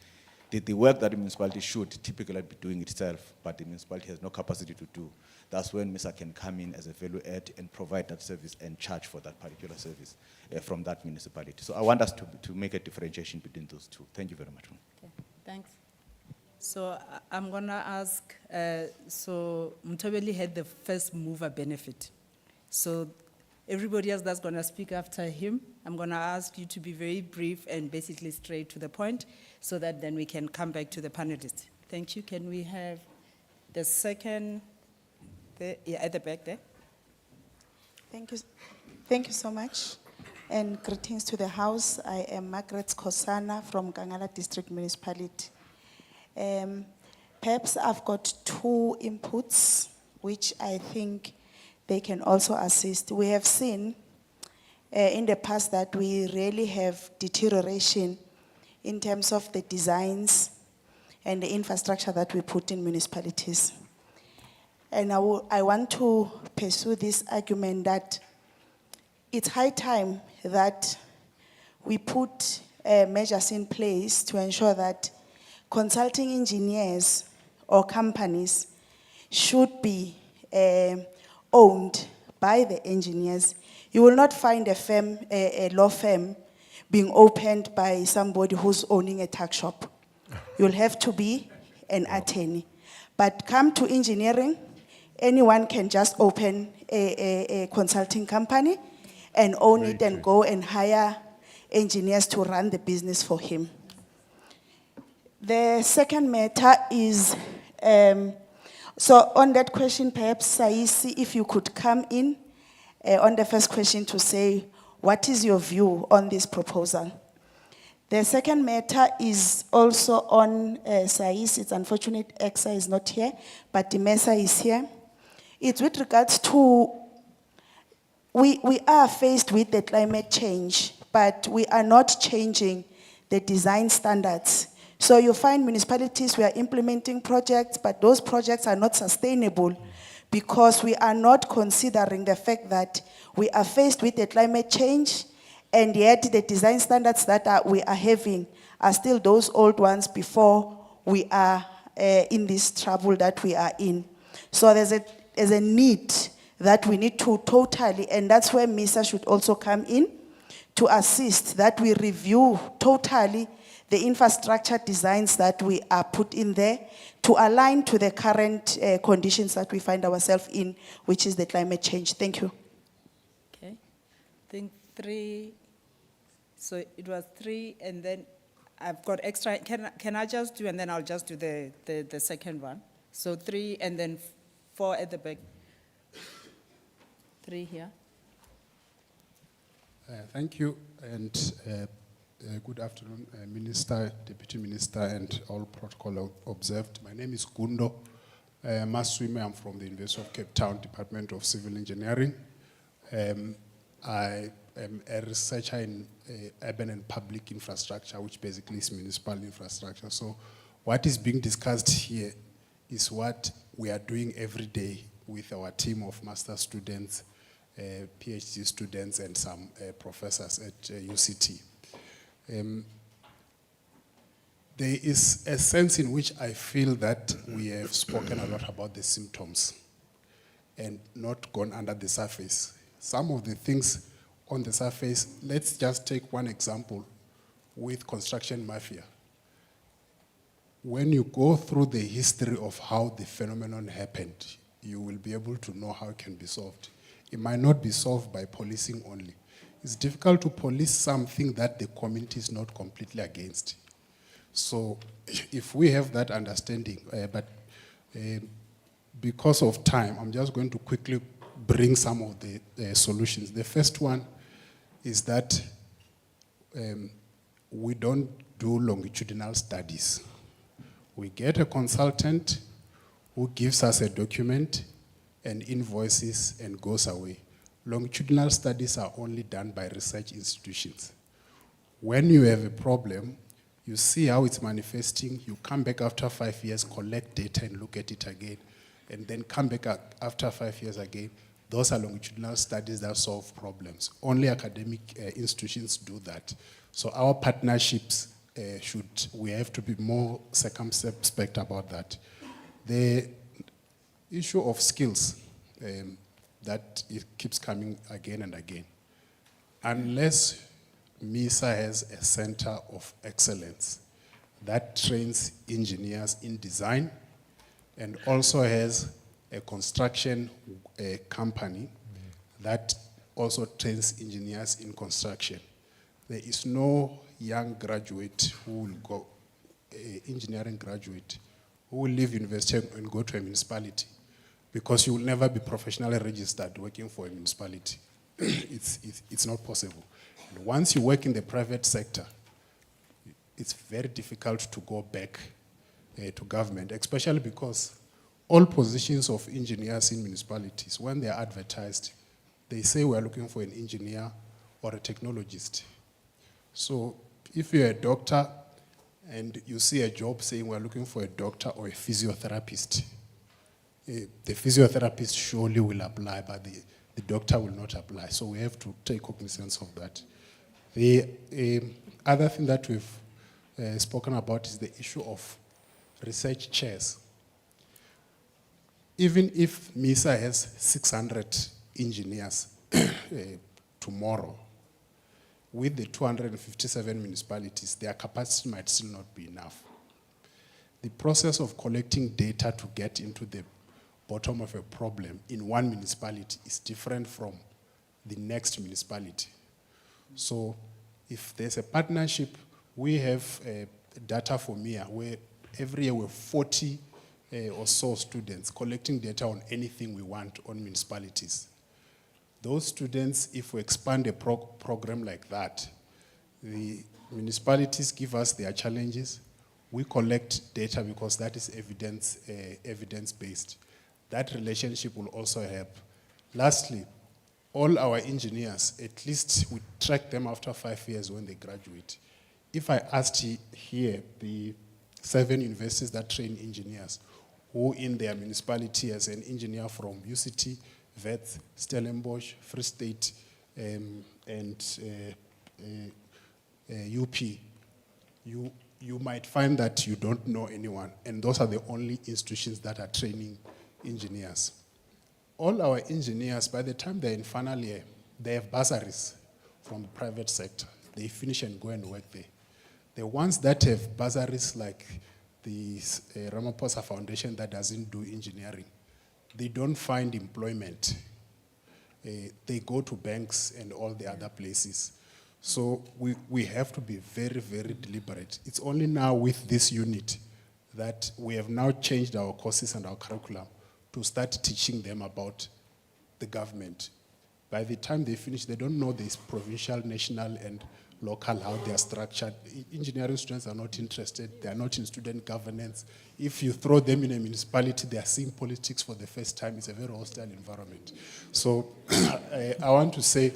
The work that the municipality should typically be doing itself, but the municipality has no capacity to do. That's when MISA can come in as a value add and provide that service and charge for that particular service from that municipality. So I want us to make a differentiation between those two. Thank you very much. Okay, thanks. So I'm going to ask, so Mtobeli had the first mover benefit. So everybody else that's going to speak after him, I'm going to ask you to be very brief and basically straight to the point so that then we can come back to the panelists. Thank you. Can we have the second, at the back there? Thank you. Thank you so much. And greetings to the House. I am Margaret Kosana from Kangala District Municipality. Perhaps I've got two inputs, which I think they can also assist. We have seen in the past that we really have deterioration in terms of the designs and the infrastructure that we put in municipalities. And I want to pursue this argument that it's high time that we put measures in place to ensure that consulting engineers or companies should be owned by the engineers. You will not find a law firm being opened by somebody who's owning a tuck shop. You'll have to be an attorney. But come to engineering, anyone can just open a consulting company and own it and go and hire engineers to run the business for him. The second matter is, so on that question, perhaps, Saisi, if you could come in on the first question to say, what is your view on this proposal? The second matter is also on Saisi. It's unfortunate EXA is not here, but the MESA is here. It's with regards to, we are faced with the climate change, but we are not changing the design standards. So you find municipalities, we are implementing projects, but those projects are not sustainable because we are not considering the fact that we are faced with the climate change, and yet the design standards that we are having are still those old ones before we are in this trouble that we are in. So there's a need that we need to totally, and that's where MISA should also come in to assist, that we review totally the infrastructure designs that we are put in there to align to the current conditions that we find ourselves in, which is the climate change. Thank you. Okay. I think 3, so it was 3, and then I've got extra. Can I just do, and then I'll just do the second one. So 3, and then 4 at the back. 3 here. Thank you, and good afternoon, Minister, Deputy Minister, and all protocol observed. My name is Gundo Maswime. I'm from the University of Cape Town, Department of Civil Engineering. I am a researcher in urban and public infrastructure, which basically is municipal infrastructure. So what is being discussed here is what we are doing every day with our team of master students PhD students and some professors at UCT. There is a sense in which I feel that we have spoken a lot about the symptoms and not gone under the surface. Some of the things on the surface, let's just take one example with construction mafia. When you go through the history of how the phenomenon happened, you will be able to know how it can be solved. It might not be solved by policing only. It's difficult to police something that the community is not completely against. So if we have that understanding, because of time, I'm just going to quickly bring some of the solutions. The first one is that we don't do longitudinal studies. We get a consultant who gives us a document and invoices and goes away. Longitudinal studies are only done by research institutions. When you have a problem, you see how it's manifesting, you come back after 5 years, collect data and look at it again, and then come back after 5 years again. Those are longitudinal studies that solve problems. Only academic institutions do that. So our partnerships we have to be more circumspect about that. The issue of skills, that it keeps coming again and again. Unless MISA has a center of excellence that trains engineers in design and also has a construction company that also trains engineers in construction. There is no young graduate who will go, engineering graduate, who will leave university and go to a municipality, because you will never be professionally registered working for a municipality. It's not possible. And once you work in the private sector, it's very difficult to go back to government, especially because all positions of engineers in municipalities, when they are advertised, they say we are looking for an engineer or a technologist. So if you're a doctor and you see a job saying we're looking for a doctor or a physiotherapist, the physiotherapist surely will apply, but the doctor will not apply. So we have to take cognizance of that. The other thing that we've spoken about is the issue of research chairs. Even if MISA has 600 engineers tomorrow, with the 257 municipalities, their capacity might still not be enough. The process of collecting data to get into the bottom of a problem in one municipality is different from the next municipality. So if there's a partnership, we have data for MIA where every year we have 40 or so students collecting data on anything we want on municipalities. Those students, if we expand a program like that, the municipalities give us their challenges. We collect data because that is evidence-based. That relationship will also help. Lastly, all our engineers, at least we track them after 5 years when they graduate. If I asked here the 7 universities that train engineers, who in their municipality as an engineer from UCT, Wits, Stellenbosch, Free State, and UP, you might find that you don't know anyone, and those are the only institutions that are training engineers. All our engineers, by the time they're in final year, they have bursaries from the private sector. They finish and go and work there. The ones that have bursaries like the Ramaphosa Foundation that doesn't do engineering, they don't find employment. They go to banks and all the other places. So we have to be very, very deliberate. It's only now with this unit that we have now changed our courses and our curriculum to start teaching them about the government. By the time they finish, they don't know this provincial, national, and local, how they are structured. Engineering students are not interested. They are not in student governance. If you throw them in a municipality, they are seeing politics for the first time. It's a very hostile environment. So I want to say,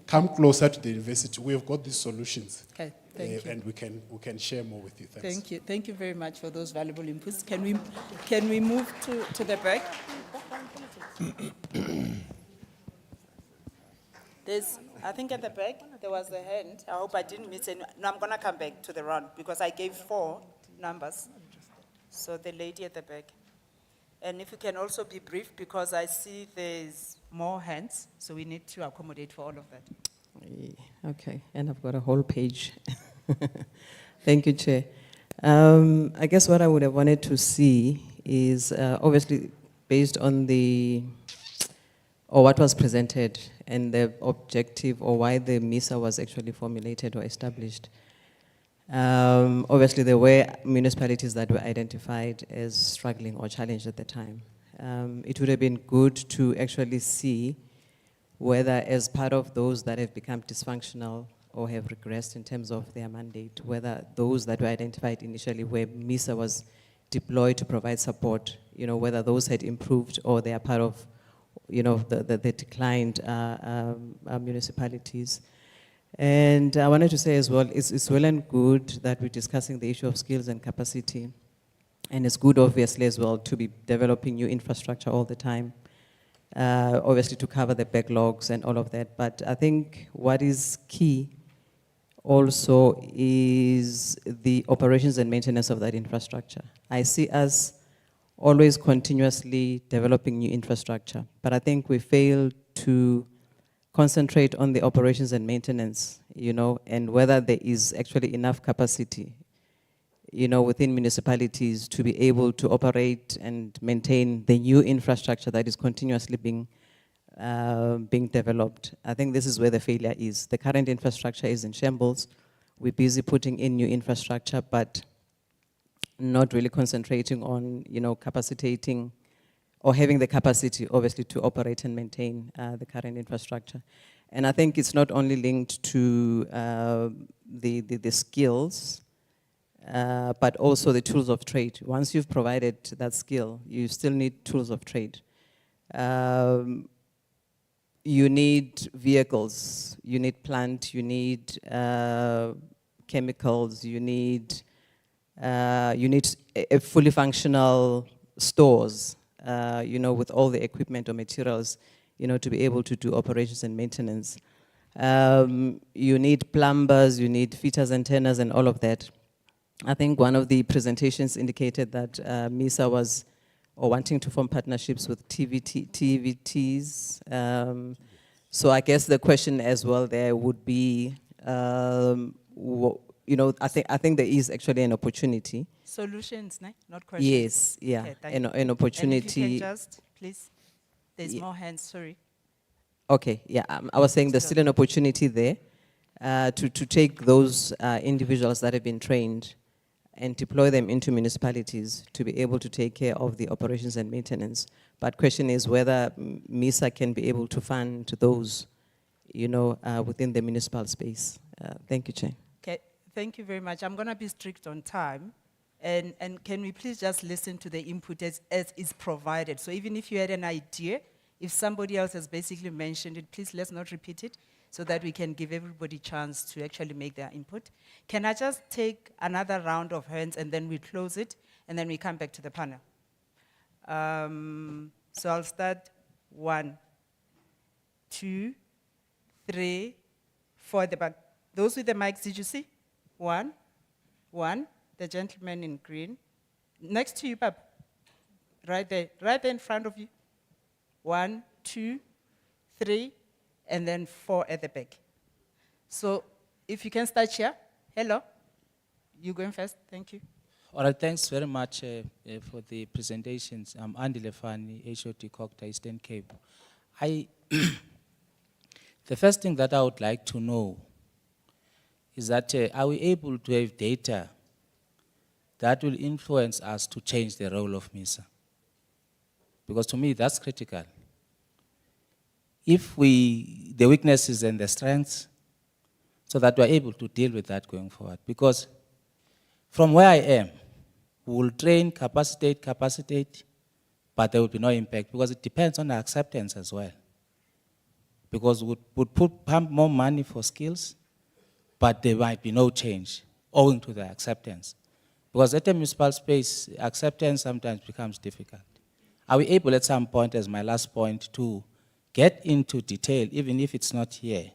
come closer to the university. We have got these solutions. Okay, thank you. And we can share more with you. Thanks. Thank you. Thank you very much for those valuable inputs. Can we move to the back? There's, I think at the back, there was a hand. I hope I didn't miss any. No, I'm gonna come back to the round because I gave 4 numbers. So the lady at the back. And if you can also be brief because I see there's more hands, so we need to accommodate for all of that. Okay, and I've got a whole page. Thank you, Chair. I guess what I would have wanted to see is obviously based on or what was presented and the objective or why the MISA was actually formulated or established. Obviously, there were municipalities that were identified as struggling or challenged at the time. It would have been good to actually see whether as part of those that have become dysfunctional or have regressed in terms of their mandate, whether those that were identified initially where MISA was deployed to provide support, whether those had improved or they are part of, the declined municipalities. And I wanted to say as well, it's well and good that we're discussing the issue of skills and capacity. And it's good, obviously, as well, to be developing new infrastructure all the time, obviously to cover the backlogs and all of that. But I think what is key also is the operations and maintenance of that infrastructure. I see us always continuously developing new infrastructure, but I think we fail to concentrate on the operations and maintenance, and whether there is actually enough capacity, within municipalities to be able to operate and maintain the new infrastructure that is continuously being developed. I think this is where the failure is. The current infrastructure is in shambles. We're busy putting in new infrastructure, but not really concentrating on, capacitating or having the capacity, obviously, to operate and maintain the current infrastructure. And I think it's not only linked to the skills, but also the tools of trade. Once you've provided that skill, you still need tools of trade. You need vehicles, you need plant, you need chemicals, you need a fully functional stores, with all the equipment or materials, to be able to do operations and maintenance. You need plumbers, you need fitters, antennas, and all of that. I think one of the presentations indicated that MISA was wanting to form partnerships with TVTs. So I guess the question as well there would be, I think there is actually an opportunity. Solutions, not questions. Yes, yeah, Okay, an opportunity. And if you can just, please, there's more hands, sorry. Okay, yeah, I was saying there's still an opportunity there to take those individuals that have been trained and deploy them into municipalities to be able to take care of the operations and maintenance. But question is whether MISA can be able to fund those, within the municipal space. Thank you, Chair. Okay, thank you very much. I'm gonna be strict on time. And can we please just listen to the input as is provided? So even if you had an idea, if somebody else has basically mentioned it, please let's not repeat it so that we can give everybody a chance to actually make their input. Can I just take another round of hands and then we close it and then we come back to the panel? So I'll start 1, 2, 3, 4 at the back. Those with the mics, did you see? 1, the gentleman in green. Next to you, Papa. Right there in front of you. 1, 2, 3, and then 4 at the back. So if you can start here. Hello. You going first, thank you. All right, thanks very much for the presentations. I'm Andy Lefani, HOT Cocta, Eastern Cape. The first thing that I would like to know is that are we able to have data that will influence us to change the role of MISA? Because to me, that's critical. If the weaknesses and the strengths, so that we're able to deal with that going forward. Because from where I am, we will train, capacitate, but there will be no impact because it depends on the acceptance as well. Because we would pump more money for skills, but there might be no change owing to the acceptance. Because at a municipal space, acceptance sometimes becomes difficult. Are we able at some point, as my last point, to get into detail, even if it's not here,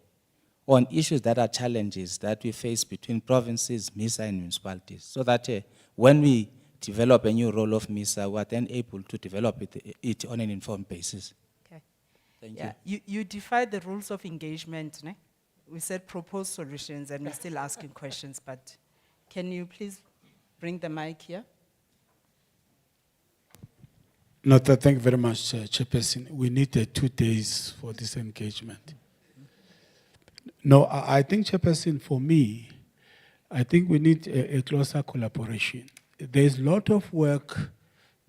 on issues that are challenges that we face between provinces, MISA, and municipalities, so that when we develop a new role of MISA, we're then able to develop it on an informed basis. Okay. Thank Yeah, you defied the rules of engagement, ne? We said propose solutions and we're still asking questions, but can you please bring the mic here? No, thank you very much, Chairperson. We need 2 days for this engagement. No, I think, Chairperson, for me, I think we need a closer collaboration. There's a lot of work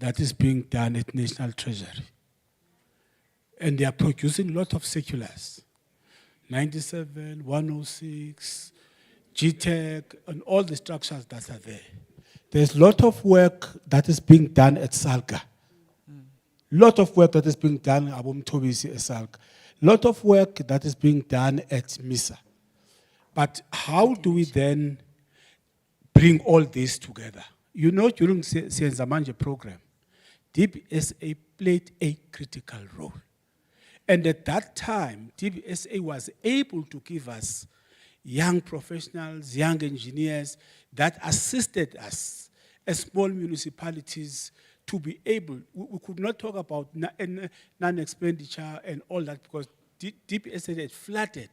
that is being done at National Treasury. And they are producing a lot of circulars. 97, 106, GTEC, and all the structures that are there. There's a lot of work that is being done at SALGA. Lot of work that is being done at Tobisi SALGA. Lot of work that is being done at MISA. But how do we then bring all this together? You know, during Sienzamanje program, DBSA played a critical role. And at that time, DBSA was able to give us young professionals, young engineers that assisted us as small municipalities to be able, we could not talk about non-expenditure and all that because DBSA had flooded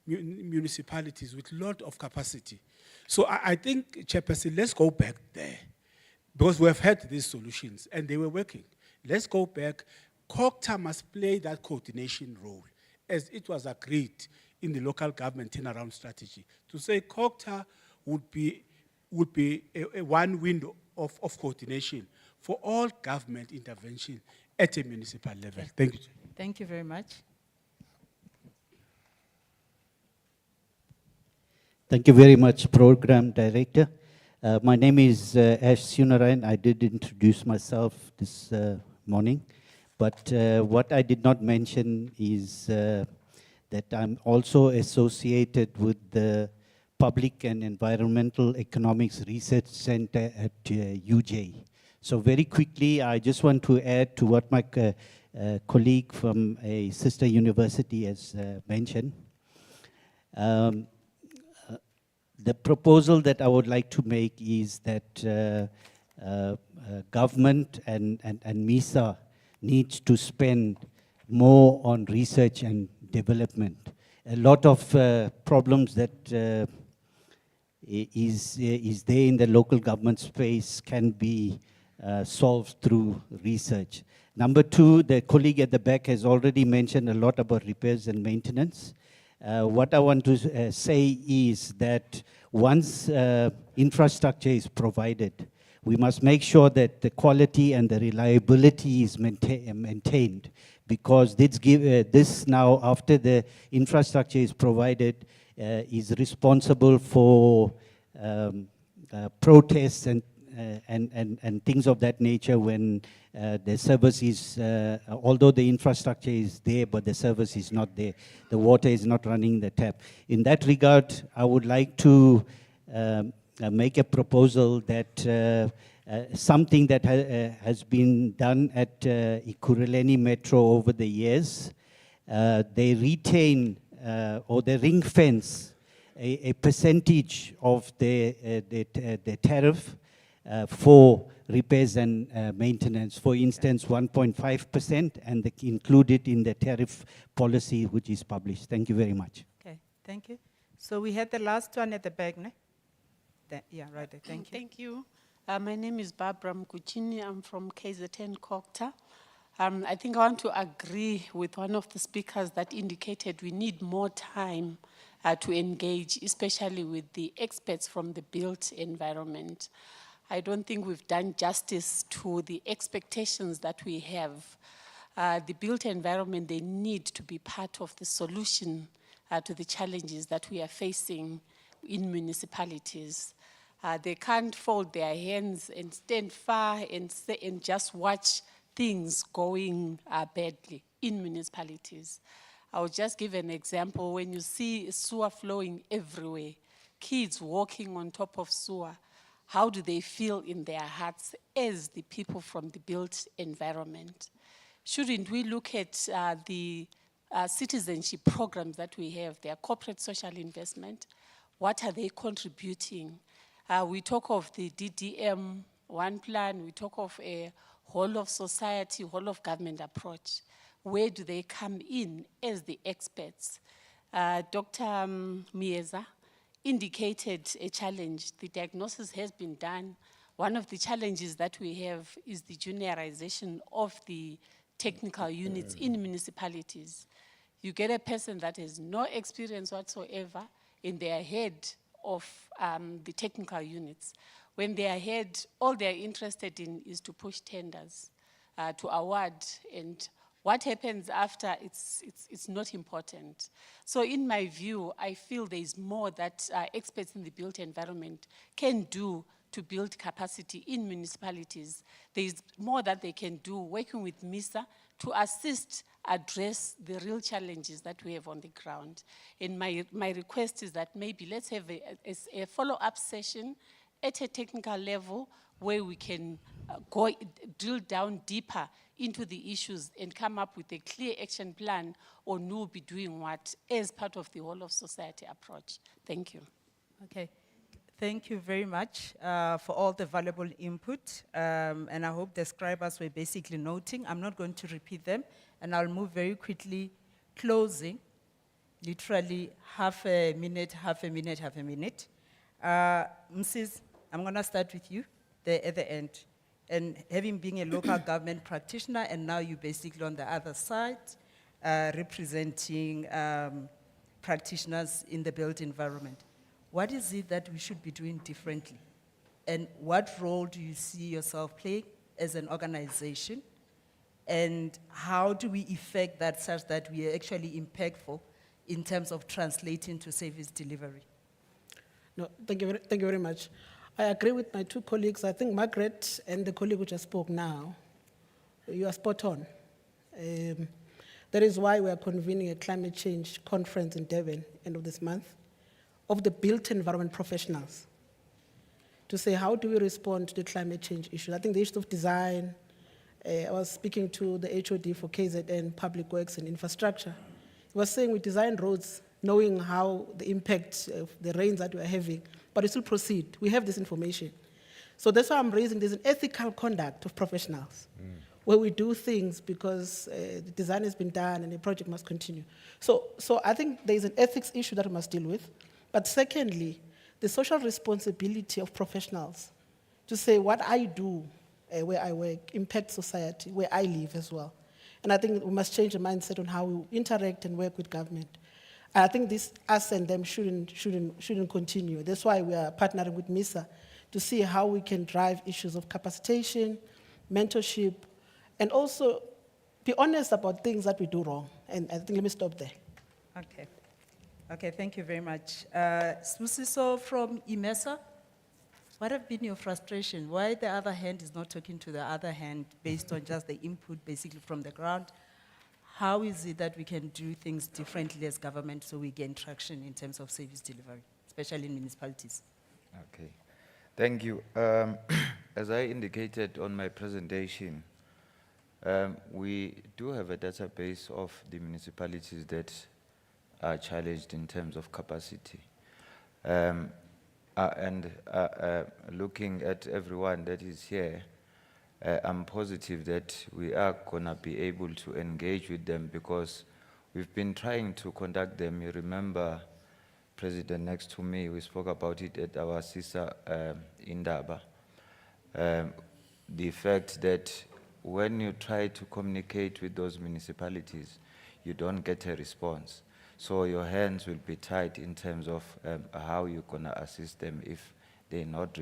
municipalities with a lot of capacity. So I think, Chairperson, let's go back there because we have had these solutions and they were working. Let's go back. COGTA must play that coordination role as it was agreed in the local government turnaround strategy. To say COGTA would be a one window of coordination for all government intervention at a municipal level. Thank you. Thank you very much. Thank you very much, Program Director. My name is Ash Sunarayan. I did introduce myself this morning. But what I did not mention is that I'm also associated with the Public and Environmental Economics Research Center at UJ. So very quickly, I just want to add to what my colleague from a sister university has mentioned. The proposal that I would like to make is that government and MISA needs to spend more on research and development. A lot of problems that is there in the local government space can be solved through research. Number two, the colleague at the back has already mentioned a lot about repairs and maintenance. What I want to say is that once infrastructure is provided, we must make sure that the quality and the reliability is maintained because this now, after the infrastructure is provided, is responsible for protests and things of that nature when the service is, although the infrastructure is there, but the service is not there. The water is not running the tap. In that regard, I would like to make a proposal that something that has been done at Ekurhuleni Metro over the years, they retain or they ring fence a percentage of the tariff for repairs and maintenance. For instance, 1.5%, and they include it in the tariff policy which is published. Thank you very much. Okay, thank you. So we had the last one at the back, ne? Yeah, right there. Thank you. Thank you. My name is Barbara Mkuchini. I'm from KZN COGTA. I think I want to agree with one of the speakers that indicated we need more time to engage, especially with the experts from the built environment. I don't think we've done justice to the expectations that we have. The built environment, they need to be part of the solution to the challenges that we are facing in municipalities. They can't fold their hands and stand far and just watch things going badly in municipalities. I'll just give an example. When you see sewer flowing everywhere, kids walking on top of sewer, how do they feel in their hearts as the people from the built environment? Shouldn't we look at the citizenship programs that we have, their corporate social investment, what are they contributing? We talk of the DDM one plan, we talk of a whole of society, whole of government approach. Where do they come in as the experts? Dr. Mieza indicated a challenge. The diagnosis has been done. One of the challenges that we have is the juniorization of the technical units in municipalities. You get a person that has no experience whatsoever and they are head of the technical units. When they are head, all they are interested in is to push tenders, to award, and what happens after, it's not important. So in my view, I feel there is more that experts in the built environment can do to build capacity in municipalities. There is more that they can do working with MISA to assist address the real challenges that we have on the ground. And my request is that maybe let's have a follow-up session at a technical level where we can drill down deeper into the issues and come up with a clear action plan on who will be doing what as part of the whole of society approach. Thank you. Okay. Thank you very much for all the valuable input. And I hope the scribers were basically noting. I'm not going to repeat them. And I'll move very quickly, closing, literally half a minute, half a minute, half a minute. Mrs., I'm going to start with you there at the end. And having been a local government practitioner, and now you're basically on the other side, representing practitioners in the built environment. What is it that we should be doing differently? And what role do you see yourself playing as an organization? And how do we effect that such that we are actually impactful in terms of translating to service delivery? No, thank you very much. I agree with my two colleagues. I think Margaret and the colleague who just spoke now, you are spot on. That is why we are convening a climate change conference in Durban, end of this month, of the built environment professionals, to say how do we respond to the climate change issue. I think the issue of design, I was speaking to the HOD for KZN, Public Works and Infrastructure. He was saying we design roads knowing how the impact of the rains that we are having, but we still proceed. We have this information. So that's why I'm raising there's an ethical conduct of professionals, where we do things because the design has been done and the project must continue. So I think there's an ethics issue that we must deal with. But secondly, the social responsibility of professionals to say what I do where I work impacts society, where I live as well. And I think we must change the mindset on how we interact and work with government. I think this us and them shouldn't continue. That's why we are partnering with MISA to see how we can drive issues of capacitation, mentorship, and also be honest about things that we do wrong. And I think let me stop there. Okay. Okay, thank you very much. Spusiso from MISA, what have been your frustration? Why the other hand is not talking to the other hand based on just the input basically from the ground? How is it that we can do things differently as government so we gain traction in terms of service delivery, especially in municipalities? Okay, thank you. As I indicated on my presentation, we do have a database of the municipalities that are challenged in terms of capacity. Looking at everyone that is here, I'm positive that we are going to be able to engage with them because we've been trying to conduct them. You remember, President, next to me, we spoke about it at our sister Indaba. The fact that when you try to communicate with those municipalities, you don't get a response. So your hands will be tied in terms of how you're going to assist them if they are not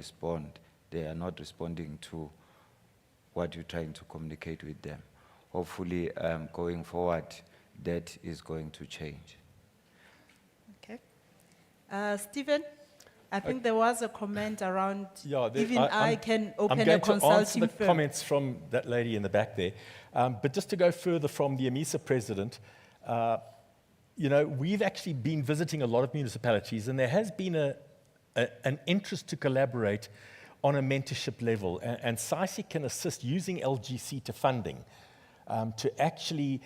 responding to what you're trying to communicate with them. Hopefully, going forward, that is going to change. Okay. Stephen, I think there was a comment around even I can open a consulting firm. I'm going to answer the comments from that lady in the back there. But just to go further from the MISA president, you know, we've actually been visiting a lot of municipalities, and there has been an interest to collaborate on a mentorship level. And SAICI can assist using LGC to funding to actually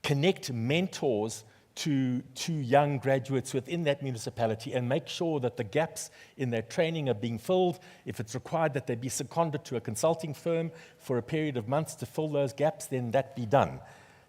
connect mentors to young graduates within that municipality and make sure that the gaps in their training are being filled. If it's required that they be seconded to a consulting firm for a period of months to fill those gaps, then that be done.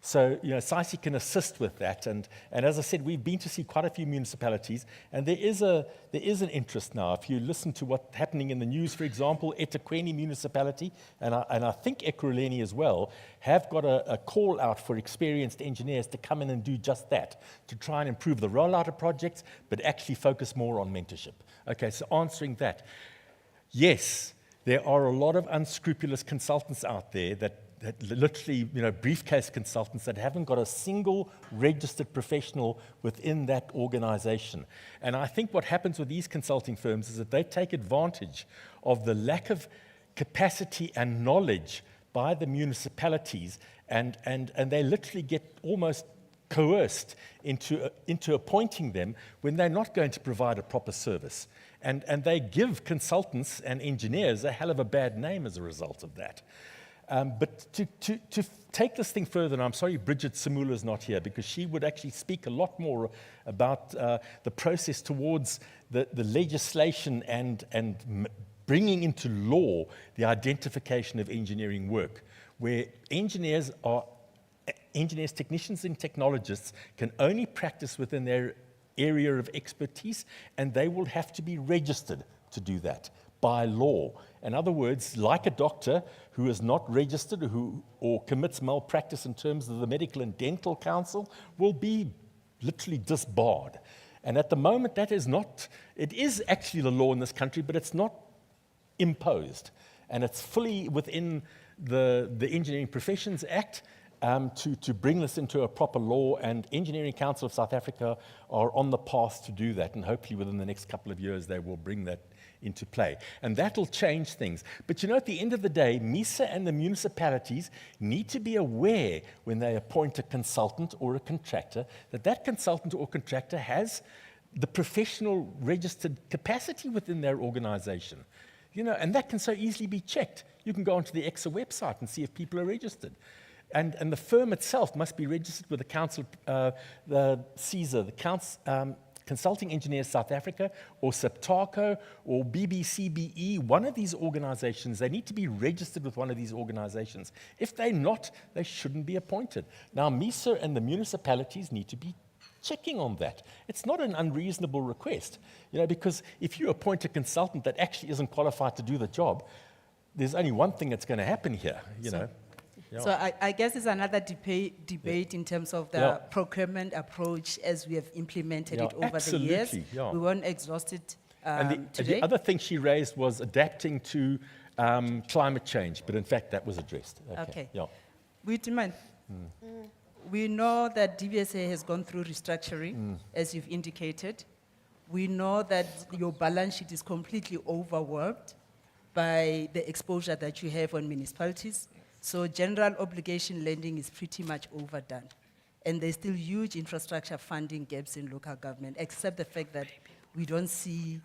So, SAICI can assist with that. And as I said, we've been to see quite a few municipalities, and there is an interest now. If you listen to what's happening in the news, for example, eThekwini municipality, and I think Ekurhuleni as well, have got a call out for experienced engineers to come in and do just that, to try and improve the rollout of projects, but actually focus more on mentorship. Okay, so answering that. Yes, there are a lot of unscrupulous consultants out there that literally, briefcase consultants that haven't got a single registered professional within that organization. And I think what happens with these consulting firms is that they take advantage of the lack of capacity and knowledge by the municipalities, and they literally get almost coerced into appointing them when they're not going to provide a proper service. And they give consultants and engineers a hell of a bad name as a result of that. But to take this thing further, and I'm sorry Bridget Samula is not here, because she would actually speak a lot more about the process towards the legislation and bringing into law the identification of engineering work, where engineers, technicians and technologists can only practice within their area of expertise, and they will have to be registered to do that by law. In other words, like a doctor who is not registered or commits malpractice in terms of the Medical and Dental Council will be literally disbarred. And at the moment, it is actually the law in this country, but it's not imposed. And it's fully within the Engineering Professions Act to bring this into a proper law, and Engineering Council of South Africa are on the path to do that, and hopefully within the next couple of years they will bring that into play. And that'll change things. But at the end of the day, MISA and the municipalities need to be aware when they appoint a consultant or a contractor that consultant or contractor has the professional registered capacity within their organization. And that can so easily be checked. You can go onto the EXA website and see if people are registered. And the firm itself must be registered with the council, the CISA, the Consulting Engineers South Africa, or SEPTACO, or BBCBE, one of these organizations. They need to be registered with one of these organizations. If they're not, they shouldn't be appointed. Now, MISA and the municipalities need to be checking on that. It's not an unreasonable request, because if you appoint a consultant that actually isn't qualified to do the job, there's only one thing that's going to happen here, So I guess it's another debate in terms of the procurement approach as we have implemented it over the years. Yeah. We won't exhaust it and today. the other thing she raised was adapting to climate change, but in fact that was addressed. Okay. Yeah. We know that DBSA has gone through restructuring, as you've indicated. We know that your balance sheet is completely overworked by the exposure that you have on municipalities. So general obligation lending is pretty much overdone. And there's still huge infrastructure funding gaps in local government, except the fact that we don't see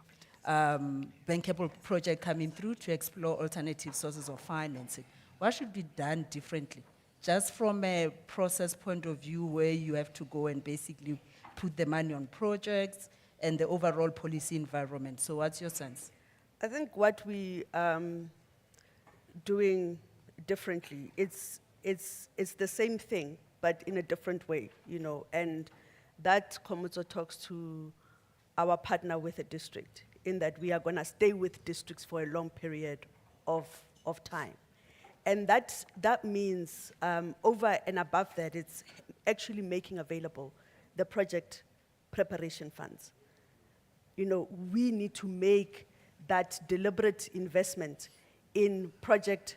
bankable project coming through to explore alternative sources of financing. What should be done differently? Just from a process point of view, where you have to go and basically put the money on projects and the overall policy environment. So what's your sense? I think what we doing differently, it's the same thing, but in a different way, and that Komutso talks to our partner with a district, in that we are going to stay with districts for a long period of time. And that means over and above that, it's actually making available the project preparation funds. We need to make that deliberate investment in project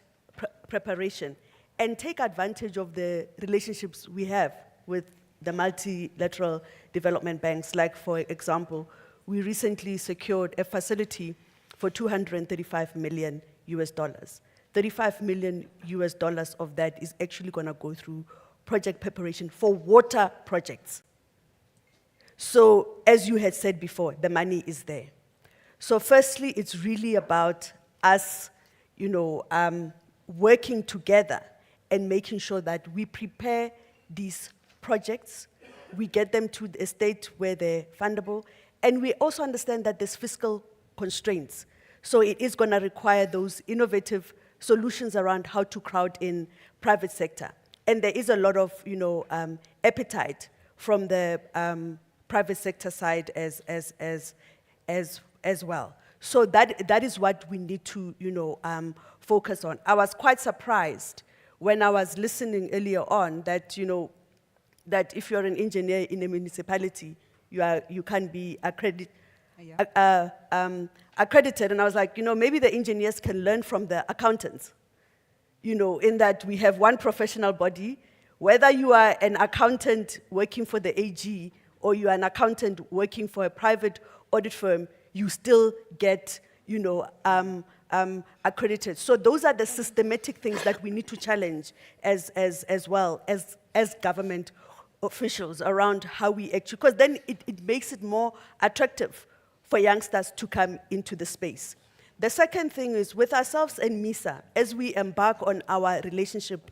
preparation and take advantage of the relationships we have with the multilateral development banks. Like, for example, we recently secured a facility for $235 million US. $35 million US of that is actually going to go through project preparation for water projects. So, as you had said before, the money is there. So firstly, it's really about us, working together and making sure that we prepare these projects, we get them to a state where they're fundable, and we also understand that there's fiscal constraints. So it is going to require those innovative solutions around how to crowd in private sector. And there is a lot of, appetite from the private sector side as well. So that is what we need to, focus on. I was quite surprised when I was listening earlier on that, that if you're an engineer in a municipality, you can be accredited. And I was like, maybe the engineers can learn from the accountants, in that we have one professional body. Whether you are an accountant working for the AG or you are an accountant working for a private audit firm, you still get, accredited. So those are the systematic things that we need to challenge as well as government officials around how we actually, because then it makes it more attractive for youngsters to come into the space. The second thing is with ourselves and MISA, as we embark on our relationship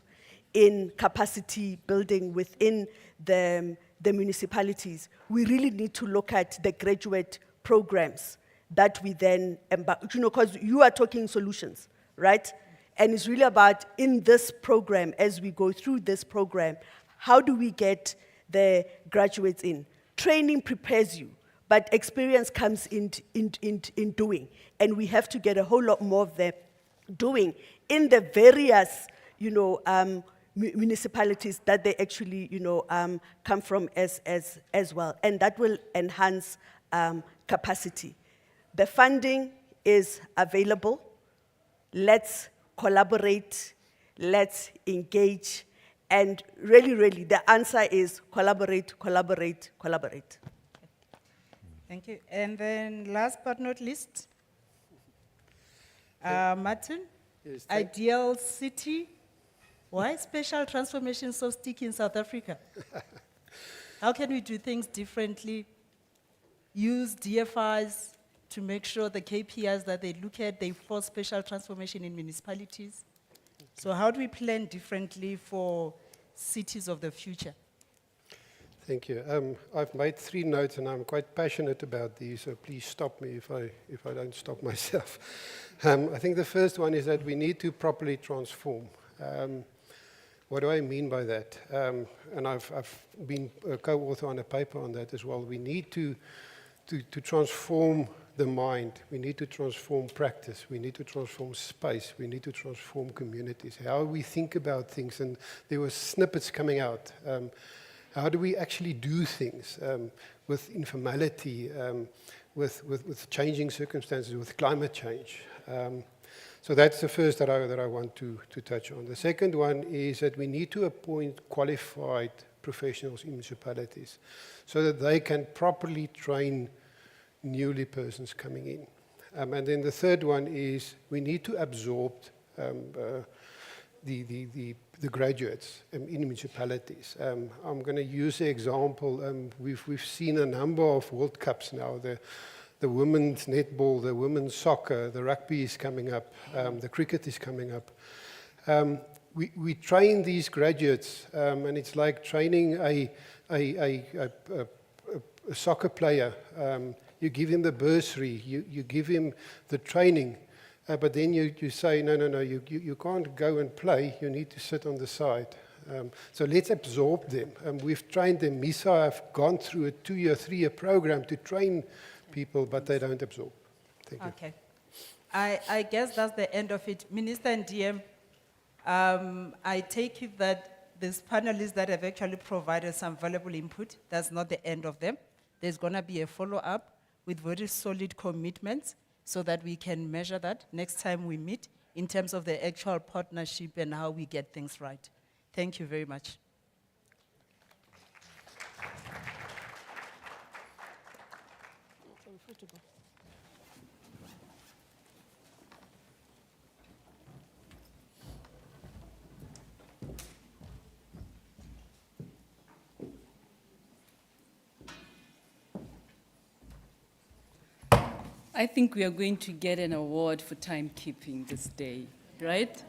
in capacity building within the municipalities, we really need to look at the graduate programs that we then embark, because you are talking solutions, right? And it's really about in this program, as we go through this program, how do we get the graduates in? Training prepares you, but experience comes in doing. And we have to get a whole lot more of them doing in the various, municipalities that they actually, come from as well. And that will enhance capacity. The funding is available. Let's collaborate, let's engage, and really, the answer is collaborate, collaborate, collaborate. Thank you. And then last but not least, Martin, Yes, ideal city. Why special transformation so sticky in South Africa? How can we do things differently? Use DFIs to make sure the KPIs that they look at, they force special transformation in municipalities. So how do we plan differently for cities of the future? Thank you. I've made 3 notes, and I'm quite passionate about these, so please stop me if I don't stop myself. I think the first one is that we need to properly transform. What do I mean by that? And I've been a co-author on a paper on that as well. We need to transform the mind. We need to transform practice. We need to transform space. We need to transform communities. How we think about things, and there were snippets coming out. How do we actually do things with informality, with changing circumstances, with climate change? So that's the first that I want to touch on. The second one is that we need to appoint qualified professionals in municipalities so that they can properly train newly persons coming in. And then the third one is we need to absorb the graduates in municipalities. I'm going to use the example, we've seen a number of World Cups now, the women's netball, the women's soccer, the rugby is coming up, the cricket is coming up. We train these graduates, and it's like training a soccer player. You give him the bursary, you give him the training, but then you say, no, you can't go and play, you need to sit on the side. So let's absorb them. We've trained them. MISA have gone through a 2-year, 3-year program to train people, but they don't absorb. Thank you. Okay. I guess that's the end of it. Minister and DM, I take it that these panelists that have actually provided some valuable input, that's not the end of them. There's going to be a follow-up with very solid commitments so that we can measure that next time we meet in terms of the actual partnership and how we get things right. Thank you very much. I think we are going to get an award for timekeeping this day, right?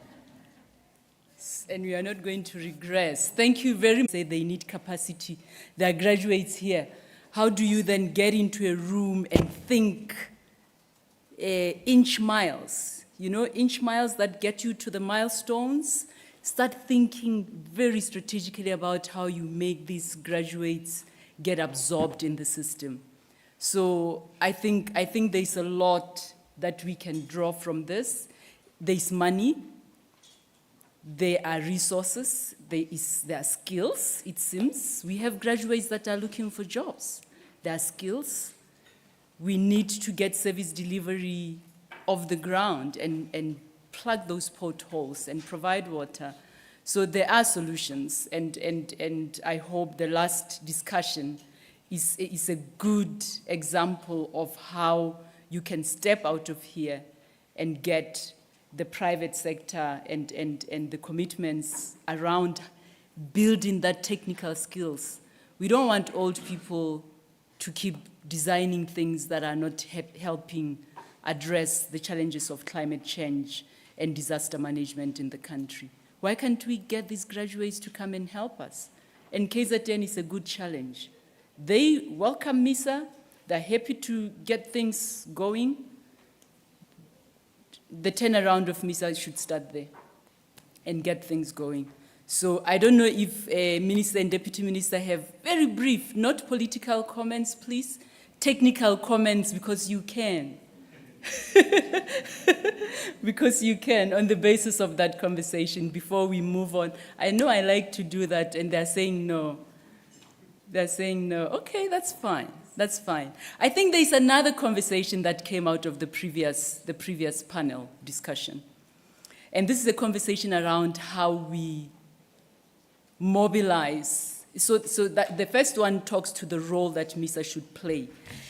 and we are not going to regress. Thank you very much. Say they need capacity. There are graduates here. How do you then get into a room and think inch miles? You know, inch miles that get you to the milestones. Start thinking very strategically about how you make these graduates get absorbed in the system. So I think there's a lot that we can draw from this. There's money, there are resources, there are skills, it seems. We have graduates that are looking for jobs. There are skills. We need to get service delivery off the ground and plug those potholes and provide water. So there are solutions, and I hope the last discussion is a good example of how you can step out of here and get the private sector and the commitments around building that technical skills. We don't want old people to keep designing things that are not helping address the challenges of climate change and disaster management in the country. Why can't we get these graduates to come and help us? And KZN is a good challenge. They welcome MISA. They're happy to get things going. The turnaround of MISA should start there and get things going. So I don't know if Minister and Deputy Minister have very brief, not political comments, please, technical comments, because you can. Because you can, on the basis of that conversation, before we move on. I know I like to do that, and they're saying no. They're saying no. Okay, that's fine. That's fine. I think there's another conversation that came out of the previous panel discussion. And this is a conversation around how we mobilize. So that the first one talks to the role that MISA should play.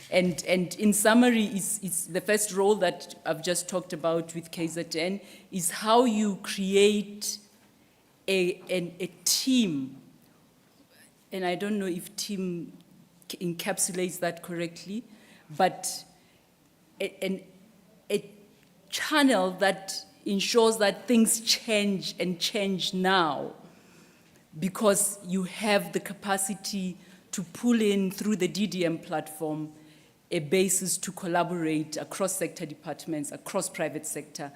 And in summary, it's the first role that I've just talked about with KZN is how you create a team. And I don't know if team encapsulates that correctly, but a channel that ensures that things change and change now, because you have the capacity to pull in through the DDM platform a basis to collaborate across sector departments, across private sector,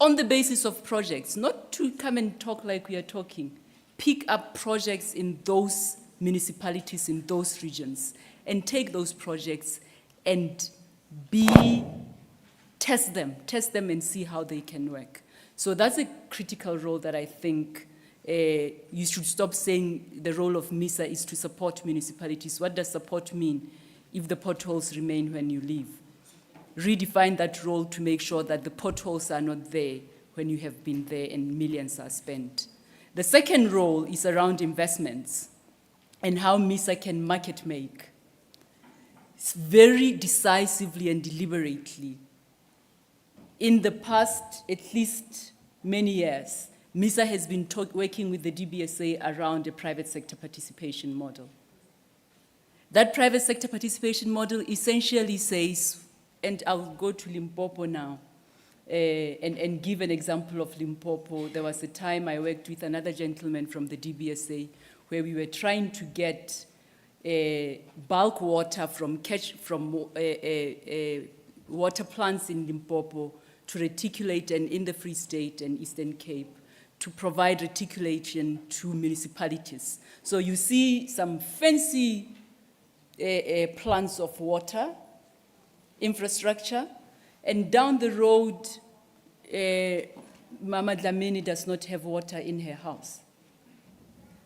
on the basis of projects, not to come and talk like we are talking. Pick up projects in those municipalities, in those regions, and take those projects and test them and see how they can work. So that's a critical role that I think you should stop saying the role of MISA is to support municipalities. What does support mean if the potholes remain when you leave? Redefine that role to make sure that the potholes are not there when you have been there and millions are spent. The second role is around investments and how MISA can market make. It's very decisively and deliberately. In the past, at least many years, MISA has been working with the DBSA around a private sector participation model. That private sector participation model essentially says, and I'll go to Limpopo now, and give an example of Limpopo. There was a time I worked with another gentleman from the DBSA where we were trying to get bulk water from water plants in Limpopo to reticulate, and in the Free State and Eastern Cape, to provide reticulation to municipalities. So you see some fancy plants of water, infrastructure, and down the road, Mama Dlamini does not have water in her house.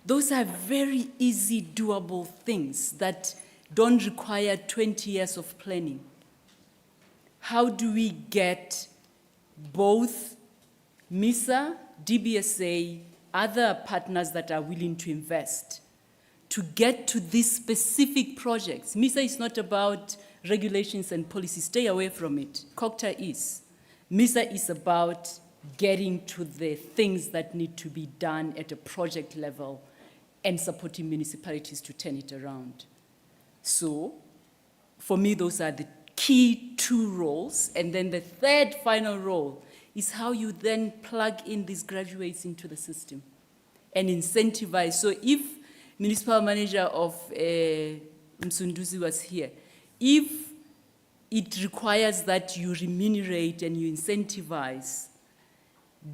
Those are very easy, doable things that don't require 20 years of planning. How do we get both MISA, DBSA, other partners that are willing to invest to get to these specific projects? MISA is not about regulations and policy. Stay away from it. COCTA is. MISA is about getting to the things that need to be done at a project level and supporting municipalities to turn it around. So, for me, those are the key two roles. And then the third final role is how you then plug in these graduates into the system. and incentivize. So if municipal manager of Msunduzi was here, if it requires that you remunerate and you incentivize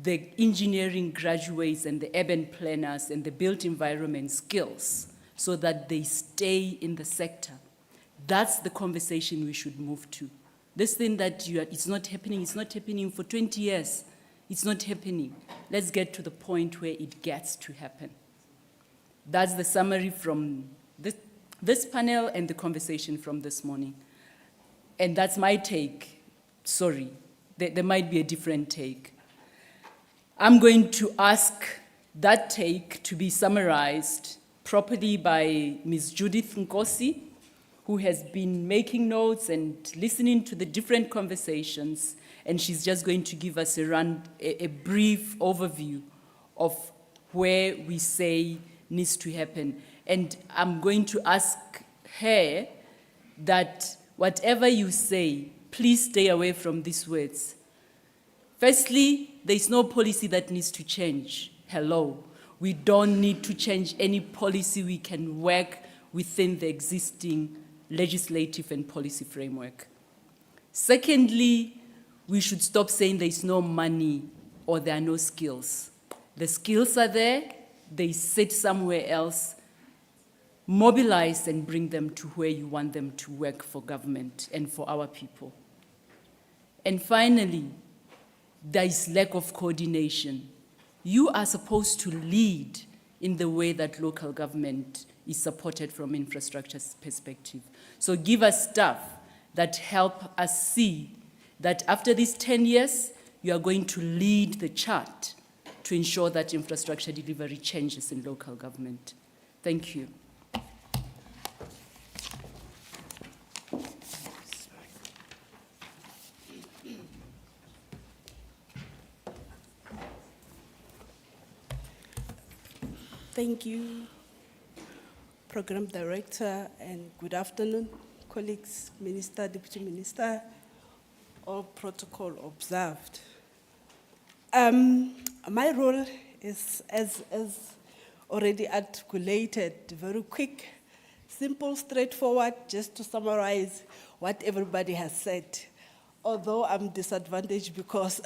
the engineering graduates and the urban planners and the built environment skills so that they stay in the sector, that's the conversation we should move to. This thing that it's not happening for 20 years. It's not happening. Let's get to the point where it gets to happen. That's the summary from this panel and the conversation from this morning. And that's my take. Sorry, there might be a different take. I'm going to ask that take to be summarized properly by Ms. Judith Nkosi, who has been making notes and listening to the different conversations, and she's just going to give us a brief overview of where we say needs to happen. And I'm going to ask her that whatever you say, please stay away from these words. Firstly, there's no policy that needs to change. Hello. We don't need to change any policy. We can work within the existing legislative and policy framework. Secondly, we should stop saying there's no money or there are no skills. The skills are there, they sit somewhere else. Mobilize and bring them to where you want them to work for government and for our people. And finally, there is lack of coordination. You are supposed to lead in the way that local government is supported from infrastructure perspective. So give us stuff that help us see that after these 10 years, you are going to lead the chart to ensure that infrastructure delivery changes in local government. Thank you. Thank you, Program Director, and good afternoon, colleagues, Minister, Deputy Minister, all protocol observed. My role is, as already articulated, very quick, simple, straightforward, just to summarize what everybody has said. Although I'm disadvantaged because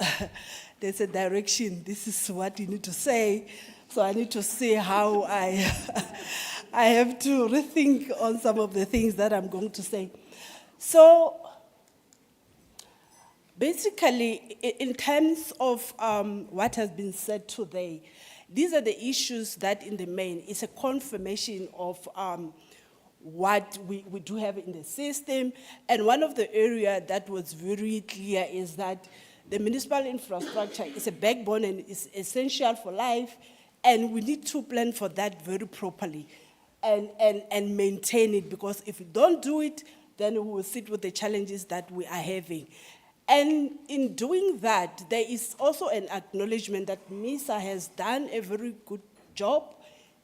there's a direction, this is what you need to say, so I need to see how I have to rethink on some of the things that I'm going to say. So basically, in terms of what has been said today, these are the issues that in the main is a confirmation of what we do have in the system. And one of the areas that was very clear is that the municipal infrastructure is a backbone and is essential for life. And we need to plan for that very properly and maintain it, because if we don't do it, then we will sit with the challenges that we are having. And in doing that, there is also an acknowledgement that MISA has done a very good job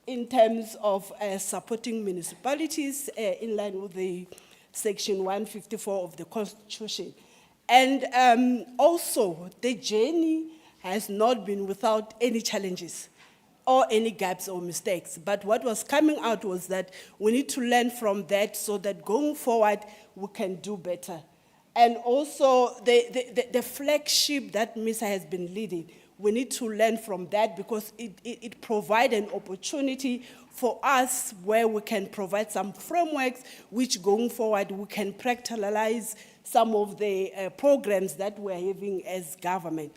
in terms of supporting municipalities in line with the Section 154 of the Constitution. And also, the journey has not been without any challenges or any gaps or mistakes. But what was coming out was that we need to learn from that so that going forward, we can do better. And also, the flagship that MISA has been leading, we need to learn from that, because it provides an opportunity for us where we can provide some frameworks which going forward we can practicalize some of the programs that we're having as government.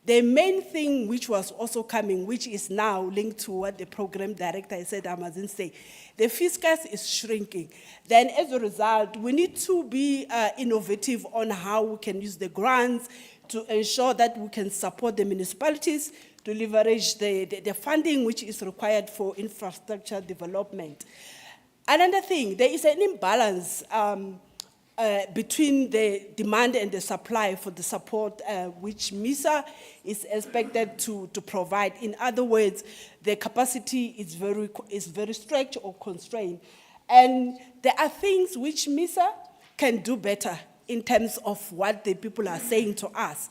The main thing which was also coming, which is now linked to what the program director said, I mustn't say, the fiscus is shrinking. Then as a result, we need to be innovative on how we can use the grants to ensure that we can support the municipalities to leverage the funding which is required for infrastructure development. Another thing, there is an imbalance between the demand and the supply for the support which MISA is expected to provide. In other words, the capacity is very stretched or constrained. And there are things which MISA can do better in terms of what the people are saying to us.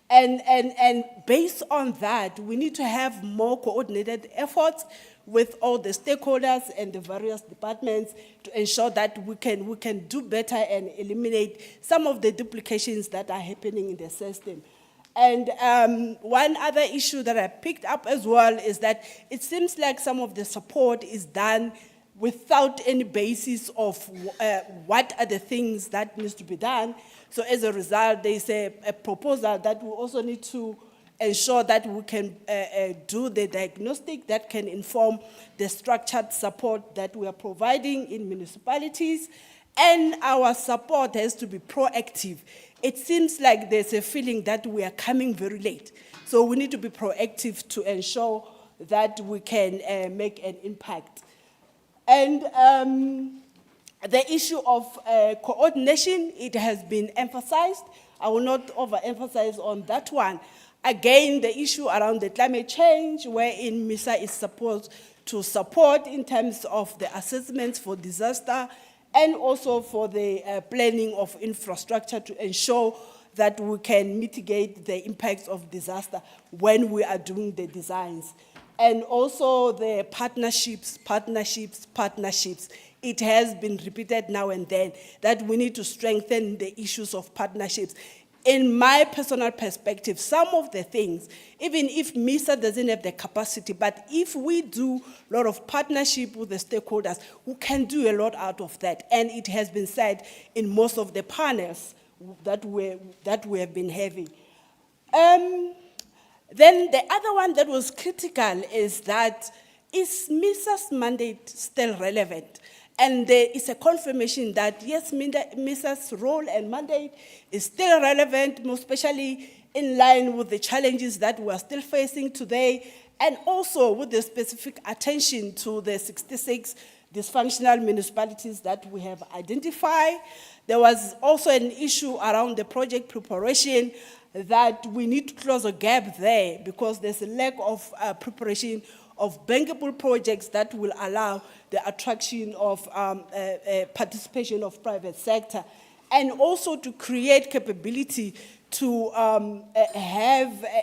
And based on that, we need to have more coordinated efforts with all the stakeholders and the various departments to ensure that we can do better and eliminate some of the duplications that are happening in the system. And one other issue that I picked up as well is that it seems like some of the support is done without any basis of what are the things that needs to be done. So as a result, there is a proposal that we also need to ensure that we can do the diagnostic that can inform the structured support that we are providing in municipalities. And our support has to be proactive. It seems like there's a feeling that we are coming very late. So we need to be proactive to ensure that we can make an impact. And the issue of coordination, it has been emphasized. I will not overemphasize on that one. Again, the issue around the climate change, wherein MISA is supposed to support in terms of the assessments for disaster and also for the planning of infrastructure to ensure that we can mitigate the impacts of disaster when we are doing the designs. And also the partnerships. It has been repeated now and then that we need to strengthen the issues of partnerships. In my personal perspective, some of the things, even if MISA doesn't have the capacity, but if we do a lot of partnership with the stakeholders, we can do a lot out of that. And it has been said in most of the panels that we have been having. Then the other one that was critical is that, is MISA's mandate still relevant? And there is a confirmation that, yes, MISA's role and mandate is still relevant, most especially in line with the challenges that we are still facing today, and also with the specific attention to the 66 dysfunctional municipalities that we have identified. There was also an issue around the project preparation that we need to close a gap there because there's a lack of preparation of bankable projects that will allow the attraction of participation of private sector, and also to create capability to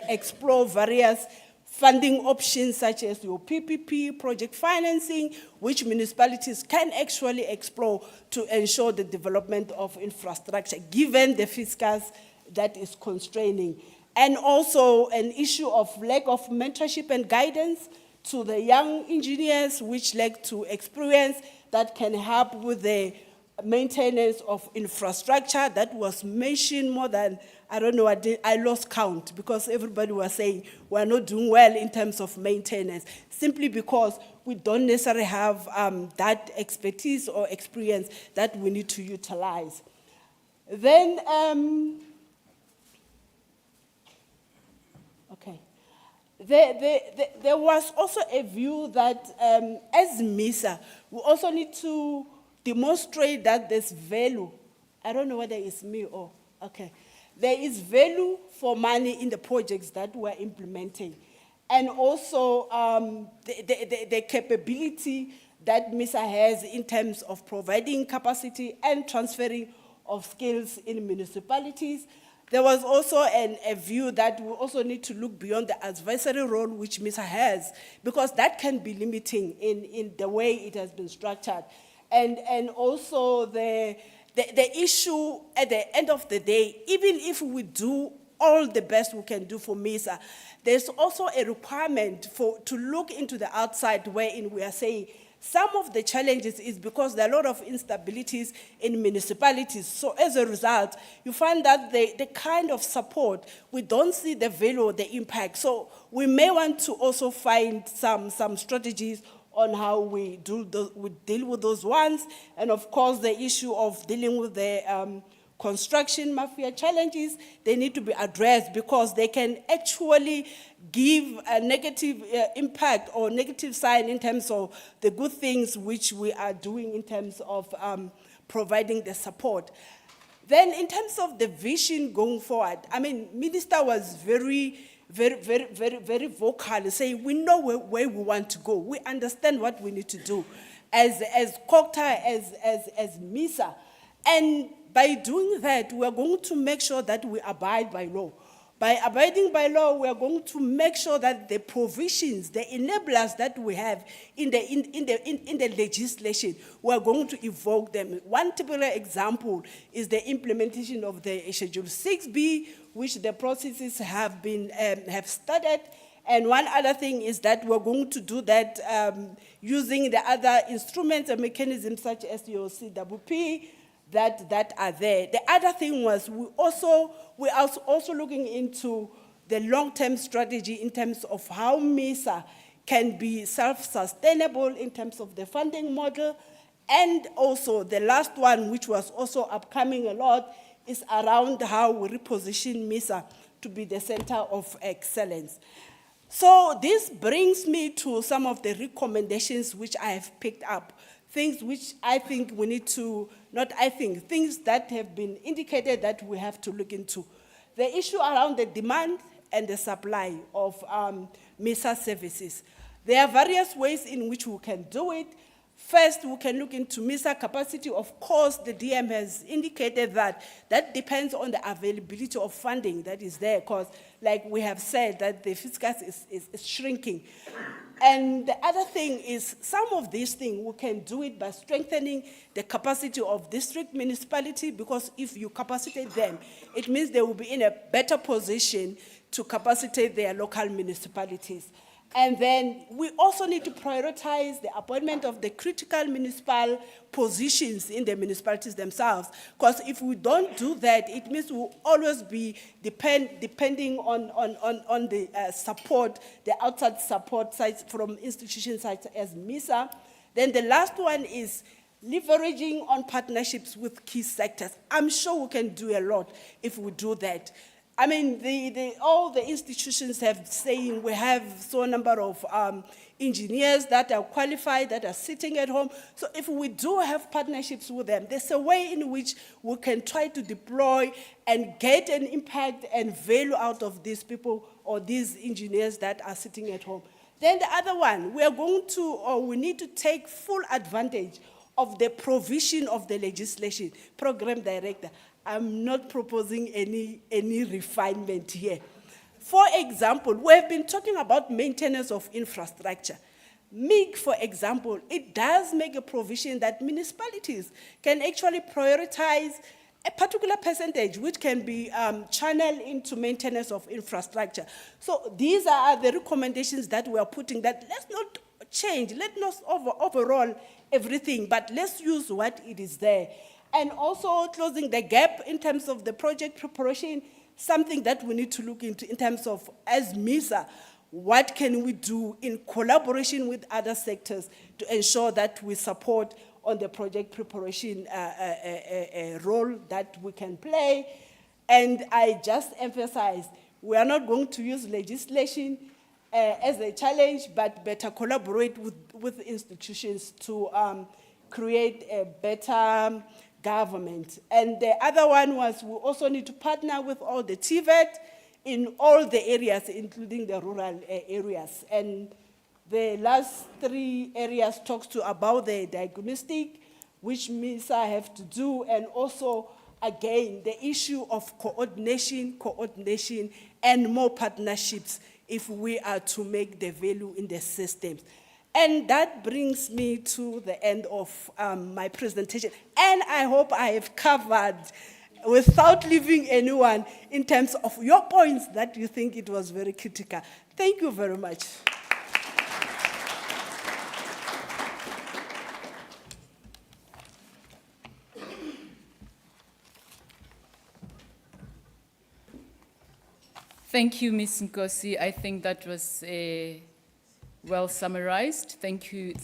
explore various funding options such as your PPP, project financing, which municipalities can actually explore to ensure the development of infrastructure, given the fiscals that is constraining. And also an issue of lack of mentorship and guidance to the young engineers, which lack to experience that can help with the maintenance of infrastructure that was mentioned more than, I don't know, I lost count because everybody was saying we're not doing well in terms of maintenance, simply because we don't necessarily have that expertise or experience that we need to utilize. Then, there was also a view that as MISA, we also need to demonstrate that there's value. I don't know whether it's me or, okay. There is value for money in the projects that we're implementing. And also the capability that MISA has in terms of providing capacity and transferring of skills in municipalities. There was also a view that we also need to look beyond the advisory role which MISA has, because that can be limiting in the way it has been structured. And also the issue at the end of the day, even if we do all the best we can do for MISA, there's also a requirement to look into the outside, wherein we are saying some of the challenges is because there are a lot of instabilities in municipalities. So as a result, you find that the kind of support, we don't see the value or the impact. So we may want to also find some strategies on how we deal with those ones. And of course, the issue of dealing with the construction mafia challenges, they need to be addressed because they can actually give a negative impact or negative sign in terms of the good things which we are doing in terms of providing the support. Then in terms of the vision going forward, I mean, Minister was very vocal, saying we know where we want to go. We understand what we need to do as COGTA, as MISA. And by doing that, we are going to make sure that we abide by law. By abiding by law, we are going to make sure that the provisions, the enablers that we have in the legislation, we are going to evoke them. One typical example is the implementation of the Schedule 6B, which the processes have started. And one other thing is that we're going to do that using the other instruments and mechanisms such as your CWP that are there. The other thing was we are also looking into the long-term strategy in terms of how MISA can be self-sustainable in terms of the funding model. And also the last one, which was also upcoming a lot, is around how we reposition MISA to be the center of excellence. So this brings me to some of the recommendations which I have picked up, things which I think we need to, things that have been indicated that we have to look into. The issue around the demand and the supply of MISA services. There are various ways in which we can do it. First, we can look into MISA capacity. Of course, the DM has indicated that depends on the availability of funding that is there, because like we have said, that the fiscus is shrinking. And the other thing is, some of these things, we can do it by strengthening the capacity of district municipality, because if you capacitate them, it means they will be in a better position to capacitate their local municipalities. And then we also need to prioritize the appointment of the critical municipal positions in the municipalities themselves. Because if we don't do that, it means we'll always be depending on the support, the outside support sites from institutions such as MISA. Then the last one is leveraging on partnerships with key sectors. I'm sure we can do a lot if we do that. I mean, all the institutions have saying we have so number of engineers that are qualified, that are sitting at home. So if we do have partnerships with them, there's a way in which we can try to deploy and get an impact and value out of these people or these engineers that are sitting at home. Then the other one, we need to take full advantage of the provision of the legislation. Program director, I'm not proposing any refinement here. For example, we have been talking about maintenance of infrastructure. MIG, for example, it does make a provision that municipalities can actually prioritize a particular percentage which can be channeled into maintenance of infrastructure. So these are the recommendations that we are putting, that let's not change, let's not overall everything, but let's use what it is there. And also closing the gap in terms of the project preparation, something that we need to look into in terms of, as MISA, what can we do in collaboration with other sectors to ensure that we support on the project preparation role that we can play. And I just emphasize, we are not going to use legislation as a challenge, but better collaborate with institutions to create a better government. And the other one was we also need to partner with all the TVET in all the areas, including the rural areas. And the last 3 areas talks to about the diagnostic, which MISA have to do, and also, again, the issue of coordination, and more partnerships if we are to make the value in the systems. And that brings me to the end of my presentation. And I hope I have covered, without leaving anyone, in terms of your points that you think it was very critical. Thank you very much. Thank you, Ms. Nkosi. I think that was well summarized. Thank you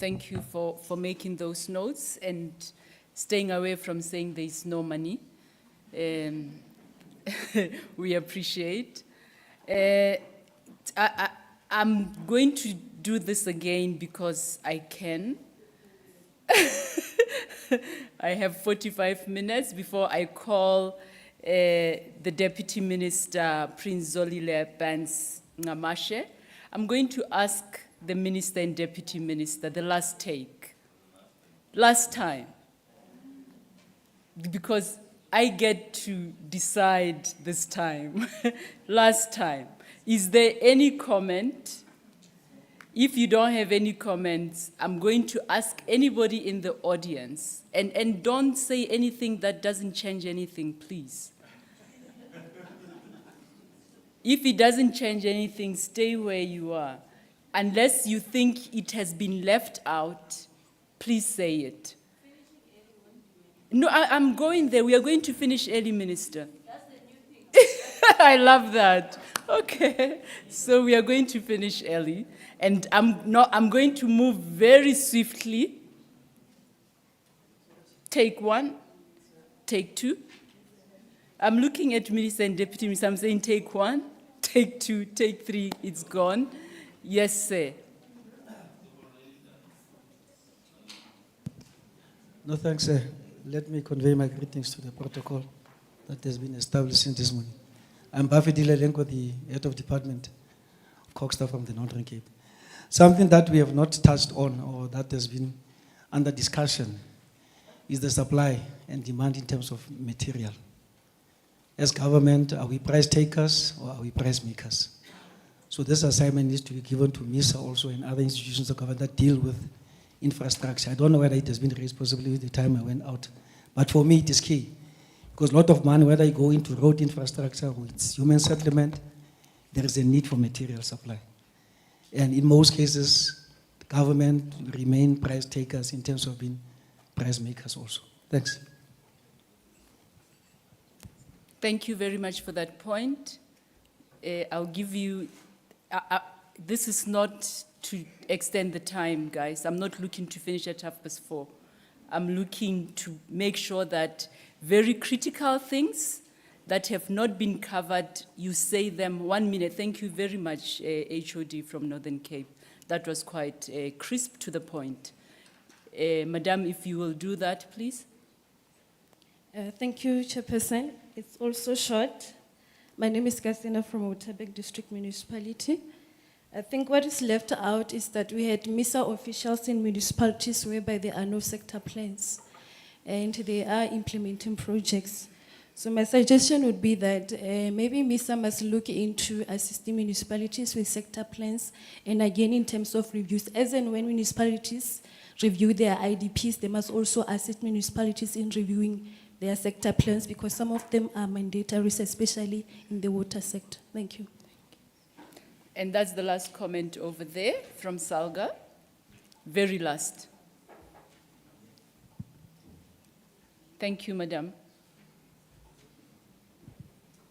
for making those notes and staying away from saying there is no money. We appreciate. I'm going to do this again because I can. I have 45 minutes before I call the Deputy Minister, Prince Zolile Bans Ngamashe. I'm going to ask the Minister and Deputy Minister the last take. Last time. Because I get to decide this time. Last time. Is there any comment? If you don't have any comments, I'm going to ask anybody in the audience, and don't say anything that doesn't change anything, please. If it doesn't change anything, stay where you are. Unless you think it has been left out, please say it. No, I'm going there. We are going to finish early, Minister. That's the new thing. I love that. Okay, so we are going to finish early. And I'm going to move very swiftly. Take one, take two. I'm looking at Minister and Deputy Minister. I'm saying take one, take two, take three. It's gone. Yes, sir. No, thanks, sir. Let me convey my greetings to the protocol that has been established since this morning. I'm Buffy Dilelenko, the head of department of Coxstar from the Northern Cape. Something that we have not touched on or that has been under discussion is the supply and demand in terms of material. As government, are we price takers or are we price makers? So this assignment needs to be given to MISA also and other institutions of government that deal with infrastructure. I don't know whether it has been raised possibly with the time I went out, but for me it is key. Because a lot of money, whether you go into road infrastructure or it's human settlement, there is a need for material supply. And in most cases, the government remain price takers in terms of being price makers also. Thanks. Thank you very much for that point. I'll give you, this is not to extend the time, guys. I'm not looking to finish at 4:30. I'm looking to make sure that very critical things that have not been covered, you say them 1 minute. Thank you very much, HOD from Northern Cape. That was quite crisp to the point. Madam, if you will do that, please. Thank you, Chairperson. It's also short. My name is Kasina from Waterberg District Municipality. I think what is left out is that we had MISA officials in municipalities whereby there are no sector plans and they are implementing projects. So my suggestion would be that maybe MISA must look into assisting municipalities with sector plans, and again in terms of reviews, as and when municipalities review their IDPs, they must also assist municipalities in reviewing their sector plans because some of them are mandatory, especially in the water sector. Thank you. And that's the last comment over there from Salga. Very last. Thank you, Madam.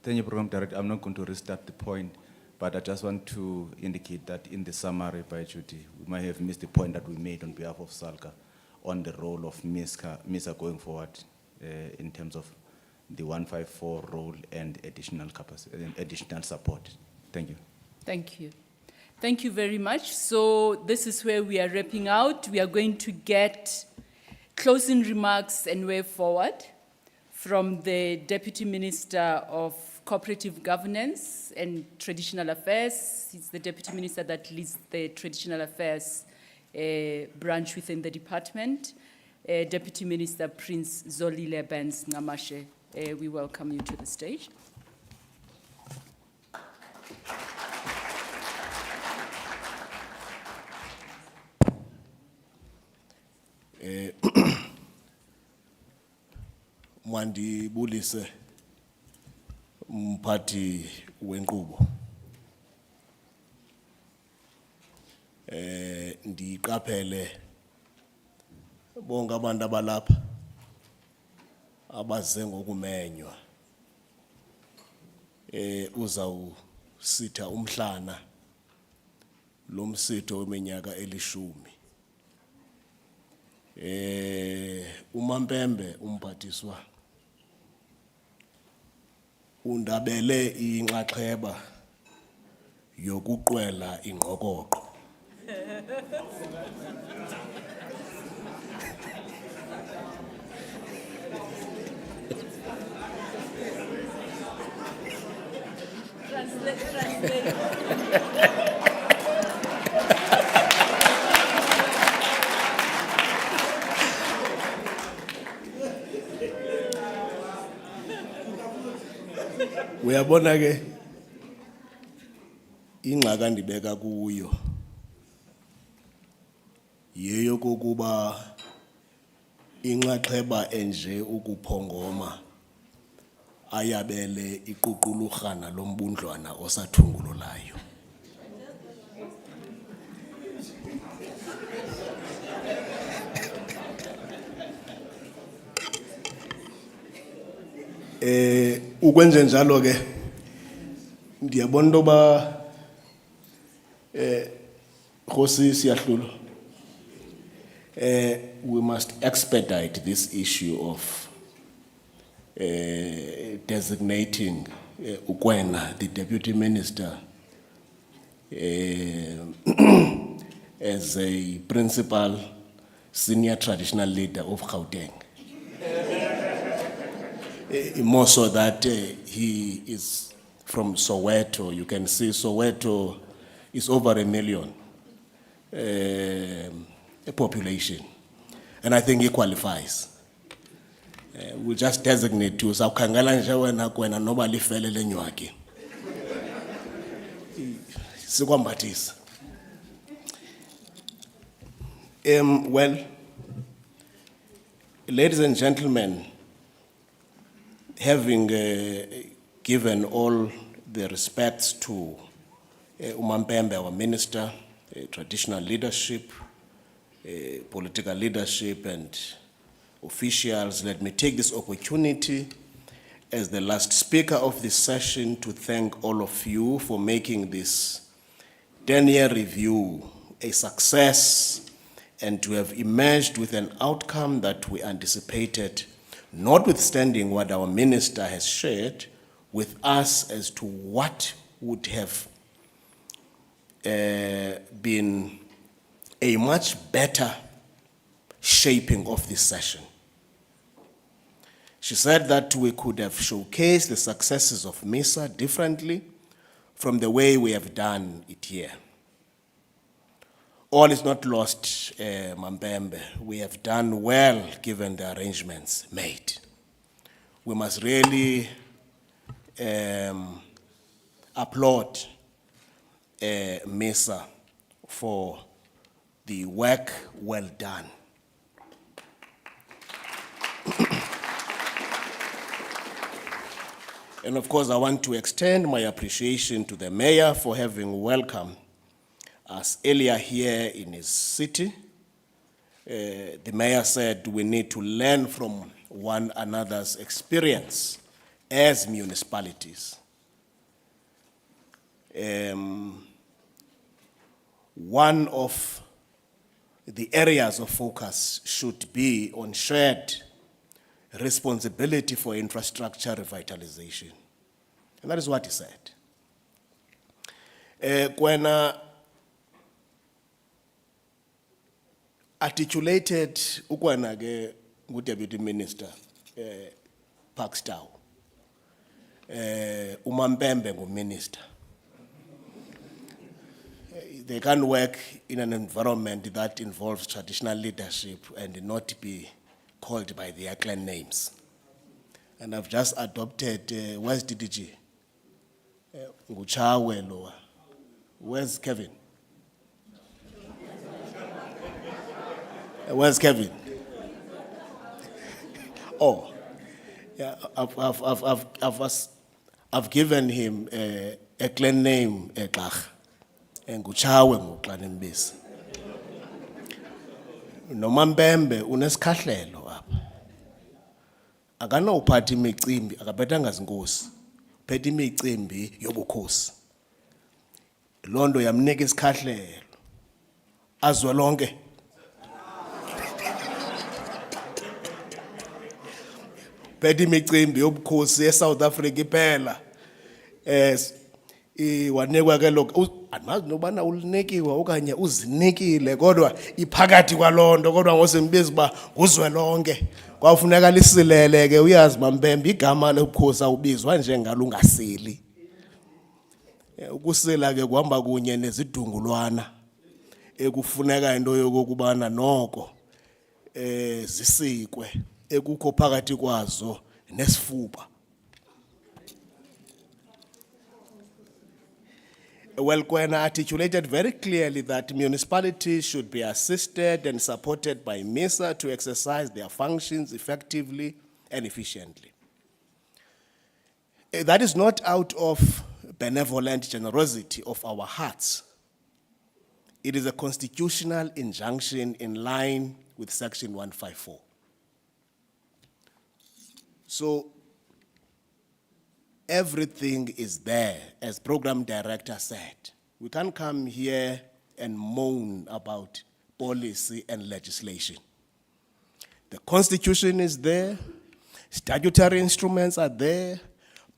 Thank you, Program Director. I'm not going to restart the point, but I just want to indicate that in the summary by Judy, we might have missed the point that we made on behalf of Salga on the role of MISA going forward in terms of the 154 role and additional capacity and additional support. Thank you. Thank you. Thank you very much. So this is where we are wrapping out. We are going to get closing remarks and way forward from the Deputy Minister of Cooperative Governance and Traditional Affairs. He's the Deputy Minister that leads the Traditional Affairs branch within the department. Deputy Minister Prince Zolile Benz Ngamashe, we welcome you to the stage. Mandibulise umphathi wenkqubo. Ndiqaphele bonke abantu abalapha abaze ngokumenywa. Uzawusitha umhlana lo msitho weminyaka eli-10. uMampembe umphathiswa undabele inxaxheba yokuqwela ingqokoqo. Uyabona ke ingxaka ndibeka kuyo yeyo kokuba inxaxheba enje ukuphongoma ayabele iququlurhana lombundlwana osathungululayo. Ukwenze njalo ke ndiyabona into yoba Khosi Siyahlulo, we must expedite this issue of designating Ukwena, the Deputy Minister, as a principal senior traditional leader of Gauteng. More so that he is from Soweto. You can see Soweto is over 1 million population. And I think he qualifies. We'll just designate to Saukangala Njawana Kwena nobody fell in Nyuaki. Sikwambatis. Well, ladies and gentlemen, having given all the respects to Umampembe, our minister, traditional leadership, political leadership, and officials, let me take this opportunity as the last speaker of this session to thank all of you for making this 10-year review a success and to have emerged with an outcome that we anticipated, notwithstanding what our minister has shared with us as to what would have been a much better shaping of this session. She said that we could have showcased the successes of MISA differently from the way we have done it here. All is not lost, Mampembe. We have done well given the arrangements made. We must really applaud MISA for the work well done. And of course, I want to extend my appreciation to the mayor for having welcomed us earlier here in his city. The mayor said we need to learn from one another's experience as municipalities. One of the areas of focus should be on shared responsibility for infrastructure revitalization. And that is what he said. Kwena articulated Ukwena ke ngu-Deputy Minister Parkstown. Umampembe ngu-Minister. They can work in an environment that involves traditional leadership and not be called by their clan names. And I've just adopted, where's DDG? Nguchawe Loa. Where's Kevin? Where's Kevin? Oh, yeah, I've given him a clan name, Ekach. Nguchawe nguxana imbisi. Nomampembe unesikhahlelo apha. Akanawuphatha imicimbi, akaphethanga zinkosi. Uphethe imicimbi yobukhosi. Loo nto yamnika isikhahlelo. Azwe lonke. Uphethe imicimbi yobukhosi eSouth Africa iphela. Wanikwa ke lokho andimazi nobana ulinikiwe okanye uzinikile kodwa iphakathi kwalonto kodwa ngosembiza ba uzwe lonke kwafuneka lisilele ke uyazi Mampembe igama lebukhosi awubizwa njengalungaseli ukusela ke kuhamba kunye nezidungulwana ekufuneka into yokubana noko zisikwe ekukho phakathi kwazo nesifuba Well, Kwena articulated very clearly that municipalities should be assisted and supported by MISA to exercise their functions effectively and efficiently. That is not out of benevolent generosity of our hearts. It is a constitutional injunction in line with Section 154. So, everything is there, as program director said. We can't come here and moan about policy and legislation. The Constitution is there, statutory instruments are there,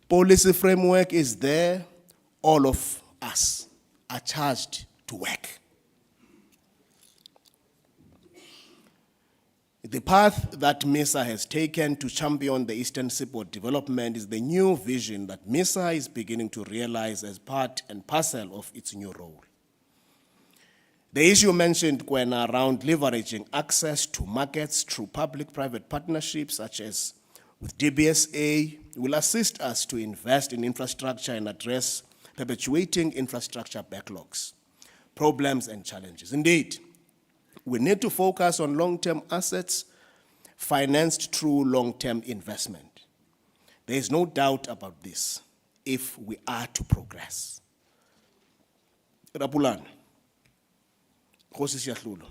policy framework is there. All of us are charged to work. The path that MISA has taken to champion the Eastern Seaboard development is the new vision that MISA is beginning to realize as part and parcel of its new role. The issue mentioned, Kwena, around leveraging access to markets through public-private partnerships, such as with DBSA, will assist us to invest in infrastructure and address perpetuating infrastructure backlogs, problems, and challenges. Indeed, we need to focus on long-term assets financed through long-term investment. There is no doubt about this if we are to progress. Rapulana, Nkosi Siyahlulo.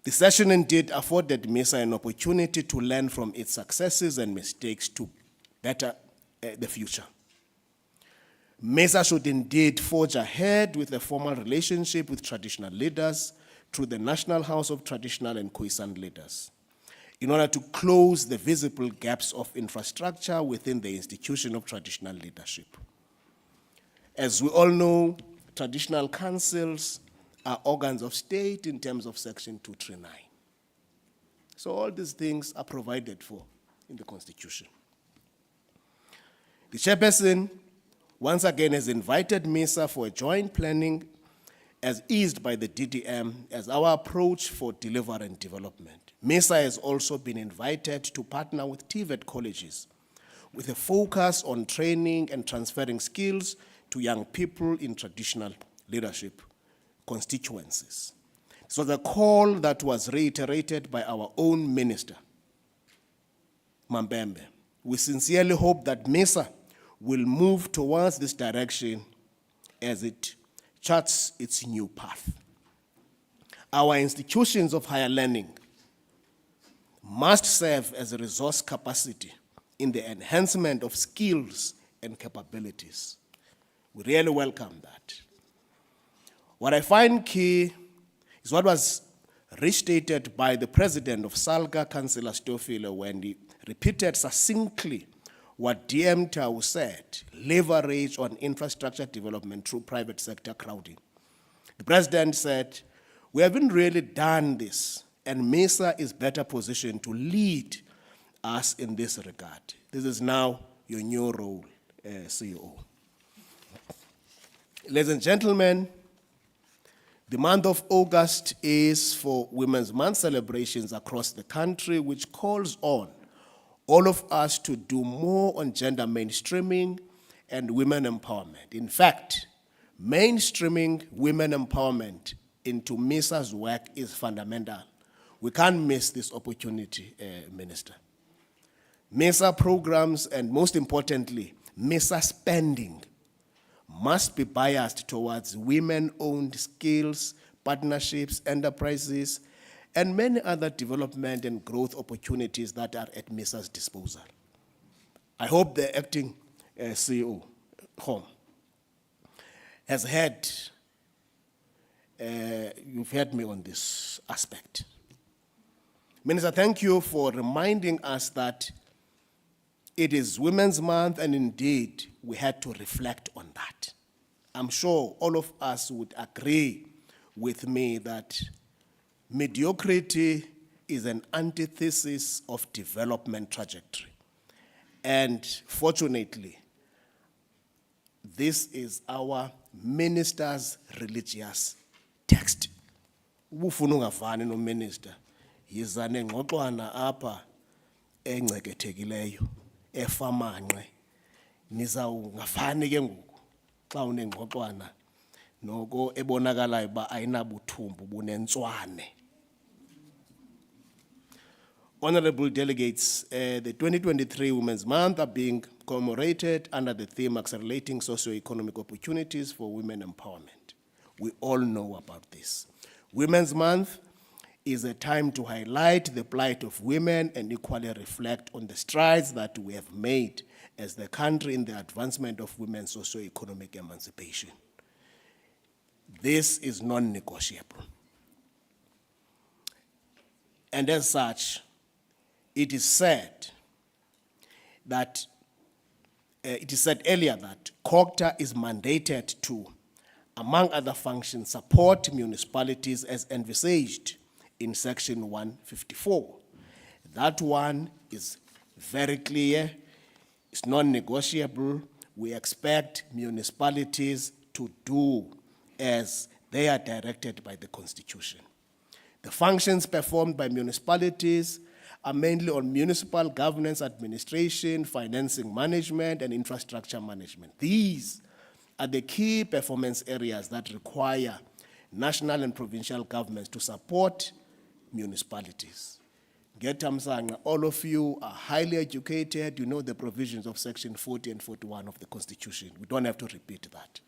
The session indeed afforded MISA an opportunity to learn from its successes and mistakes to better the future. MISA should indeed forge ahead with a formal relationship with traditional leaders through the National House of Traditional and Khoisan Leaders, in order to close the visible gaps of infrastructure within the institution of traditional leadership. As we all know, traditional councils are organs of state in terms of Section 239. So all these things are provided for in the Constitution. The chairperson, once again, has invited MISA for a joint planning as eased by the DDM as our approach for delivery and development. MISA has also been invited to partner with TVET colleges with a focus on training and transferring skills to young people in traditional leadership constituencies. So the call that was reiterated by our own minister, Mambembe. We sincerely hope that MISA will move towards this direction as it charts its new path. Our institutions of higher learning must serve as a resource capacity in the enhancement of skills and capabilities. We really welcome that. What I find key is what was restated by the president of SALGA, Councillor Stofile, when he repeated succinctly what DM Tau said, leverage on infrastructure development through private sector crowding. The president said, we haven't really done this, and MISA is better positioned to lead us in this regard. This is now your new role, CEO. Ladies and gentlemen, the month of August is for Women's Month celebrations across the country, which calls on all of us to do more on gender mainstreaming and women empowerment. In fact, mainstreaming women empowerment into MISA's work is fundamental. We can't miss this opportunity, Minister. MISA programs and, most importantly, MISA spending must be biased towards women-owned skills, partnerships, enterprises, and many other development and growth opportunities that are at MISA's disposal. I hope the acting CEO, Home, has had, you've heard me on this aspect. Minister, thank you for reminding us that it is Women's Month, and indeed, we had to reflect on that. I'm sure all of us would agree with me that mediocrity is an antithesis of development trajectory. And fortunately, this is our minister's religious text. Ubufuna ungavani no minister, yiza nengxoxwana apha engcekethekileyo efamanqe nizawungavani ke ngoku xa unengxoxwana noko ebonakalayo uba ayinabuthumbu bunentswane. Honorable delegates, the 2023 Women's Month are being commemorated under the theme Accelerating Socio-Economic Opportunities for Women Empowerment. We all know about this. Women's Month is a time to highlight the plight of women and equally reflect on the strides that we have made as the country in the advancement of women's socio-economic emancipation. This is non-negotiable. And as such, it is said earlier that COGTA is mandated to, among other functions, support municipalities as envisaged in Section 154. That one is very clear, it's non-negotiable. We expect municipalities to do as they are directed by the Constitution. The functions performed by municipalities are mainly on municipal governance, administration, financing management, and infrastructure management. These are the key performance areas that require national and provincial governments to support municipalities. Getamsanga, all of you are highly educated. You know the provisions of Section 40 and 41 of the Constitution. We don't have to repeat that.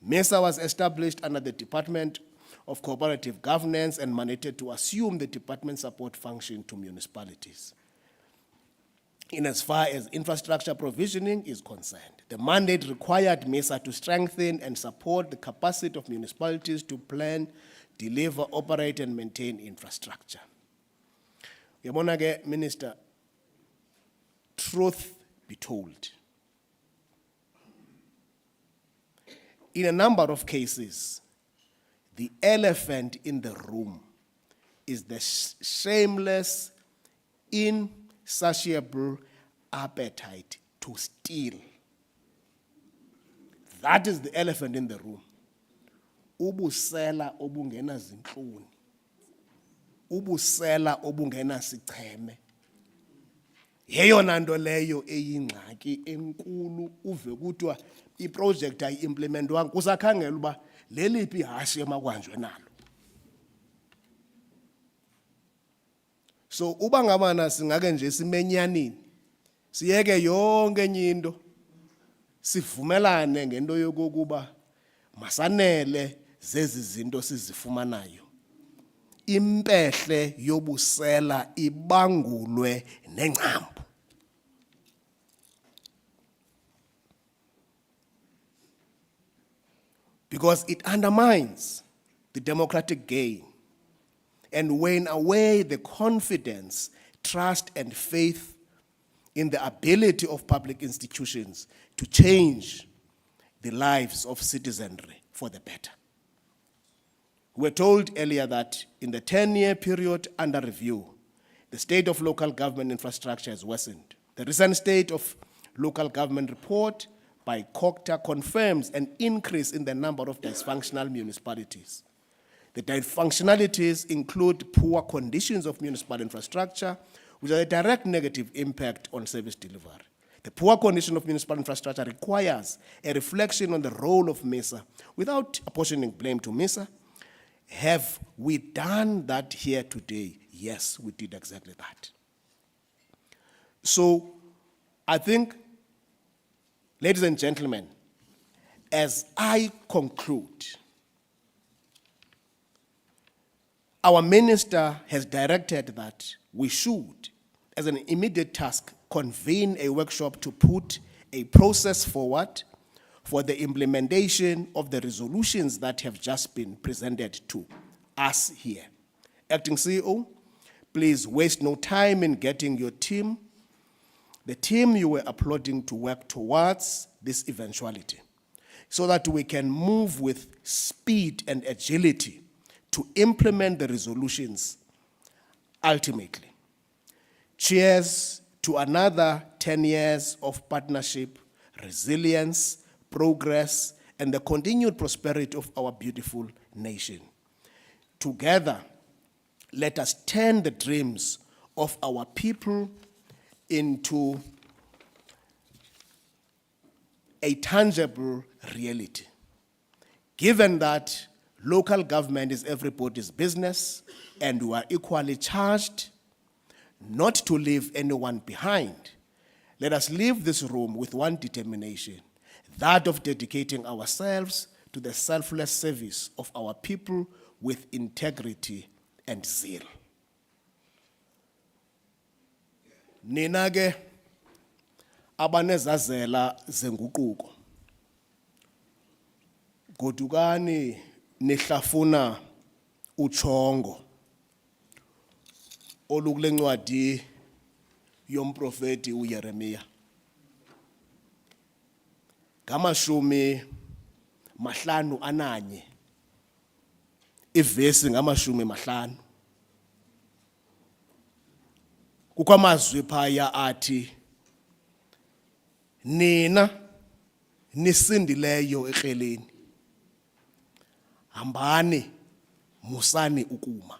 MISA was established under the Department of Cooperative Governance and mandated to assume the department support function to municipalities. In as far as infrastructure provisioning is concerned, the mandate required MISA to strengthen and support the capacity of municipalities to plan, deliver, operate, and maintain infrastructure. Uyabona ke, Minister, truth be told, in a number of cases, the elephant in the room is the shameless, insatiable appetite to steal. That is the elephant in the room. Ubusela obungena zintloni. Ubusela obungena sicheme. Yeyona nto leyo eyingxaki enkulu uve kuthiwa iproject ayi-implementwanga kusakhangela uba leliphi ihashe emakwanjwe nalo. So uba ngabana singake nje simenyanini siyeke yonke enye into sivumelane ngento yokokuba masanele zezi zinto sizifumanayo. Impehle yobusela ibangulwe nengcambu. Because it undermines the democratic gain and wane away the confidence, trust, and faith in the ability of public institutions to change the lives of citizenry for the better. We were told earlier that in the 10-year period under review, the state of local government infrastructure has worsened. The recent State of Local Government report by COGTA confirms an increase in the number of dysfunctional municipalities. The dysfunctionalities include poor conditions of municipal infrastructure, which has a direct negative impact on service delivery. The poor condition of municipal infrastructure requires a reflection on the role of MISA. Without apportioning blame to MISA, have we done that here today? Yes, we did exactly that. So I think, ladies and gentlemen, as I conclude, our minister has directed that we should, as an immediate task, convene a workshop to put a process forward for the implementation of the resolutions that have just been presented to us here. Acting CEO, please waste no time in getting your team, the team you were applauding, to work towards this eventuality so that we can move with speed and agility to implement the resolutions ultimately. Cheers to another 10 years of partnership, resilience, progress, and the continued prosperity of our beautiful nation. Together, let us turn the dreams of our people into a tangible reality. Given that local government is everybody's business and we are equally charged not to leave anyone behind, let us leave this room with one determination, that of dedicating ourselves to the selfless service of our people with integrity and zeal. Nina ke abanezazela zenguquko, godukani nihlafuna uchongo olukule ncwadi yomprofeti uYeremiya. Ngamashumi mahlanu ananye, ivesi ngamashumi mahlanu. Kukho amazwi phaya athi, nina nisindileyo ekreleni, hambani musani ukuma.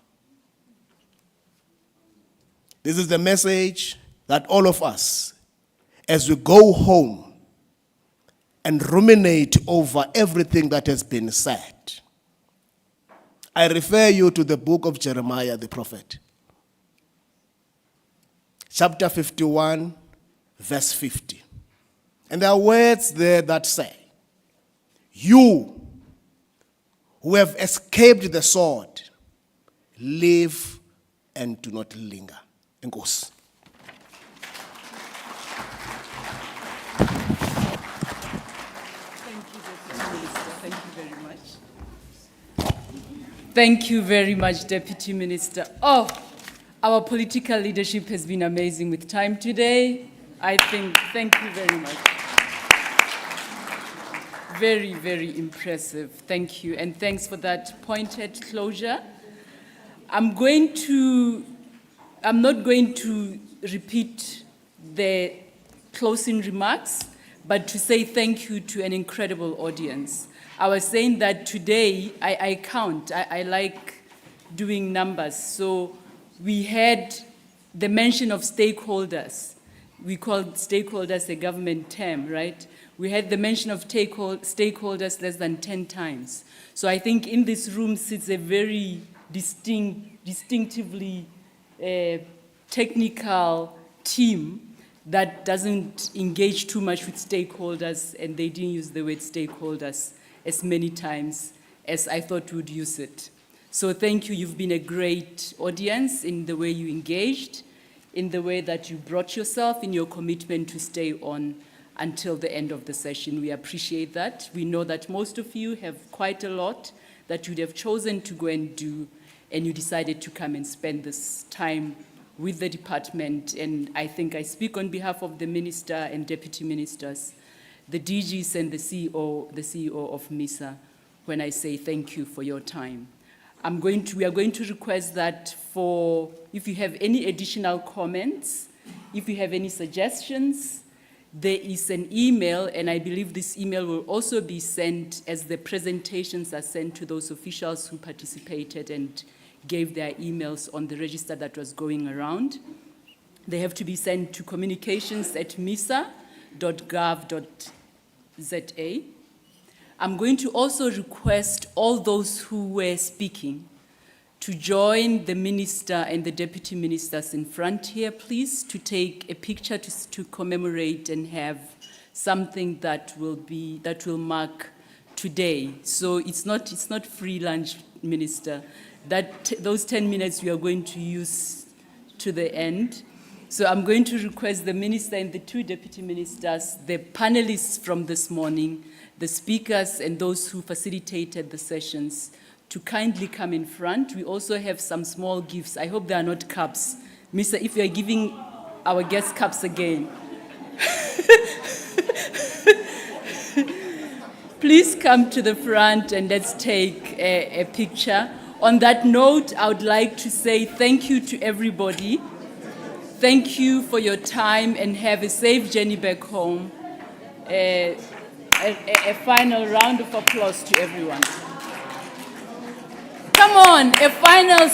This is the message that all of us, as we go home and ruminate over everything that has been said, I refer you to the book of Jeremiah the prophet. Chapter 51, verse 50. And there are words there that say, you who have escaped the sword, live and do not linger. Enkosi. Thank you very much. Thank you very much, Deputy Minister. Oh, our political leadership has been amazing with time today. Thank you very much. Very, very impressive. Thank you. And thanks for that pointed closure. I'm not going to repeat the closing remarks, but to say thank you to an incredible audience. I was saying that today, I count, I like doing numbers. So we had the mention of stakeholders. We called stakeholders a government term, right? We had the mention of stakeholders less than 10 times. So I think in this room sits a very distinctively technical team that doesn't engage too much with stakeholders, and they didn't use the word stakeholders as many times as I thought we would use it. So thank you. You've been a great audience in the way you engaged, in the way that you brought yourself, in your commitment to stay on until the end of the session. We appreciate that. We know that most of you have quite a lot that you'd have chosen to go and do, and you decided to come and spend this time with the department. And I think I speak on behalf of the minister and deputy ministers, the DGs and the CEO of MISA, when I say thank you for your time. We are going to request that if you have any additional comments, if you have any suggestions, there is an email, and I believe this email will also be sent as the presentations are sent to those officials who participated and gave their emails on the register that was going around. They have to be sent to communications@misa.gov.za. I'm going to also request all those who were speaking to join the minister and the deputy ministers in front here, please, to take a picture to commemorate and have something that will mark today. So it's not free lunch, Minister. Those 10 minutes we are going to use to the end. So I'm going to request the minister and the two deputy ministers, the panelists from this morning, the speakers and those who facilitated the sessions to kindly come in front. We also have some small gifts. I hope they are not cups. Mr. If you are giving our guests cups again. Please come to the front and let's take a picture. On that note, I would like to say thank you to everybody. Thank you for your time and have a safe journey back home. A final round of applause to everyone. Come on, a final